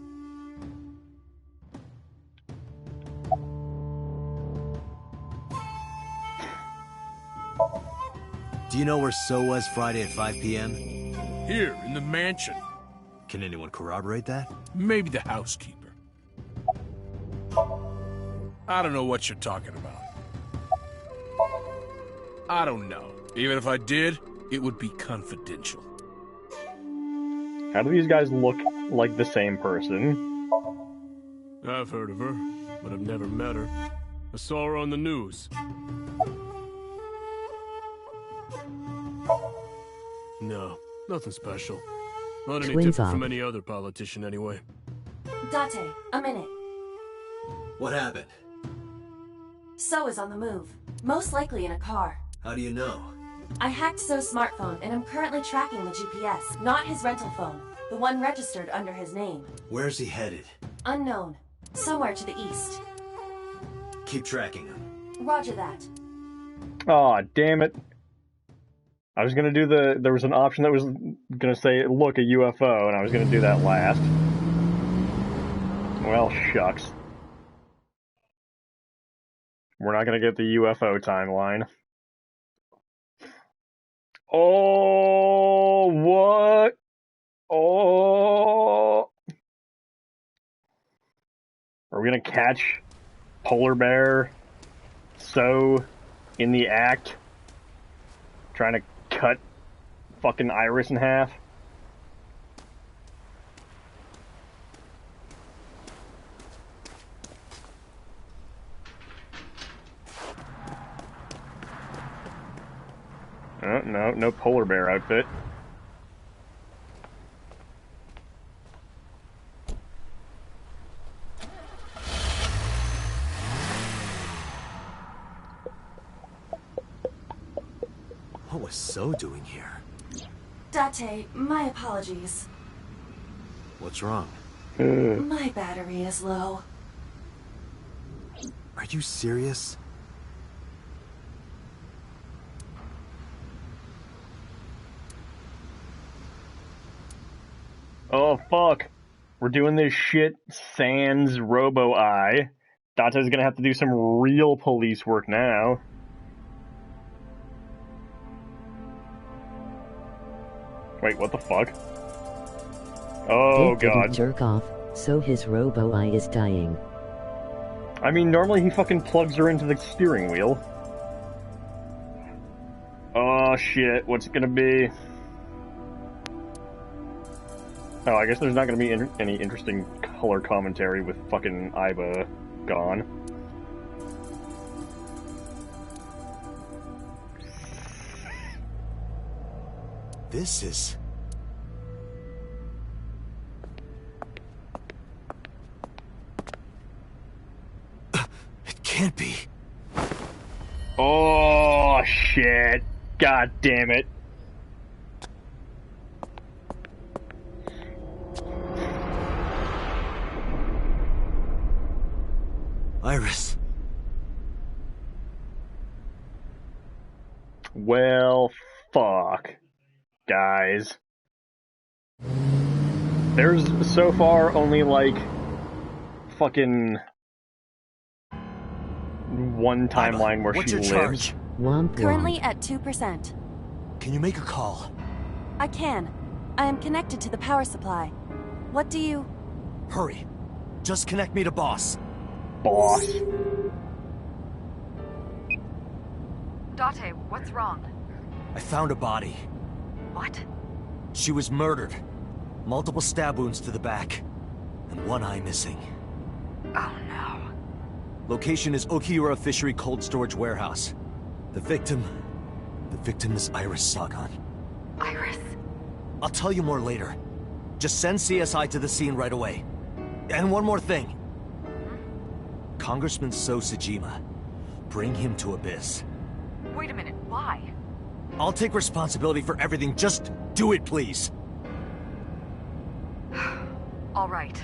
Speaker 4: Do you know where So was Friday at 5 p.m.?
Speaker 18: Here, in the mansion.
Speaker 4: Can anyone corroborate that?
Speaker 18: Maybe the housekeeper. I don't know what you're talking about. I don't know. Even if I did, it would be confidential.
Speaker 2: How do these guys look like the same person?
Speaker 18: I've heard of her, but I've never met her. I saw her on the news. No, nothing special. Not any
Speaker 1: Twins
Speaker 18: different
Speaker 1: up.
Speaker 18: from any other politician, anyway.
Speaker 3: Date, a minute.
Speaker 4: What happened?
Speaker 3: So is on the move. Most likely in a car.
Speaker 4: How do you know?
Speaker 3: I hacked So's smartphone and am currently tracking the GPS, not his rental phone. The one registered under his name.
Speaker 4: Where's he headed?
Speaker 3: Unknown. Somewhere to the east.
Speaker 4: Keep tracking him.
Speaker 3: Roger that.
Speaker 2: Aw, damn it. I was gonna do there was an option that was gonna say, look, a UFO, and I was gonna do that last. Well, shucks. We're not gonna get the UFO timeline. Oh, what? Oh. Are we gonna catch Polar Bear So in the act trying to cut fucking Iris in half? Oh, no Polar Bear outfit.
Speaker 4: What was So doing here?
Speaker 3: Date, my apologies.
Speaker 4: What's wrong?
Speaker 3: My battery is low.
Speaker 4: Are you serious?
Speaker 2: Oh, fuck. We're doing this shit sans Robo-Eye. Dante's gonna have to do some real police work now. Wait, what the fuck? Oh,
Speaker 1: Didn't
Speaker 2: God.
Speaker 1: jerk off, so his Robo-Eye is dying.
Speaker 2: I mean, normally he fucking plugs her into the steering wheel. Oh, shit. What's it gonna be? Oh, I guess there's not gonna be any interesting color commentary with fucking Iba gone.
Speaker 4: This is... It can't be.
Speaker 2: Oh, shit. God damn it.
Speaker 4: Iris.
Speaker 2: Well, fuck. Guys. There's so far only like fucking one timeline where
Speaker 4: What's
Speaker 2: she
Speaker 4: your
Speaker 2: lives.
Speaker 4: charge?
Speaker 3: Currently at 2%.
Speaker 4: Can you make a call?
Speaker 3: I can. I am connected to the power supply. What do you...
Speaker 4: Hurry. Just connect me to boss.
Speaker 2: Boss.
Speaker 20: Date, what's wrong?
Speaker 4: I found a body.
Speaker 20: What?
Speaker 4: She was murdered. Multiple stab wounds to the back. And one eye missing.
Speaker 20: Oh no.
Speaker 4: Location is Okiura Fishery Cold Storage Warehouse. The victim is Iris Sagan.
Speaker 20: Iris?
Speaker 4: I'll tell you more later. Just send CSI to the scene right away. And one more thing. Congressman So Sejima. Bring him to Abyss.
Speaker 20: Wait a minute, why?
Speaker 4: I'll take responsibility for everything. Just do it, please.
Speaker 20: All right.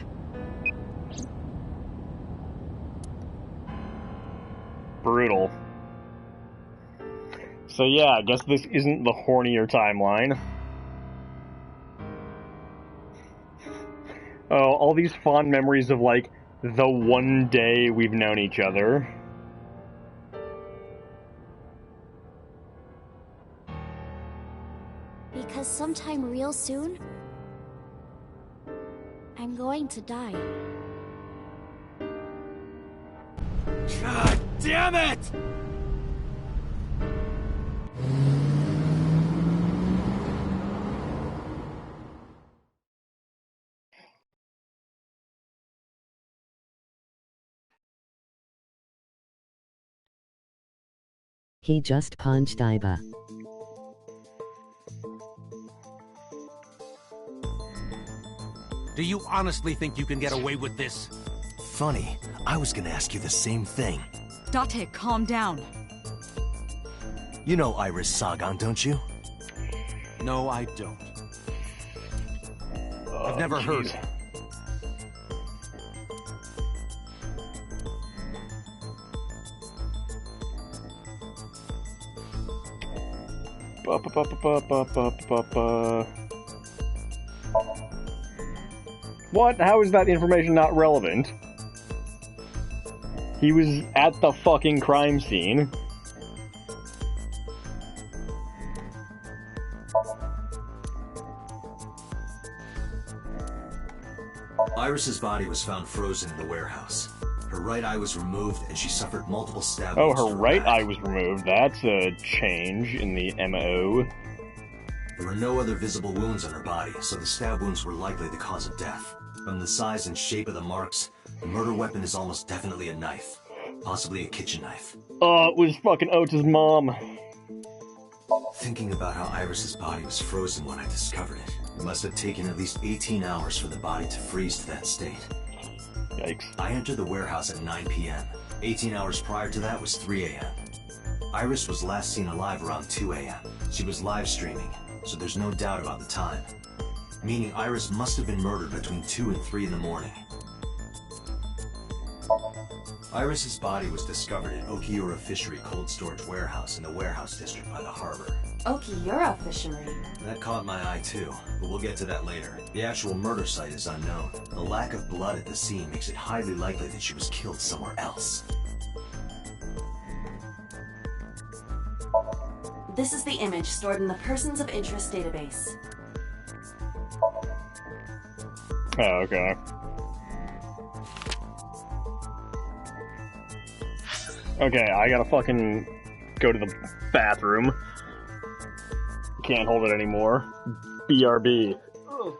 Speaker 2: Brutal. So yeah, I guess this isn't the hornier timeline. Oh, all these fond memories of, like, the one day we've known each other.
Speaker 10: Because sometime real soon,
Speaker 14: I'm going to die.
Speaker 8: God damn it!
Speaker 1: He just punched Iba.
Speaker 19: Do you honestly think you can get away with this?
Speaker 4: Funny, I was gonna ask you the same thing.
Speaker 7: Date, calm down.
Speaker 4: You know Iris Sagan, don't you?
Speaker 19: No, I don't. I've never heard of it.
Speaker 2: What? How is that information not relevant? He was at the fucking crime scene.
Speaker 4: Iris's body was found frozen in the warehouse. Her right eye was removed, and she suffered multiple stab wounds.
Speaker 2: Oh, her right eye was removed. That's a change in the MO.
Speaker 4: There were no other visible wounds on her body, so the stab wounds were likely the cause of death. From the size and shape of the marks, the murder weapon is almost definitely a knife. Possibly a kitchen knife.
Speaker 2: Oh, it was fucking Otis' mom.
Speaker 4: Thinking about how Iris's body was frozen when I discovered it, it must have taken at least 18 hours for the body to freeze to that state.
Speaker 2: Yikes.
Speaker 4: I entered the warehouse at 9 p.m. 18 hours prior to that was 3 a.m. Iris was last seen alive around 2 a.m. She was live streaming, so there's no doubt about the time. Meaning Iris must have been murdered between 2 and 3 in the morning. Iris's body was discovered at Okiura Fishery Cold Storage Warehouse in the warehouse district by the harbor.
Speaker 3: Okiura Fishery?
Speaker 4: That caught my eye too, but we'll get to that later. The actual murder site is unknown. The lack of blood at the scene makes it highly likely that she was killed somewhere else.
Speaker 3: This is the image stored in the Persons of Interest database.
Speaker 2: Oh, okay. Okay, I gotta fucking go to the bathroom. Can't hold it anymore. BRB. Ugh.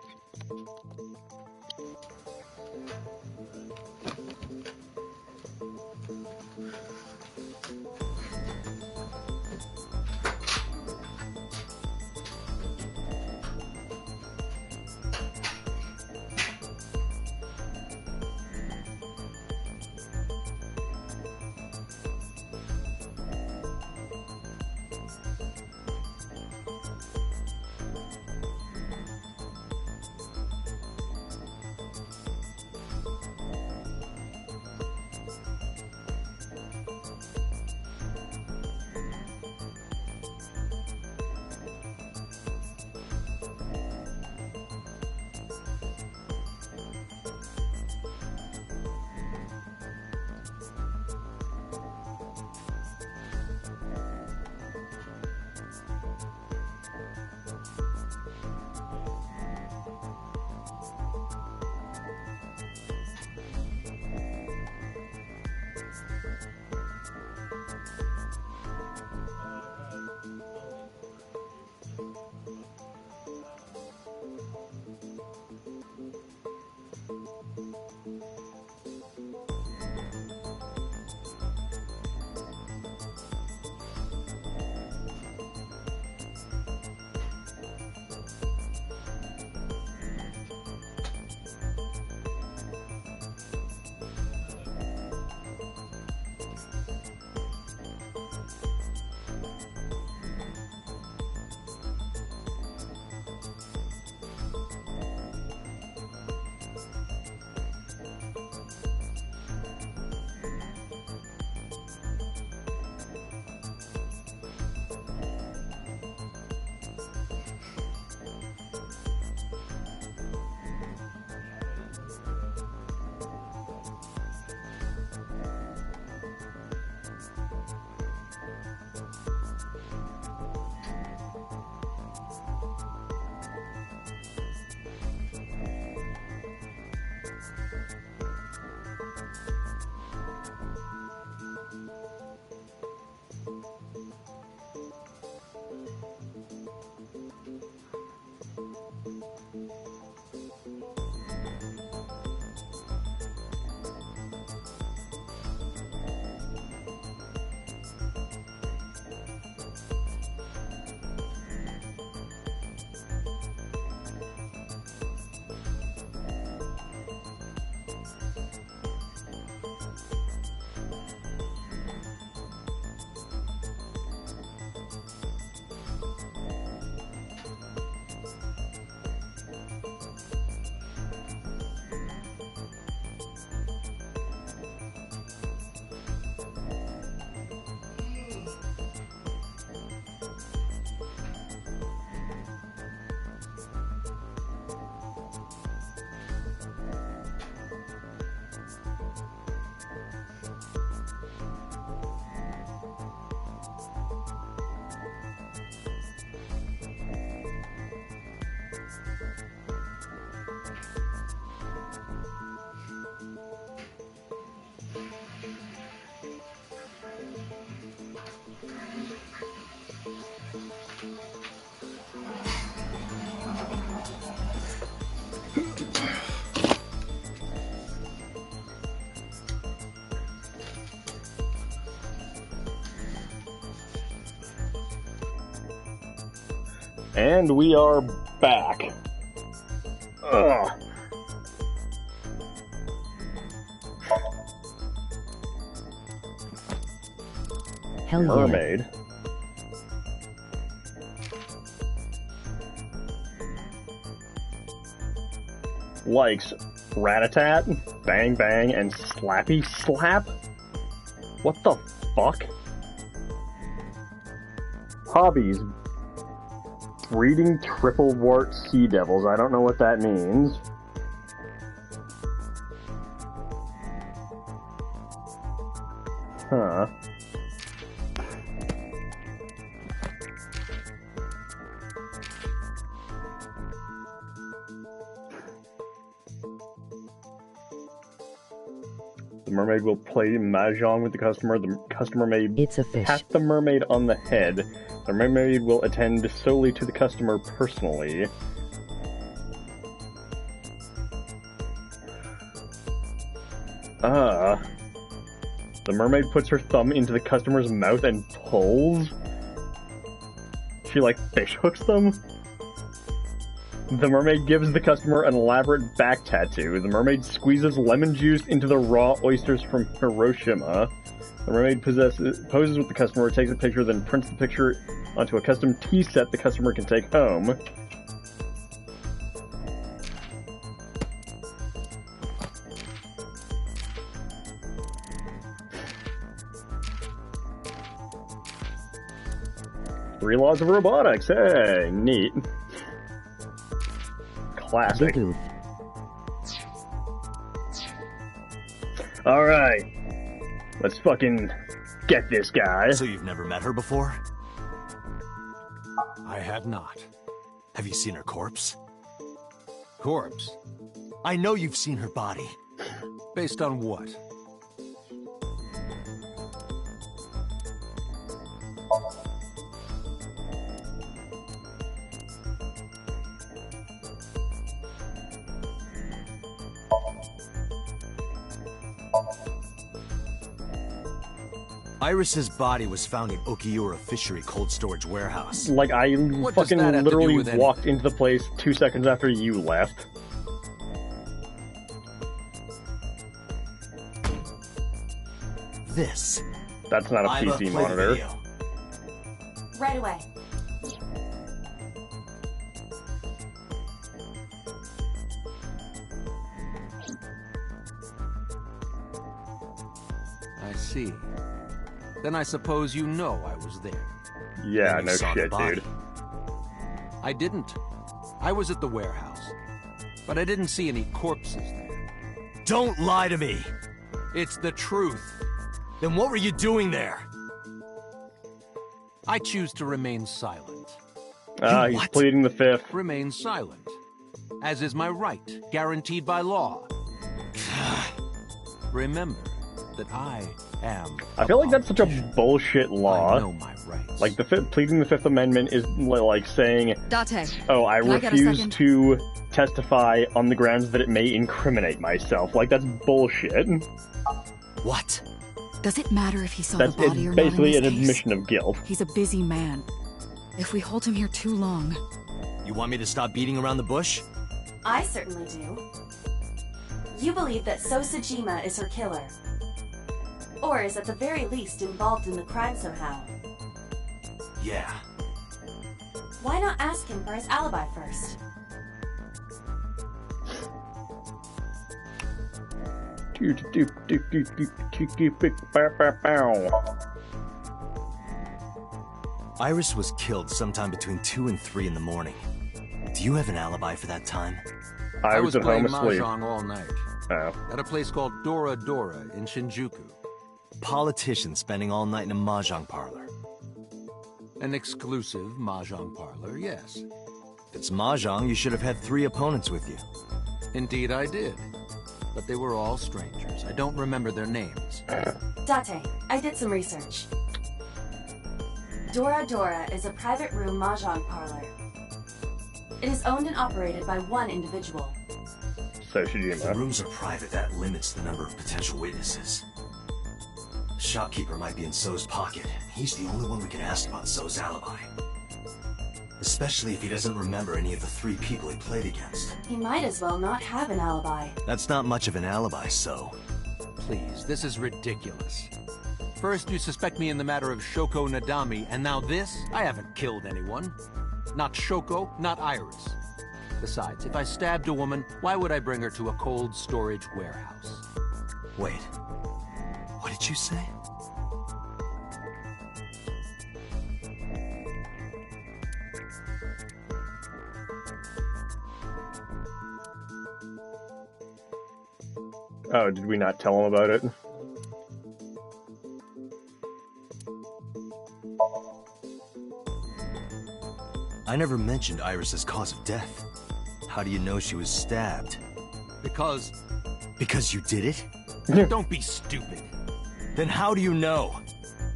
Speaker 2: And we are back. Ugh.
Speaker 1: Hell yeah.
Speaker 2: Mermaid. Likes rat-a-tat, bang bang, and slappy slap? What the fuck? Hobbies. Breeding triple wart sea devils. I don't know what that means. Huh. The mermaid will play mahjong with the customer. The customer may pat the mermaid on the head. The mermaid will attend solely to the customer personally. The mermaid puts her thumb into the customer's mouth and pulls? She, like, fish hooks them? The mermaid gives the customer an elaborate back tattoo. The mermaid squeezes lemon juice into the raw oysters from Hiroshima. The mermaid poses with the customer, takes a picture, then prints the picture onto a custom tea set the customer can take home. Three laws of robotics, hey, neat. Classic. Alright. Let's fucking get this guy.
Speaker 4: So you've never met her before? I have not. Have you seen her corpse? Corpse? I know you've seen her body. Based on what? Iris's body was found in Okiura Fishery Cold Storage Warehouse.
Speaker 2: Like, I fucking literally walked into the place 2 seconds after you left.
Speaker 4: This.
Speaker 2: That's not a PC monitor.
Speaker 3: Right away.
Speaker 19: I see. Then I suppose you know I was there.
Speaker 2: Yeah, no shit, dude.
Speaker 19: I didn't. I was at the warehouse. But I didn't see any corpses there.
Speaker 4: Don't lie to me!
Speaker 19: It's the truth.
Speaker 4: Then what were you doing there?
Speaker 19: I choose to remain silent.
Speaker 2: He's pleading the fifth.
Speaker 19: Remain silent. As is my right, guaranteed by law. Remember that I am...
Speaker 2: I feel like that's such a bullshit law.
Speaker 19: I know my rights.
Speaker 2: Like, pleading the Fifth Amendment is like saying,
Speaker 7: Date,
Speaker 2: oh, I
Speaker 7: can I get a
Speaker 2: refuse
Speaker 7: second?
Speaker 2: to testify on the grounds that it may incriminate myself. Like, that's bullshit.
Speaker 7: What? Does it matter if he saw
Speaker 2: That's
Speaker 7: the body or not
Speaker 2: basically
Speaker 7: in
Speaker 2: an
Speaker 7: this case?
Speaker 2: admission of guilt.
Speaker 7: He's a busy man. If we hold him here too long...
Speaker 4: You want me to stop beating around the bush?
Speaker 3: I certainly do. You believe that Sosajima is her killer. Or is at the very least involved in the crime somehow.
Speaker 4: Yeah.
Speaker 3: Why not ask him for his alibi first?
Speaker 4: Iris was killed sometime between 2 and 3 in the morning. Do you have an alibi for that time?
Speaker 2: I was at home
Speaker 19: playing
Speaker 2: asleep.
Speaker 19: Mahjong all night.
Speaker 2: Oh.
Speaker 19: At a place called Dora Dora in Shinjuku.
Speaker 4: Politician spending all night in a mahjong parlor.
Speaker 19: An exclusive Mahjong parlor, yes.
Speaker 4: If it's mahjong, you should have had 3 opponents with you.
Speaker 19: Indeed I did. But they were all strangers. I don't remember their names.
Speaker 3: Date, I did some research. Dora Dora is a private room mahjong parlor. It is owned and operated by one individual.
Speaker 4: If the rooms are private, that limits the number of potential witnesses. The shopkeeper might be in So's pocket. He's the only one we can ask about So's alibi. Especially if he doesn't remember any of the 3 people he played against.
Speaker 3: He might as well not have an alibi.
Speaker 4: That's not much of an alibi, So.
Speaker 19: Please, this is ridiculous. First you suspect me in the matter of Shoko Nadami, and now this? I haven't killed anyone. Not Shoko, not Iris. Besides, if I stabbed a woman, why would I bring her to a cold storage warehouse?
Speaker 4: Wait. What did you say?
Speaker 2: Oh, did we not tell him about it?
Speaker 4: I never mentioned Iris's cause of death. How do you know she was stabbed?
Speaker 19: Because...
Speaker 4: Because you did it?
Speaker 19: Don't be stupid.
Speaker 4: Then how do you know?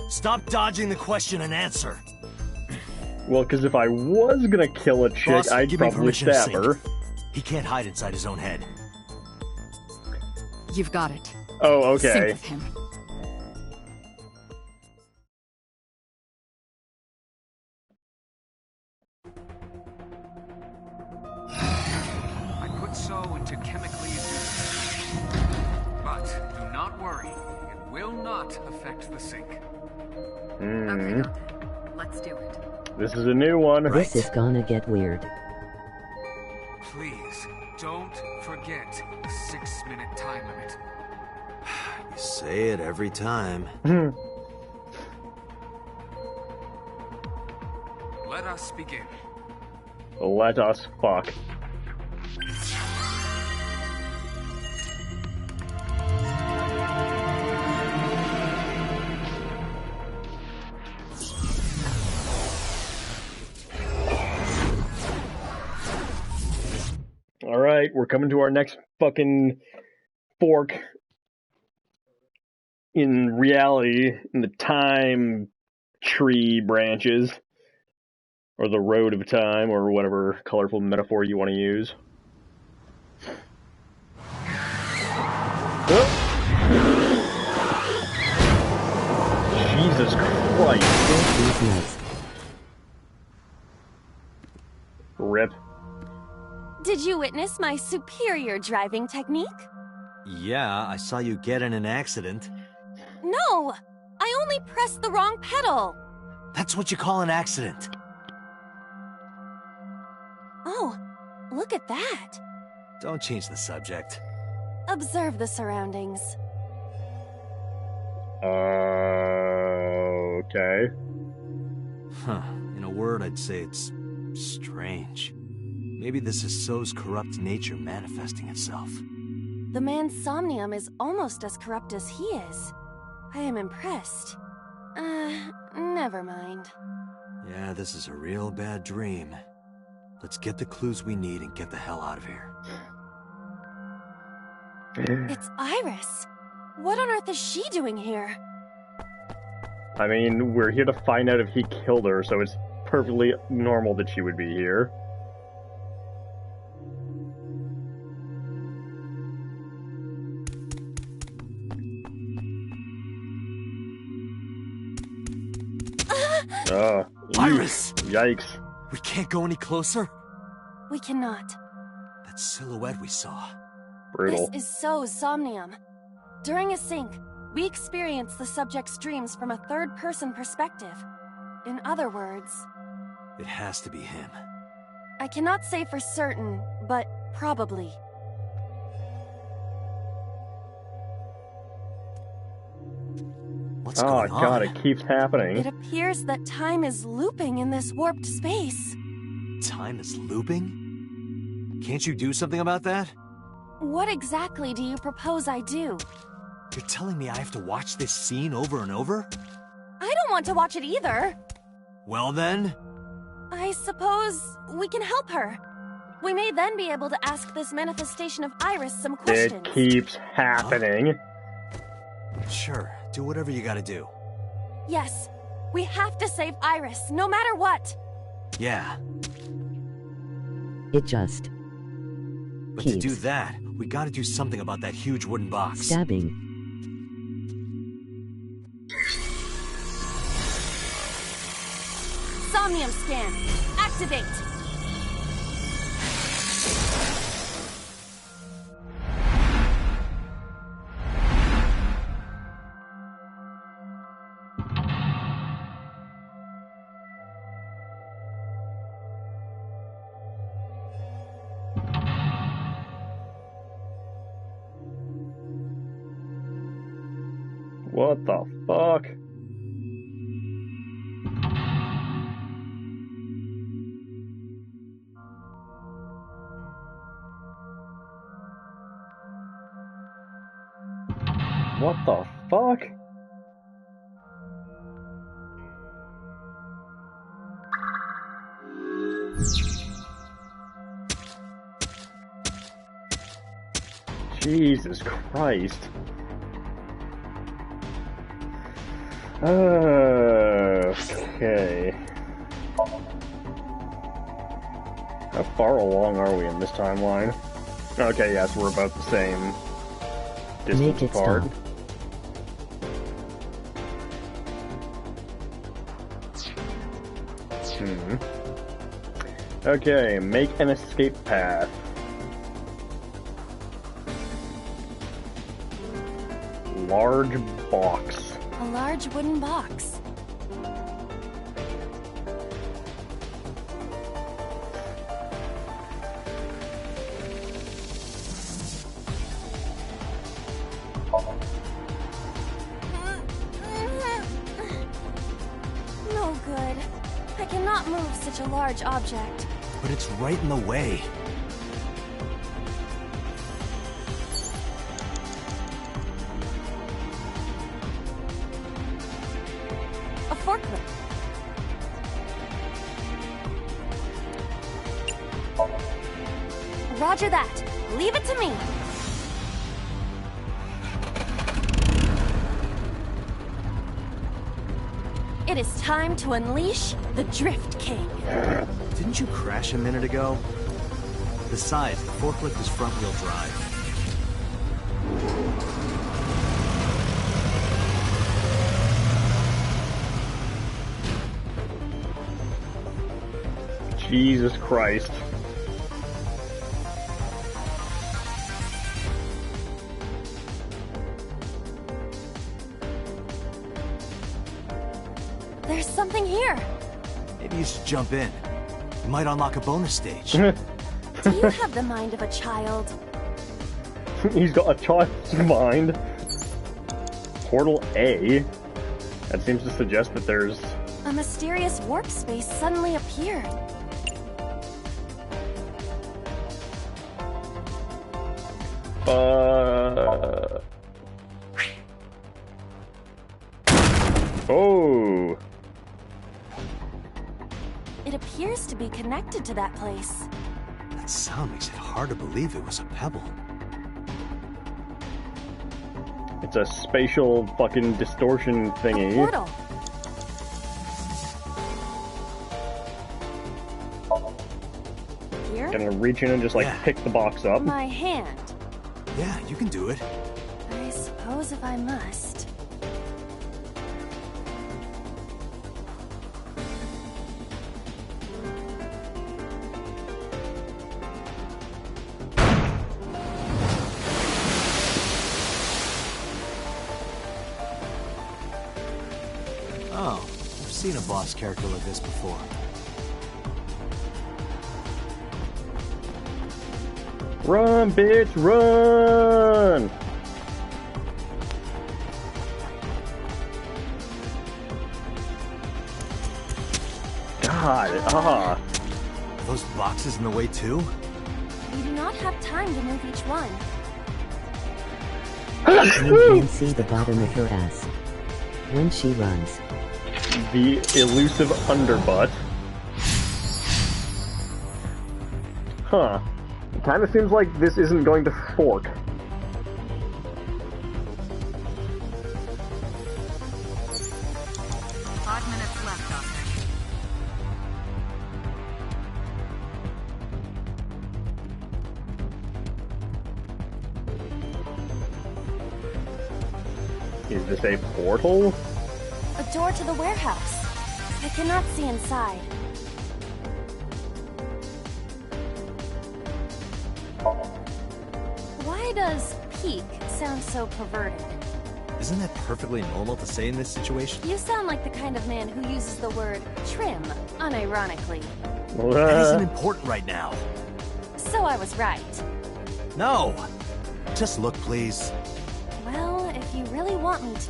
Speaker 4: Stop dodging the question and answer.
Speaker 2: Well, because if I was gonna kill a chick,
Speaker 4: Boss,
Speaker 2: I'd
Speaker 4: give me
Speaker 2: probably
Speaker 4: permission to
Speaker 2: stab
Speaker 4: sink.
Speaker 2: her.
Speaker 4: He can't hide inside his own head.
Speaker 7: You've got it.
Speaker 2: Oh,
Speaker 7: Sink
Speaker 2: okay.
Speaker 7: with him.
Speaker 5: I put So into chemically induced. But do not worry, it will not affect the sink.
Speaker 2: Hmm.
Speaker 20: Let's do it.
Speaker 2: This is a new one.
Speaker 1: This is gonna get weird.
Speaker 5: Please, don't forget the 6-minute time limit.
Speaker 4: You say it every time.
Speaker 5: Let us begin.
Speaker 2: Let us fuck. Alright, we're coming to our next fucking fork in reality, in the time tree branches. Or the road of time, or whatever colorful metaphor you want to use. Jesus Christ. Rip.
Speaker 14: Did you witness my superior driving technique?
Speaker 4: Yeah, I saw you get in an accident.
Speaker 14: No! I only pressed the wrong pedal!
Speaker 4: That's what you call an accident.
Speaker 14: Oh, look at that!
Speaker 4: Don't change the subject.
Speaker 14: Observe the surroundings.
Speaker 2: Okay.
Speaker 4: Huh. In a word, I'd say it's strange. Maybe this is So's corrupt nature manifesting itself.
Speaker 14: The man's Somnium is almost as corrupt as he is. I am impressed. Never mind.
Speaker 4: Yeah, this is a real bad dream. Let's get the clues we need and get the hell out of here.
Speaker 14: It's Iris. What on earth is she doing here?
Speaker 2: I mean, we're here to find out if he killed her, so it's perfectly normal that she would be here.
Speaker 4: Iris!
Speaker 2: Yikes.
Speaker 4: We can't go any closer?
Speaker 14: We cannot.
Speaker 4: That silhouette we saw.
Speaker 2: Brutal.
Speaker 14: This is so Somnium. During a sync, we experience the subject's dreams from a third-person perspective. In other words...
Speaker 4: It has to be him.
Speaker 14: I cannot say for certain, but probably.
Speaker 4: What's going on?
Speaker 2: Oh god, it keeps happening.
Speaker 14: It appears that time is looping in this warped space.
Speaker 4: Time is looping? Can't you do something about that?
Speaker 14: What exactly do you propose I do?
Speaker 4: You're telling me I have to watch this scene over and over?
Speaker 14: I don't want to watch it either.
Speaker 4: Well then...
Speaker 14: I suppose we can help her. We may then be able to ask this manifestation of Iris some questions.
Speaker 2: It keeps happening.
Speaker 4: Sure, do whatever you gotta do.
Speaker 14: Yes, we have to save Iris, no matter what.
Speaker 4: Yeah.
Speaker 1: It just...
Speaker 4: But to do that, we gotta do something about that huge wooden box.
Speaker 1: Stabbing.
Speaker 14: Somnium scan. Activate.
Speaker 2: What the fuck? What the fuck? Jesus Christ. Okay. How far along are we in this timeline? Okay, yes, we're about the same distance apart. Okay, make an escape path. Large box.
Speaker 14: A large wooden box. No good. I cannot move such a large object.
Speaker 4: But it's right in the way.
Speaker 14: A forklift. Roger that. Leave it to me. It is time to unleash the Drift King.
Speaker 4: Didn't you crash a minute ago? Besides, the forklift is front-wheel drive.
Speaker 2: Jesus Christ.
Speaker 14: There's something here.
Speaker 4: Maybe you should jump in. You might unlock a bonus stage.
Speaker 14: Do you have the mind of a child?
Speaker 2: He's got a child's mind. Portal A? That seems to suggest that there's...
Speaker 14: A mysterious warp space suddenly appeared.
Speaker 2: Oh!
Speaker 14: It appears to be connected to that place.
Speaker 4: That sound makes it hard to believe it was a pebble.
Speaker 2: It's a spatial fucking distortion thingy.
Speaker 14: A portal.
Speaker 2: Gonna reach in and just, like, pick the box up?
Speaker 14: My hand.
Speaker 4: Yeah, you can do it.
Speaker 14: I suppose if I must.
Speaker 4: Oh, I've seen a boss character like this before.
Speaker 2: Run, bitch, run! God,
Speaker 4: Are those boxes in the way too?
Speaker 14: We do not have time to move each one.
Speaker 1: You can see the bottom of her ass when she runs.
Speaker 2: The elusive underbutt. Huh. It kinda seems like this isn't going to fork. Is this a portal?
Speaker 14: A door to the warehouse. I cannot see inside. Why does peek sound so perverted?
Speaker 4: Isn't that perfectly normal to say in this situation?
Speaker 14: You sound like the kind of man who uses the word trim unironically.
Speaker 4: That isn't important right now.
Speaker 14: So I was right.
Speaker 4: No! Just look, please.
Speaker 14: Well, if you really want me to...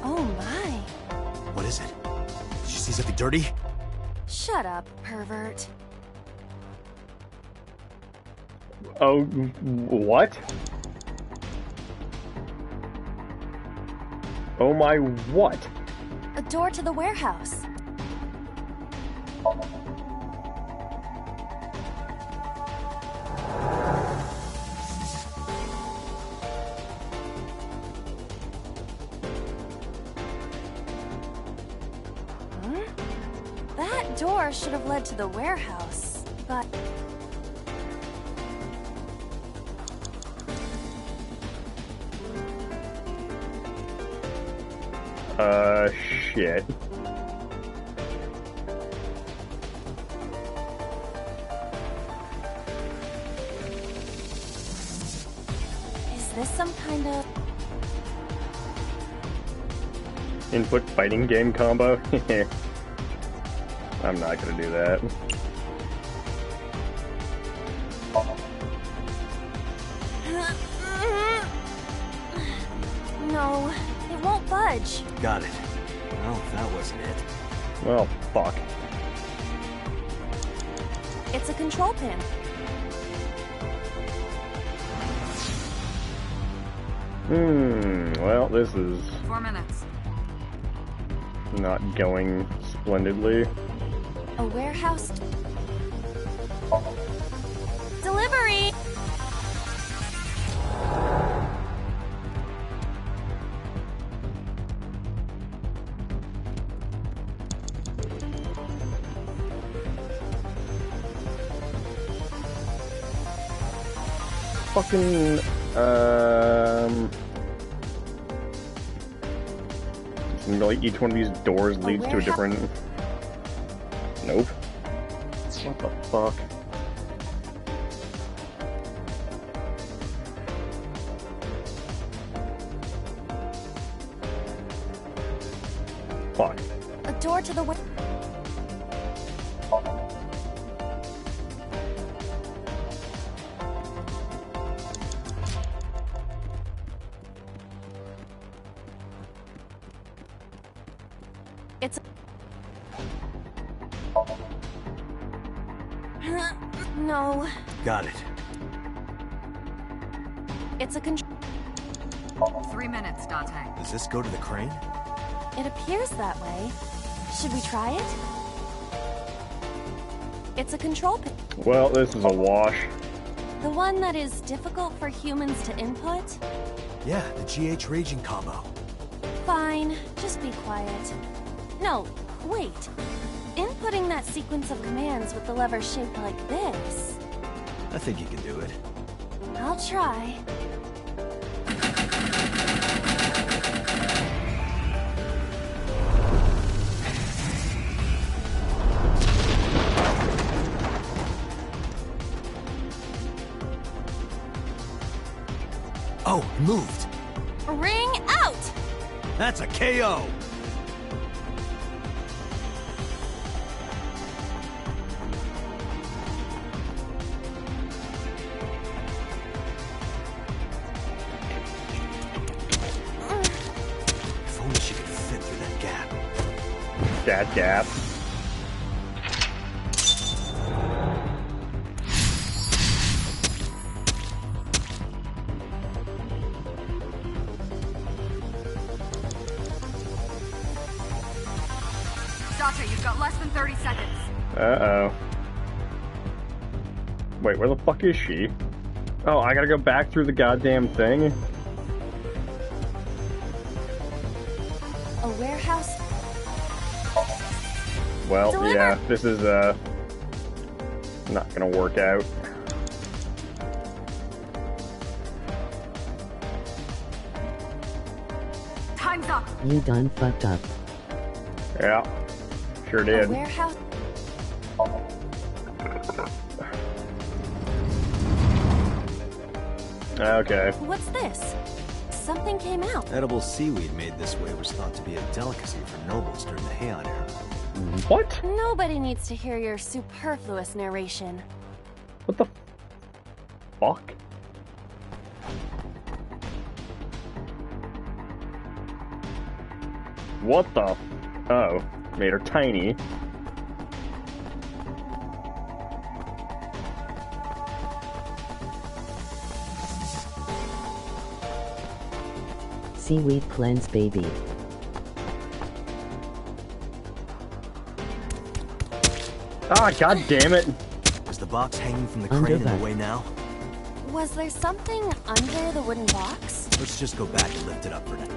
Speaker 14: Oh my.
Speaker 4: What is it? Did you see something dirty?
Speaker 14: Shut up, pervert.
Speaker 2: Oh, what? Oh my what?
Speaker 14: A door to the warehouse. That door should have led to the warehouse, but...
Speaker 2: Shit.
Speaker 14: Is this some kind of...
Speaker 2: Input fighting game combo? I'm not gonna do that.
Speaker 14: No, it won't budge.
Speaker 4: Got it. Well, that wasn't it.
Speaker 2: Well, fuck.
Speaker 14: It's a control pin.
Speaker 2: Well, this is
Speaker 20: 4 minutes.
Speaker 2: not going splendidly.
Speaker 14: A warehouse... Delivery!
Speaker 2: Fucking, like each one of these doors leads to a different... Nope. What the fuck? Fuck.
Speaker 14: A door to the way... It's... No.
Speaker 4: Got it.
Speaker 14: It's a control...
Speaker 20: 3 minutes, Dante.
Speaker 4: Does this go to the crane?
Speaker 14: It appears that way. Should we try it? It's a control pin.
Speaker 2: Well, this is a wash.
Speaker 14: The one that is difficult for humans to input?
Speaker 4: Yeah, the GH raging combo.
Speaker 14: Fine, just be quiet. No, wait. Input putting that sequence of commands with the lever shaped like this.
Speaker 4: I think you can do it.
Speaker 14: I'll try.
Speaker 4: Oh, moved.
Speaker 14: Ring out!
Speaker 4: That's a KO! If only she could fit through that gap.
Speaker 2: That gap.
Speaker 20: Date, you've got less than 30 seconds.
Speaker 2: Uh-oh. Wait, where the fuck is she? Oh, I gotta go back through the goddamn thing?
Speaker 14: A warehouse?
Speaker 2: Well,
Speaker 14: Deliver.
Speaker 2: yeah, this is, not gonna work out.
Speaker 20: Time's up.
Speaker 1: You done fucked up.
Speaker 2: Yeah, sure
Speaker 14: A
Speaker 2: did.
Speaker 14: warehouse?
Speaker 2: Okay.
Speaker 14: What's this? Something came out.
Speaker 4: Edible seaweed made this way was thought to be a delicacy for nobles during the Heian era.
Speaker 2: What?
Speaker 14: Nobody needs to hear your superfluous narration.
Speaker 2: What the fuck? What the? Oh, made her tiny.
Speaker 1: Seaweed cleanse baby.
Speaker 2: Ah, god damn it!
Speaker 4: Is the box hanging from the crane in the way now?
Speaker 14: Was there something under the wooden box?
Speaker 4: Let's just go back and lift it up for now.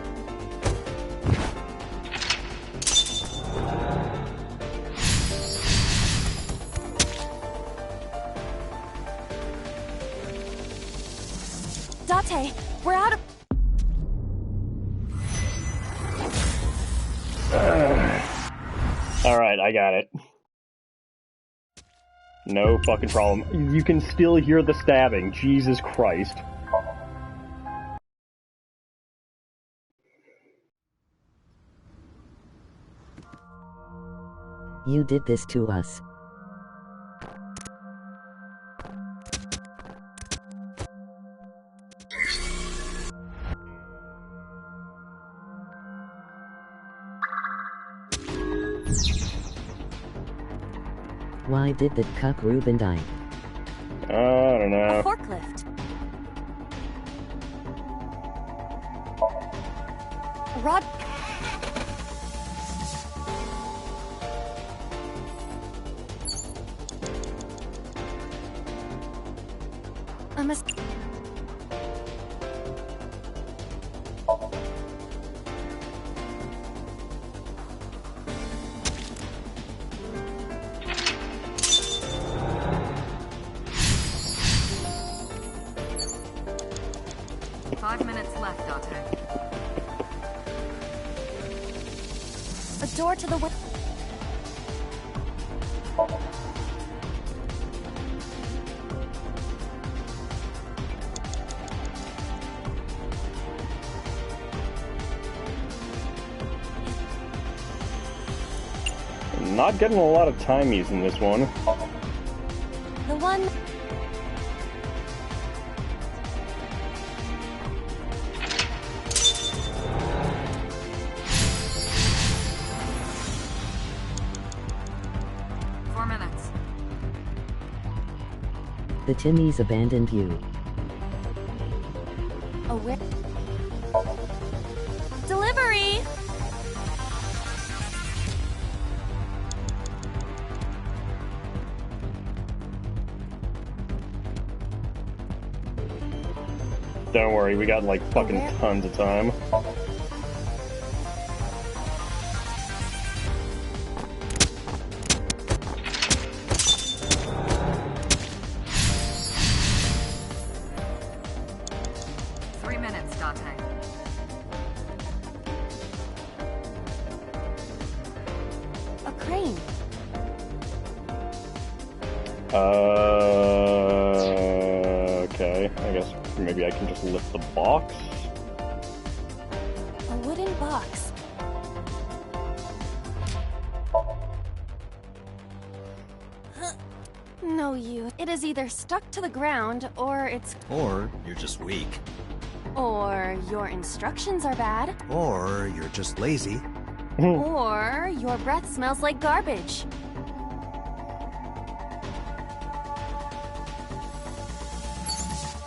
Speaker 14: Date, we're out of...
Speaker 2: Alright, I got it. No fucking problem. You can still hear the stabbing. Jesus Christ.
Speaker 1: You did this to us. Why did the cuck Reuben die?
Speaker 2: I don't know.
Speaker 14: A forklift. Rod... A mis... door to the
Speaker 2: Not getting a lot of timies in this one.
Speaker 14: The one...
Speaker 1: The Timmies abandoned you.
Speaker 14: Where? Delivery!
Speaker 2: Don't worry, we got like fucking tons of time.
Speaker 20: Dante?
Speaker 14: A crane.
Speaker 2: Okay. I guess maybe I can just lift the box.
Speaker 14: A wooden box. No use. It is either stuck to the ground, or it's...
Speaker 4: Or you're just weak.
Speaker 14: Or your instructions are bad.
Speaker 4: Or you're just lazy.
Speaker 14: Or your breath smells like garbage.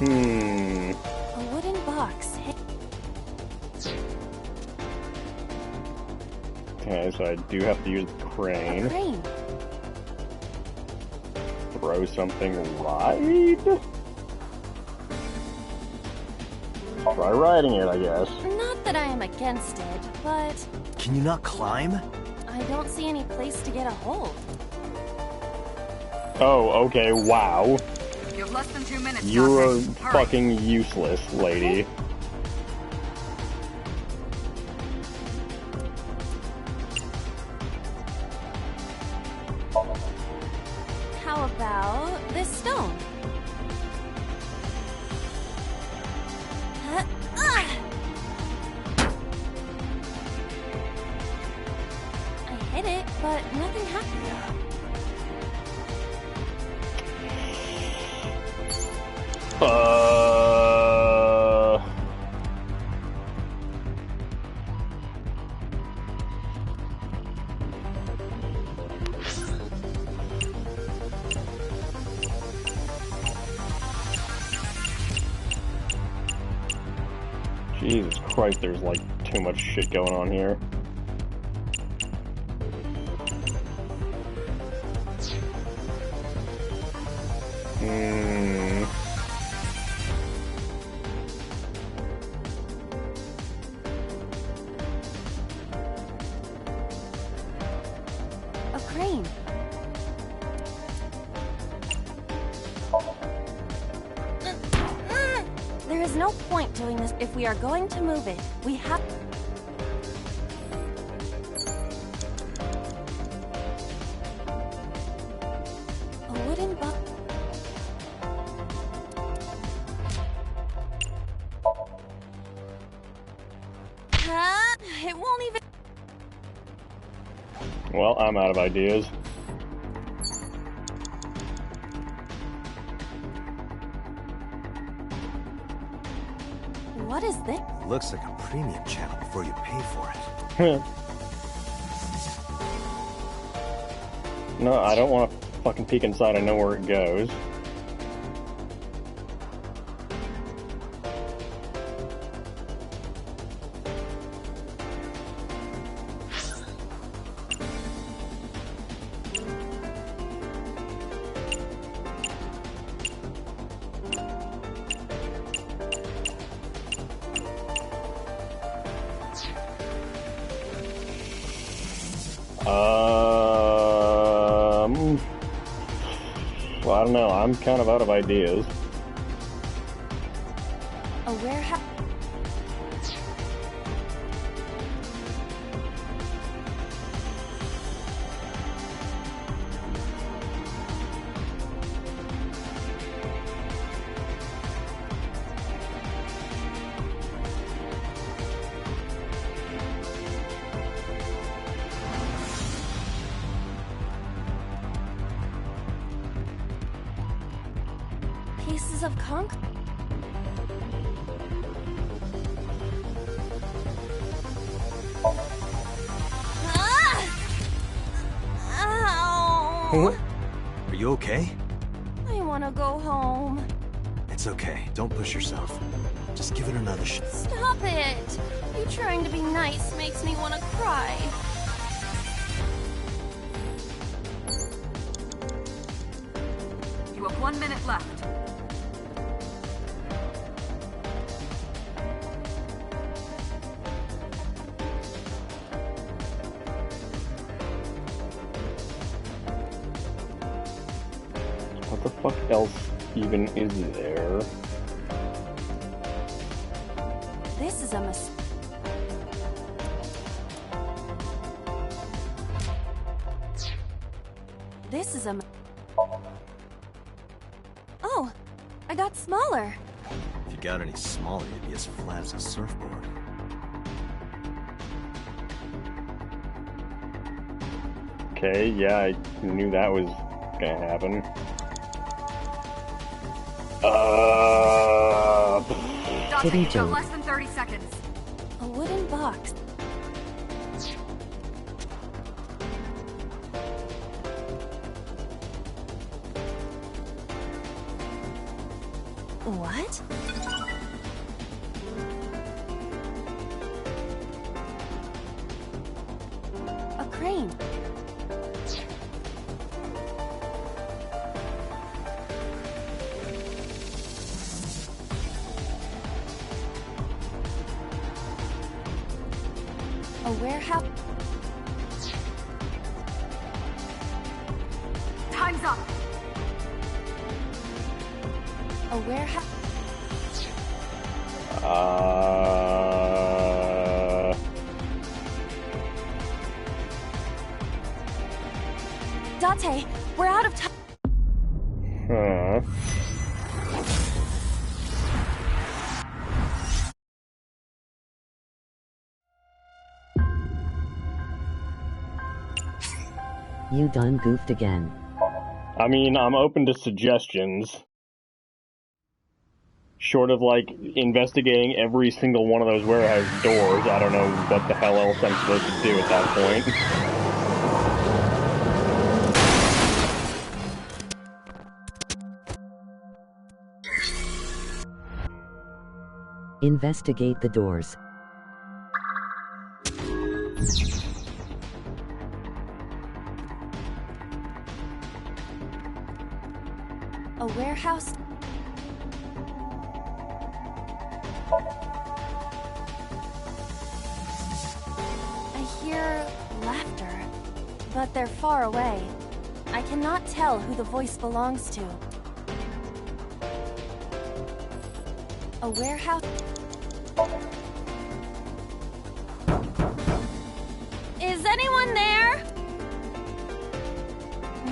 Speaker 14: A wooden box.
Speaker 2: Okay, so I do have to use the crane.
Speaker 14: A crane.
Speaker 2: Throw something right? Try riding it, I guess.
Speaker 14: Not that I am against it, but
Speaker 4: Can you not climb?
Speaker 14: I don't see any place to get a hold.
Speaker 2: Oh, okay, wow.
Speaker 20: You have less than 2 minutes.
Speaker 2: You're
Speaker 20: Dante. Hurry.
Speaker 2: fucking useless, lady.
Speaker 14: How about this stone? I hit it, but nothing happened.
Speaker 2: Jesus Christ, there's like too much shit going on here.
Speaker 14: A crane. There is no point doing this. If we are going to move it, we have... A wooden box. It won't even...
Speaker 2: Well, I'm out of ideas.
Speaker 14: What is this?
Speaker 4: Looks like a premium channel before you pay for it.
Speaker 2: No, I don't want to fucking peek inside. I know where it goes. Well, I don't know. I'm kind of out of ideas.
Speaker 14: A warehouse. Pieces of concrete. Ow!
Speaker 4: Are you okay?
Speaker 14: I want to go home.
Speaker 4: It's okay. Don't push yourself. Just give it another shot.
Speaker 14: Stop it! You trying to be nice makes me want to cry.
Speaker 20: You have 1 minute left.
Speaker 2: What the fuck else even is there?
Speaker 14: This is a This is a Oh, I got smaller.
Speaker 4: If you got any smaller, you'd be as flat as a surfboard.
Speaker 2: Okay, yeah, I knew that was gonna happen.
Speaker 20: Dante, you've got less than 30 seconds.
Speaker 14: A wooden box. What? A crane. A warehouse.
Speaker 20: Time's up.
Speaker 14: A warehouse. Dante, we're out of time.
Speaker 2: Huh.
Speaker 1: You done goofed again.
Speaker 2: I mean, I'm open to suggestions. Short of, like, investigating every single one of those warehouse doors, I don't know what the hell else I'm supposed to do at that point.
Speaker 1: Investigate the doors.
Speaker 14: A warehouse. I hear laughter, but they're far away. I cannot tell who the voice belongs to. A warehouse. Is anyone there?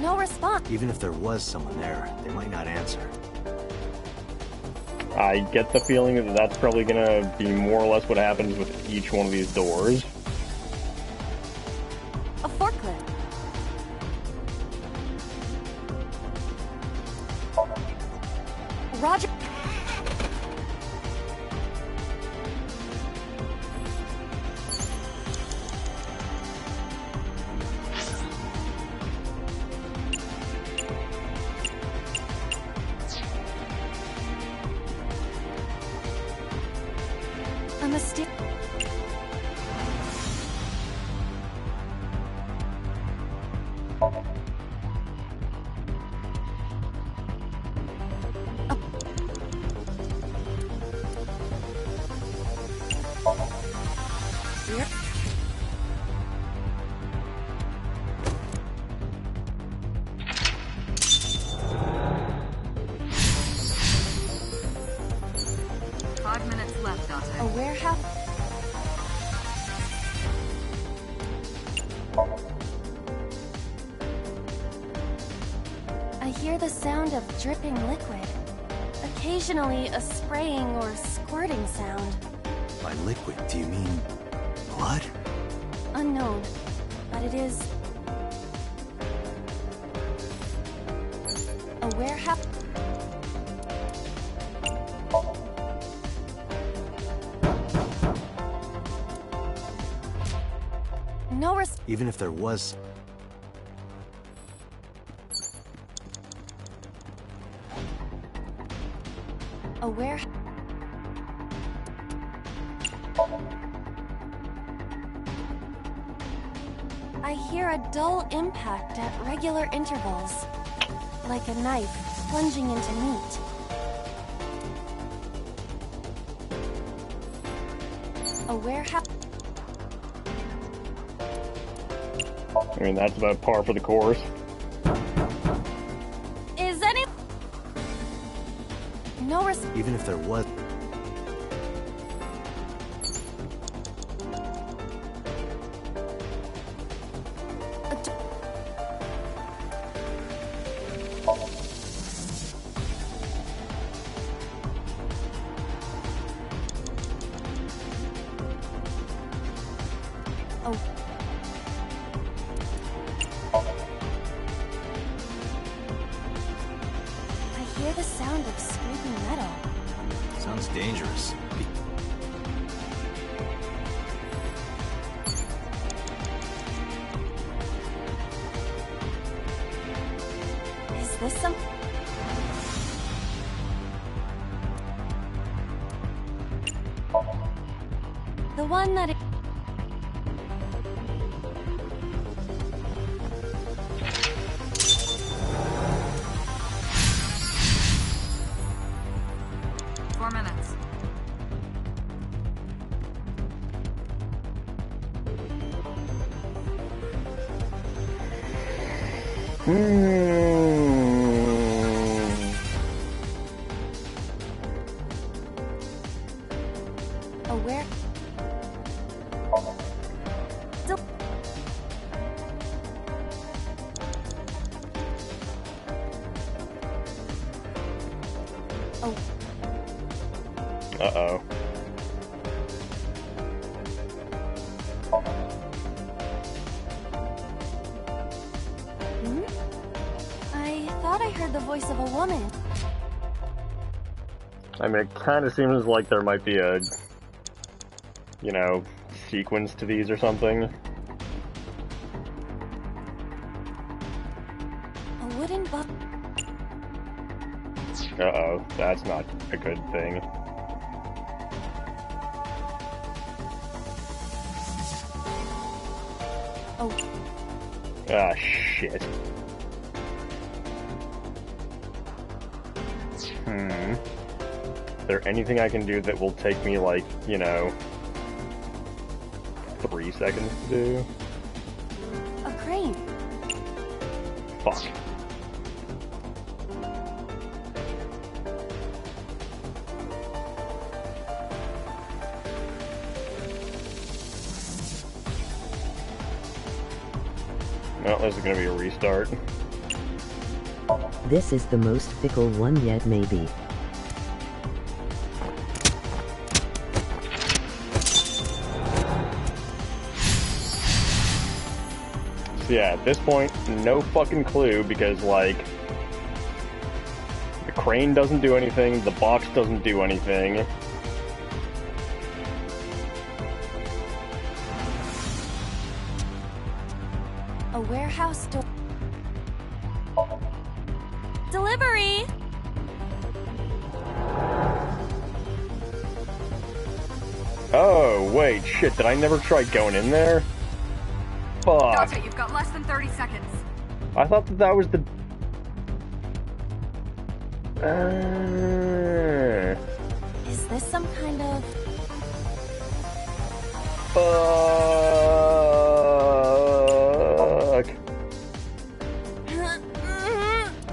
Speaker 14: No response.
Speaker 4: Even if there was someone there, they might not answer.
Speaker 2: I get the feeling that that's probably gonna be more or less what happens with each one of these doors.
Speaker 14: A forklift. Roger. A mistake. A warehouse. I hear the sound of dripping liquid. Occasionally, a spraying or squirting sound.
Speaker 4: By liquid, do you mean blood?
Speaker 14: Unknown, but it is a warehouse. No res-
Speaker 4: Even if there was...
Speaker 14: A warehouse. I hear a dull impact at regular intervals, like a knife plunging into meat. A warehouse.
Speaker 2: I mean, that's about par for the course.
Speaker 14: Is any... No res-
Speaker 4: Even if there was...
Speaker 14: Oh. I hear the sound of scraping metal.
Speaker 4: Sounds dangerous.
Speaker 14: Is this some... The one that... Oh, where? Oh.
Speaker 2: Uh-oh.
Speaker 14: Hmm? I thought I heard the voice of a woman.
Speaker 2: I mean, it kind of seems like there might be a, you know, sequence to these or something.
Speaker 14: A wooden buck.
Speaker 2: Uh-oh, that's not a good thing.
Speaker 14: Oh.
Speaker 2: Ah, shit. Is there anything I can do that will take me, like, you know, 3 seconds to do?
Speaker 14: A crane.
Speaker 2: Fuck. Well, this is gonna be a restart.
Speaker 1: This is the most fickle one yet, maybe.
Speaker 2: So yeah, at this point, no fucking clue, because, like, the crane doesn't do anything, the box doesn't do anything.
Speaker 14: A warehouse door. Delivery!
Speaker 2: Oh, wait, shit, did I never try going in there? Fuck.
Speaker 20: Dante, you've got less than 30 seconds.
Speaker 2: I thought that was the...
Speaker 14: Is this some kind of...
Speaker 2: Fuck.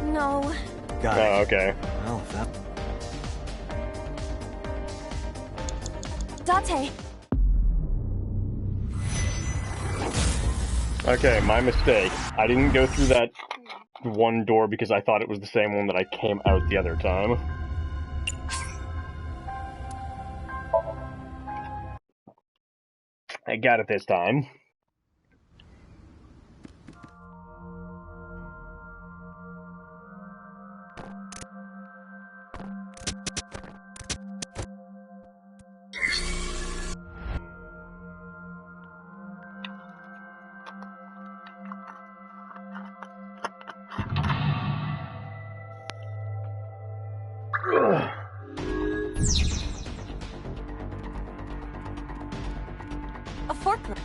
Speaker 14: No.
Speaker 4: Got it.
Speaker 2: Oh, okay.
Speaker 4: Well, that...
Speaker 14: Dante!
Speaker 2: Okay, my mistake. I didn't go through that one door because I thought it was the same one that I came out the other time. I got it this time.
Speaker 14: A forklift.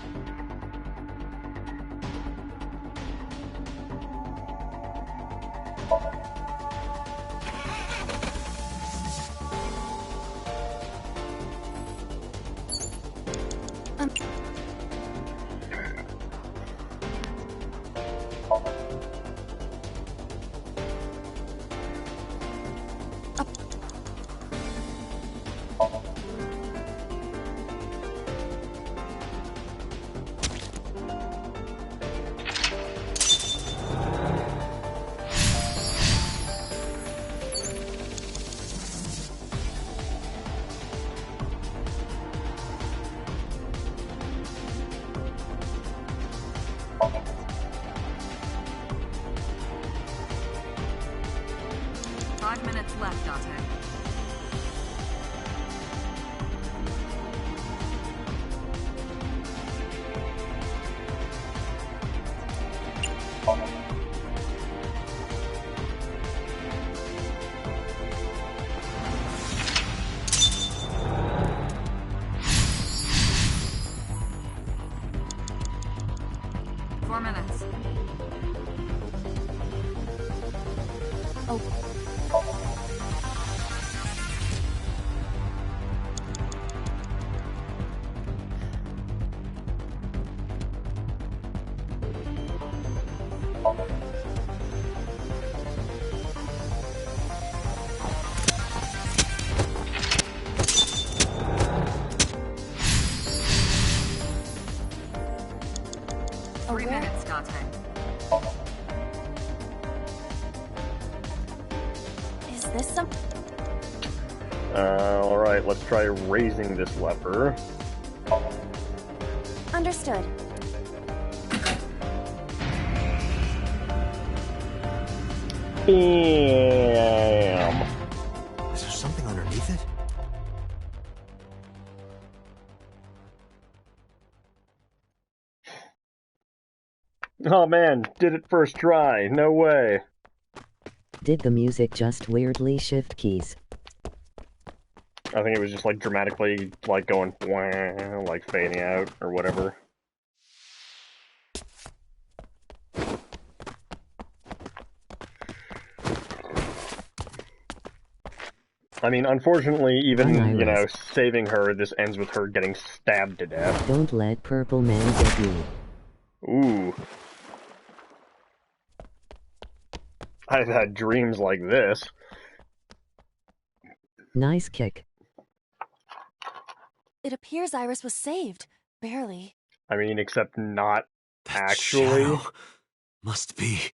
Speaker 20: left, Dante.
Speaker 2: Alright, let's try raising this lever.
Speaker 14: Understood.
Speaker 2: Bam!
Speaker 4: Is there something underneath it?
Speaker 2: Oh man, did it first try. No way.
Speaker 1: Did the music just weirdly shift keys?
Speaker 2: I think it was just like dramatically like going wah, like fading out or whatever. I mean, unfortunately, even, you know, saving her, this ends with her getting stabbed to death.
Speaker 1: Don't let Purple Man get you.
Speaker 2: Ooh. I've had dreams like this.
Speaker 1: Nice kick.
Speaker 14: It appears Iris was saved. Barely.
Speaker 2: I mean, except not actually.
Speaker 8: Shadow must be.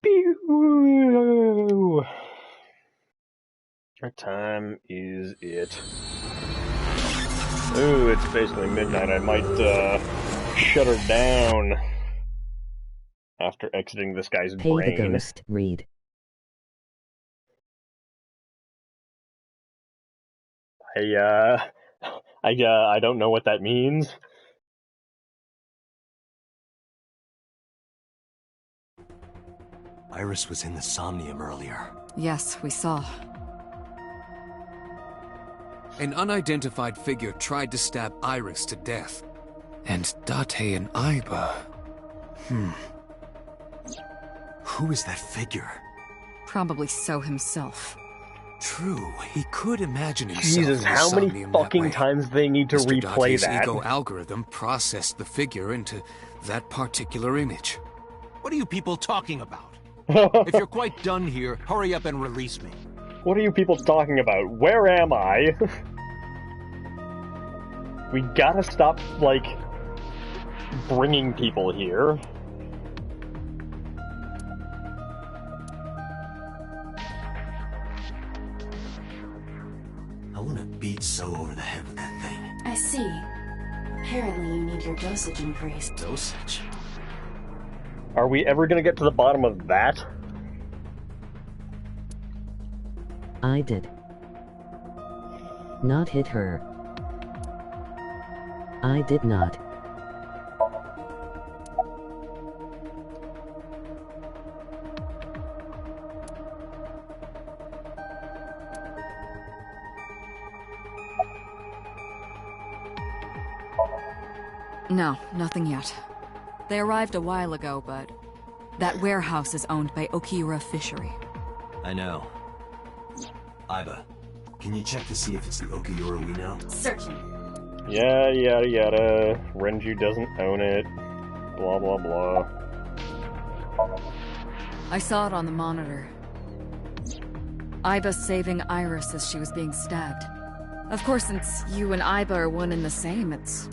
Speaker 2: Pew! What time is it? Ooh, it's basically midnight. I might, shut her down after exiting this guy's
Speaker 1: Pay
Speaker 2: brain.
Speaker 1: the ghost, read.
Speaker 2: I don't know what that means.
Speaker 4: Iris was in the Somnium earlier.
Speaker 7: Yes, we saw.
Speaker 5: An unidentified figure tried to stab Iris to death. And Date and Iba...
Speaker 4: Who is that figure?
Speaker 7: Probably So himself.
Speaker 5: True, he could imagine himself
Speaker 2: Jesus,
Speaker 5: in the
Speaker 2: how many
Speaker 5: Somnium that
Speaker 2: fucking
Speaker 5: way.
Speaker 2: times they need to
Speaker 5: Mr.
Speaker 2: replay
Speaker 5: Date's
Speaker 2: that?
Speaker 5: ego algorithm processed the figure into that particular image.
Speaker 19: What are you people talking about? If you're quite done here, hurry up and release me.
Speaker 2: What are you people talking about? Where am I? We gotta stop, like, bringing people here.
Speaker 4: I want to beat So over the head with that thing.
Speaker 3: I see. Apparently you need your dosage increased.
Speaker 4: Dosage?
Speaker 2: Are we ever gonna get to the bottom of that?
Speaker 1: I did not hit her. I did not.
Speaker 7: No, nothing yet. They arrived a while ago, but that warehouse is owned by Okiura Fishery.
Speaker 4: I know. Iba, can you check to see if it's the Okiura we know?
Speaker 3: Searching.
Speaker 2: Yada yada yada. Renju doesn't own it. Blah blah blah.
Speaker 7: I saw it on the monitor. Iba saving Iris as she was being stabbed. Of course, since you and Iba are one and the same, it's...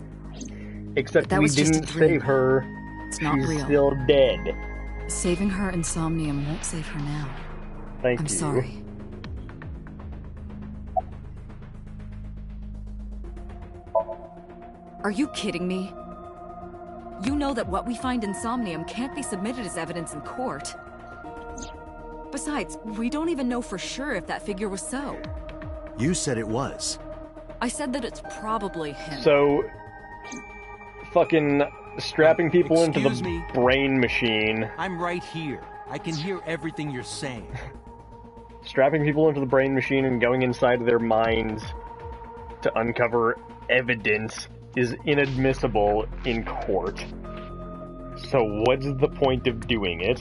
Speaker 2: Except
Speaker 7: that
Speaker 2: we
Speaker 7: was just a
Speaker 2: didn't
Speaker 7: dream.
Speaker 2: save her.
Speaker 7: It's not
Speaker 2: She's
Speaker 7: real.
Speaker 2: still dead.
Speaker 7: Saving her in Somnium won't save her now.
Speaker 2: Thank
Speaker 7: I'm
Speaker 2: you.
Speaker 7: sorry.
Speaker 21: Are you kidding me? You know that what we find in Somnium can't be submitted as evidence in court. Besides, we don't even know for sure if that figure was so.
Speaker 4: You said it was.
Speaker 21: I said that it's probably him.
Speaker 2: So, fucking strapping people into
Speaker 19: Excuse
Speaker 2: the
Speaker 19: me?
Speaker 2: brain machine.
Speaker 19: I'm right here. I can hear everything you're saying.
Speaker 2: Strapping people into the brain machine and going inside their minds to uncover evidence is inadmissible in court. So what's the point of doing it?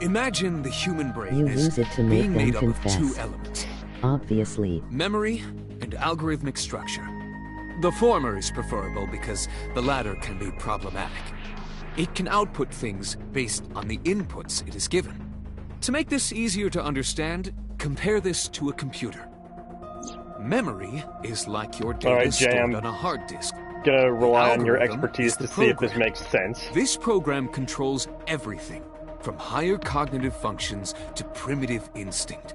Speaker 5: Imagine the human brain
Speaker 1: You
Speaker 5: as
Speaker 1: use it to make
Speaker 5: being
Speaker 1: them
Speaker 5: made up of
Speaker 1: confess.
Speaker 5: two elements.
Speaker 1: Obviously.
Speaker 5: Memory and algorithmic structure. The former is preferable because the latter can be problematic. It can output things based on the inputs it is given. To make this easier to understand, compare this to a computer. Memory is like your data
Speaker 2: Alright, Jay,
Speaker 5: stored
Speaker 2: I'm
Speaker 5: on a hard disk.
Speaker 2: Gonna rely on your
Speaker 5: Algorithm
Speaker 2: expertise
Speaker 5: is the
Speaker 2: to see if this
Speaker 5: program.
Speaker 2: makes sense.
Speaker 5: This program controls everything, from higher cognitive functions to primitive instinct.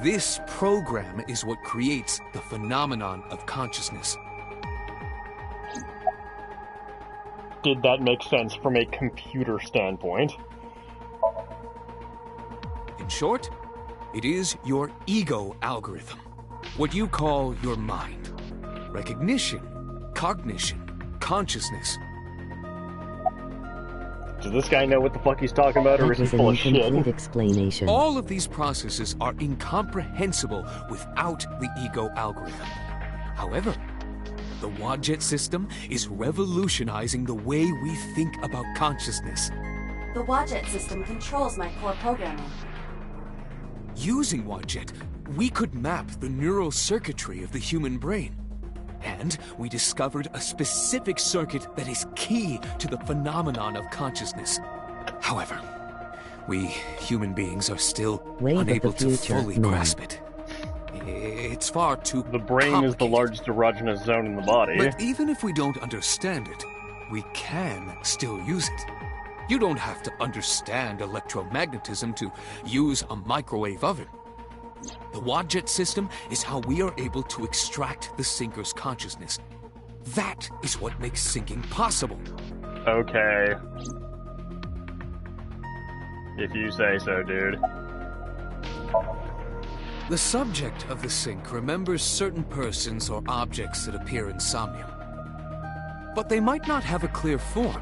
Speaker 5: This program is what creates the phenomenon of consciousness.
Speaker 2: Did that make sense from a computer standpoint?
Speaker 5: In short, it is your ego algorithm, what you call your mind. Recognition, cognition, consciousness.
Speaker 2: Does this guy know what the fuck he's talking about, or is
Speaker 1: That
Speaker 2: he
Speaker 1: was an
Speaker 2: full of shit?
Speaker 1: incomplete explanation.
Speaker 5: All of these processes are incomprehensible without the ego algorithm. However, the Wadjet system is revolutionizing the way we think about consciousness.
Speaker 3: The Wadjet system controls my core programming.
Speaker 5: Using Wadjet, we could map the neural circuitry of the human brain. And we discovered a specific circuit that is key to the phenomenon of consciousness. However, we human beings are still
Speaker 1: Way of the
Speaker 5: unable to
Speaker 1: future,
Speaker 5: fully
Speaker 1: man.
Speaker 5: grasp it. It's far too
Speaker 2: The brain is the largest erogenous zone in the body.
Speaker 5: But even if we don't understand it, we can still use it. You don't have to understand electromagnetism to use a microwave oven. The Wadjet system is how we are able to extract the sinker's consciousness. That is what makes syncing possible.
Speaker 2: Okay. If you say so, dude.
Speaker 5: The subject of the sync remembers certain persons or objects that appear in Somnium. But they might not have a clear form.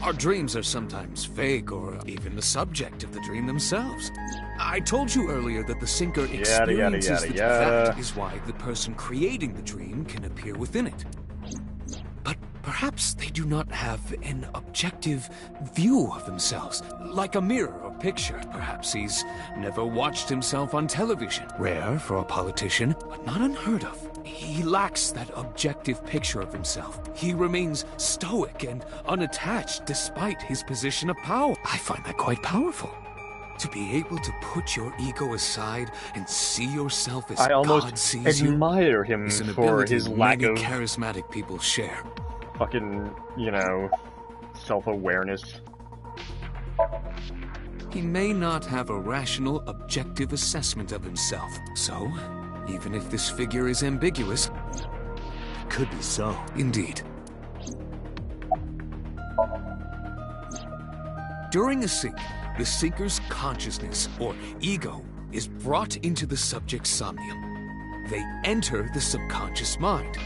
Speaker 5: Our dreams are sometimes vague or even the subject of the dream themselves. I told you earlier that the syncer experiences the That is why the person creating the dream can appear within it. But perhaps they do not have an objective view of themselves, like a mirror or picture. Perhaps he's never watched himself on television. Rare for a politician, but not unheard of. He lacks that objective picture of himself. He remains stoic and unattached despite his position of power. I find that quite powerful. To be able to put your ego aside and see yourself as
Speaker 2: I almost
Speaker 5: God sees you
Speaker 2: admire him
Speaker 5: is an
Speaker 2: for
Speaker 5: ability
Speaker 2: his lack
Speaker 5: many
Speaker 2: of
Speaker 5: charismatic people share.
Speaker 2: fucking, you know, self-awareness.
Speaker 5: He may not have a rational, objective assessment of himself. So, even if this figure is ambiguous, it could be so. Indeed. During a sync, the syncer's consciousness, or ego, is brought into the subject's somnium. They enter the subconscious mind.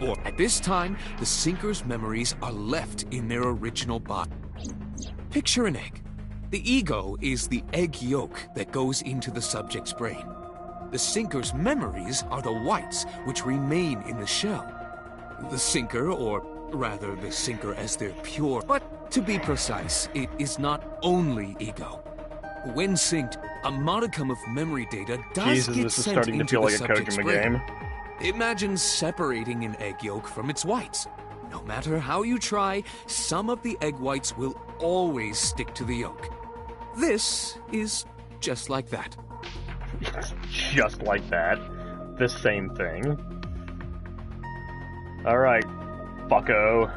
Speaker 5: Or, at this time, the syncer's memories are left in their original body. Picture an egg. The ego is the egg yolk that goes into the subject's brain. The syncer's memories are the whites, which remain in the shell. The syncer, or rather the syncer as their pure, but to be precise, it is not only ego. When synced, a modicum of memory data does
Speaker 2: Jesus,
Speaker 5: get
Speaker 2: this is
Speaker 5: sent
Speaker 2: starting to
Speaker 5: into
Speaker 2: feel
Speaker 5: the
Speaker 2: like a
Speaker 5: subject's
Speaker 2: Kojima
Speaker 5: brain.
Speaker 2: game.
Speaker 5: Imagine separating an egg yolk from its whites. No matter how you try, some of the egg whites will always stick to the yolk. This is just like that.
Speaker 2: Just like that. the same thing. Alright, fucko.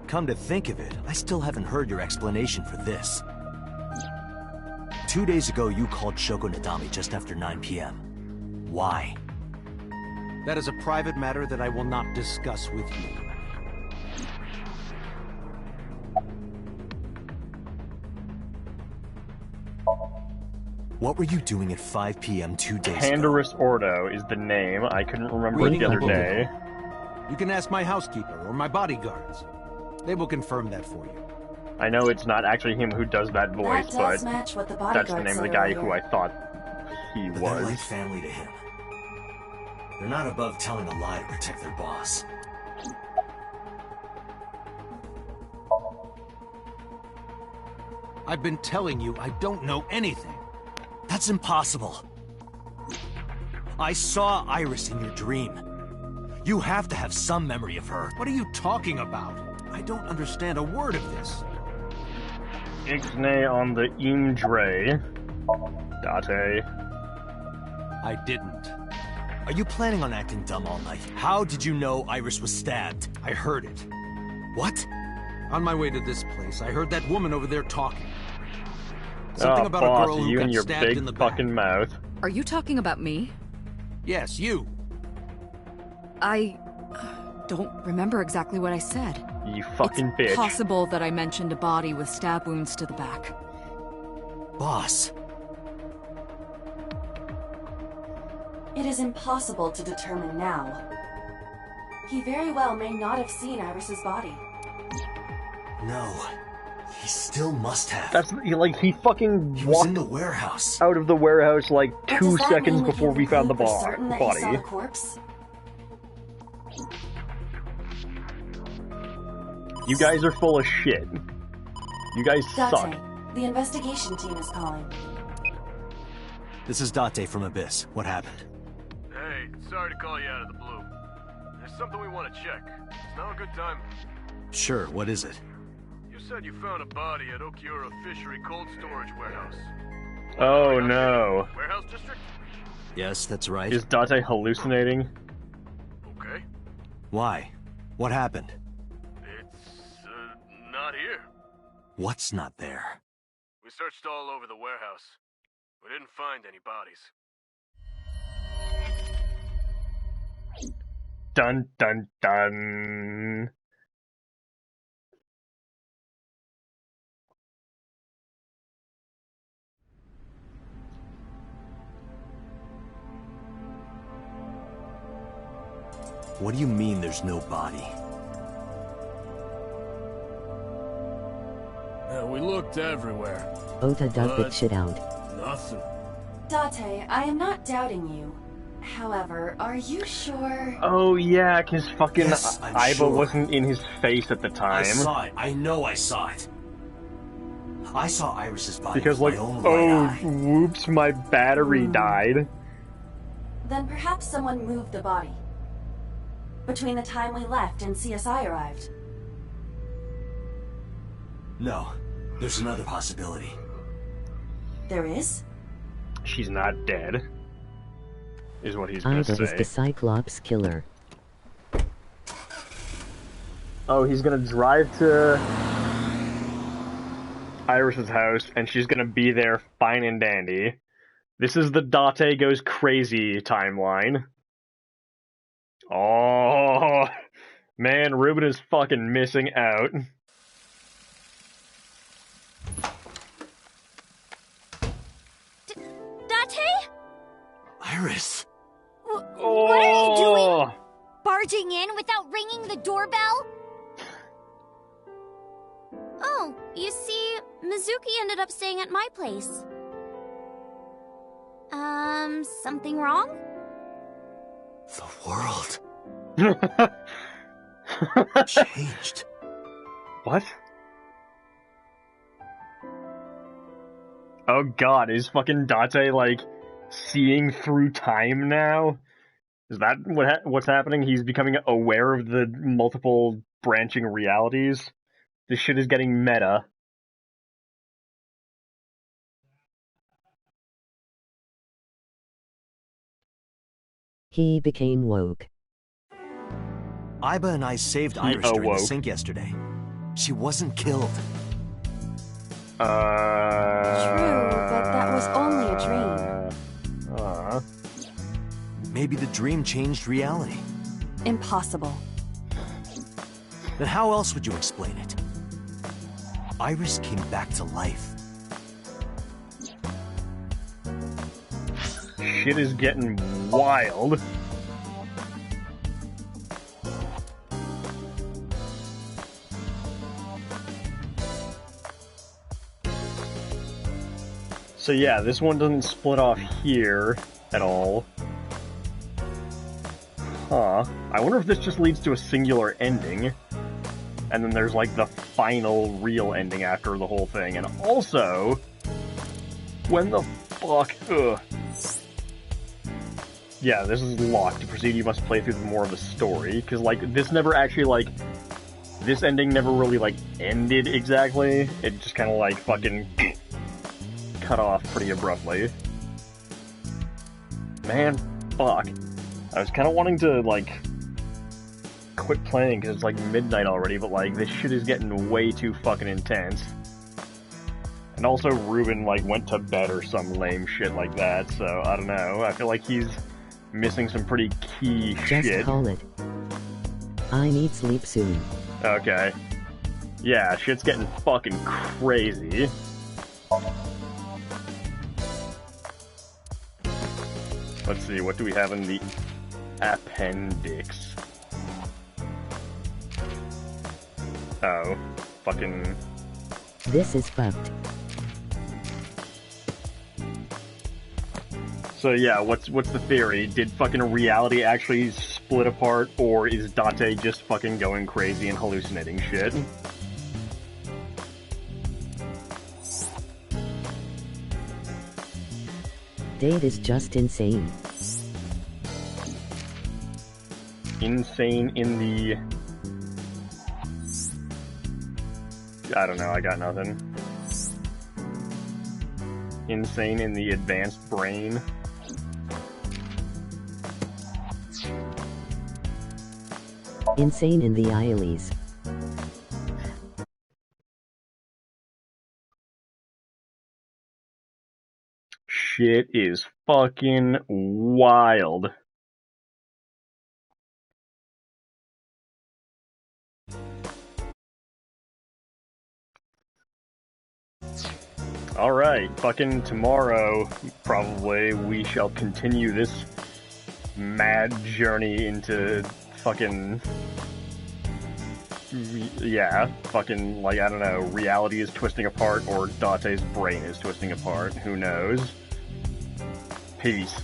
Speaker 4: Come to think of it, I still haven't heard your explanation for this. 2 days ago, you called Shoko Nadami just after 9 p.m. Why?
Speaker 19: That is a private matter that I will not discuss with you.
Speaker 4: What were you doing at 5 p.m. 2 days ago?
Speaker 2: Pandarus Ordo is the name. I couldn't remember it
Speaker 19: Reading
Speaker 2: the
Speaker 19: a
Speaker 2: other
Speaker 19: book.
Speaker 2: day.
Speaker 19: You can ask my housekeeper or my bodyguards. They will confirm that for you.
Speaker 2: I know it's not actually him who does that voice,
Speaker 3: That does
Speaker 2: but
Speaker 3: match what the
Speaker 2: that's the
Speaker 3: bodyguard
Speaker 2: name of the
Speaker 3: said
Speaker 2: guy
Speaker 3: earlier.
Speaker 2: who I thought he
Speaker 4: But they're like
Speaker 2: was.
Speaker 4: family to him. They're not above telling a lie to protect their boss.
Speaker 19: I've been telling you I don't know anything.
Speaker 4: That's impossible. I saw Iris in your dream. You have to have some memory of her.
Speaker 19: What are you talking about? I don't understand a word of this.
Speaker 2: Ixnay on the Imdre. Date.
Speaker 19: I didn't.
Speaker 4: Are you planning on acting dumb all night? How did you know Iris was stabbed?
Speaker 19: I heard it.
Speaker 4: What?
Speaker 19: On my way to this place, I heard that woman over there talking. Something about
Speaker 2: boss,
Speaker 19: a girl who
Speaker 2: you
Speaker 19: got
Speaker 2: and your
Speaker 19: stabbed
Speaker 2: big
Speaker 19: in the back.
Speaker 2: fucking mouth.
Speaker 21: Are you talking about me?
Speaker 19: Yes, you.
Speaker 21: I don't remember exactly what I said.
Speaker 2: You fucking bitch.
Speaker 21: Possible that I mentioned a body with stab wounds to the back.
Speaker 4: Boss.
Speaker 3: It is impossible to determine now. He very well may not have seen Iris's body.
Speaker 4: No. He still must have.
Speaker 2: That's like he fucking
Speaker 4: He was
Speaker 2: walked
Speaker 4: in the warehouse.
Speaker 2: out of the warehouse like
Speaker 3: But
Speaker 2: 2
Speaker 3: does that
Speaker 2: seconds
Speaker 3: mean we
Speaker 2: before
Speaker 3: can
Speaker 2: we found the
Speaker 3: conclude for certain that he saw
Speaker 2: body.
Speaker 3: the corpse?
Speaker 2: You guys are full of shit. You guys suck.
Speaker 3: Date, the investigation team is calling.
Speaker 4: This is Date from Abyss. What happened?
Speaker 18: Hey, sorry to call you out of the blue. There's something we want to check. Is now a good time?
Speaker 4: Sure, what is it?
Speaker 18: You said you found a body at Okiura Fishery Cold Storage Warehouse.
Speaker 2: Oh no.
Speaker 18: Warehouse district?
Speaker 4: Yes, that's right.
Speaker 2: Is Date hallucinating?
Speaker 18: Okay.
Speaker 4: Why? What happened?
Speaker 18: It's, not here.
Speaker 4: What's not there?
Speaker 18: We searched all over the warehouse. We didn't find any bodies.
Speaker 2: Dun dun dun.
Speaker 4: What do you mean there's no body?
Speaker 18: We looked everywhere.
Speaker 1: Ota dug
Speaker 18: But
Speaker 1: that shit out.
Speaker 18: nothing.
Speaker 3: Date, I am not doubting you. However, are you sure?
Speaker 2: Oh yeah, cause fucking
Speaker 4: Yes, I'm
Speaker 2: Iva
Speaker 4: sure.
Speaker 2: wasn't in his face at the time.
Speaker 4: I saw it. I know I saw it. I saw Iris's body
Speaker 2: Because
Speaker 4: with
Speaker 2: like,
Speaker 4: my own
Speaker 2: oh,
Speaker 4: right eye.
Speaker 2: whoops, my battery died.
Speaker 3: Then perhaps someone moved the body. Between the time we left and CSI arrived.
Speaker 4: No, there's another possibility.
Speaker 3: There is?
Speaker 2: She's not dead. Is what he's gonna
Speaker 1: Iva is
Speaker 2: say.
Speaker 1: the Cyclops killer.
Speaker 2: Oh, he's gonna drive to Iris's house, and she's gonna be there fine and dandy. This is the Date goes crazy timeline. Oh, man, Ruben is fucking missing out.
Speaker 10: Date?
Speaker 4: Iris!
Speaker 10: What are you doing?
Speaker 2: Oh,
Speaker 10: Barging in without ringing the doorbell? Oh, you see, Mizuki ended up staying at my place. Something wrong?
Speaker 4: The world changed.
Speaker 2: What? Oh god, is fucking Date, like, seeing through time now? Is that what's happening? He's becoming aware of the multiple branching realities? This shit is getting meta.
Speaker 1: He became woke.
Speaker 4: Iba and I saved
Speaker 2: He
Speaker 4: Iris during
Speaker 2: awoke.
Speaker 4: the sink yesterday. She wasn't killed.
Speaker 14: True, but that was only a dream.
Speaker 4: Maybe the dream changed reality.
Speaker 14: Impossible.
Speaker 4: Then how else would you explain it? Iris came back to life.
Speaker 2: Shit is getting wild. So yeah, this one doesn't split off here at all. Huh. I wonder if this just leads to a singular ending. And then there's like the final real ending after the whole thing. And also, when the fuck... Ugh. Yeah, this is locked. To proceed, you must play through more of the story. Because, like, this never actually, like... This ending never really, like, ended exactly. It just kind of, like, fucking... cut off pretty abruptly. Man, fuck. I was kind of wanting to, like... quit playing because it's, like, midnight already, but, like, this shit is getting way too fucking intense. And also, Ruben, like, went to bed or some lame shit like that, so, I don't know. I feel like he's... missing some pretty key shit.
Speaker 1: Just call it. I need sleep soon.
Speaker 2: Okay. Yeah, shit's getting fucking crazy. Let's see, what do we have in the appendix? Oh, fucking...
Speaker 1: This is fucked.
Speaker 2: So yeah, what's the theory? Did fucking reality actually split apart, or is Date just fucking going crazy and hallucinating shit?
Speaker 1: Date is just insane.
Speaker 2: Insane in the... I don't know, I got nothing. Insane in the advanced brain.
Speaker 1: Insane in the Isles.
Speaker 2: Shit is fucking wild. Alright, fucking tomorrow, probably, we shall continue this mad journey into fucking... yeah, fucking, like, I don't know, reality is twisting apart, or Date's brain is twisting apart, who knows? Peace.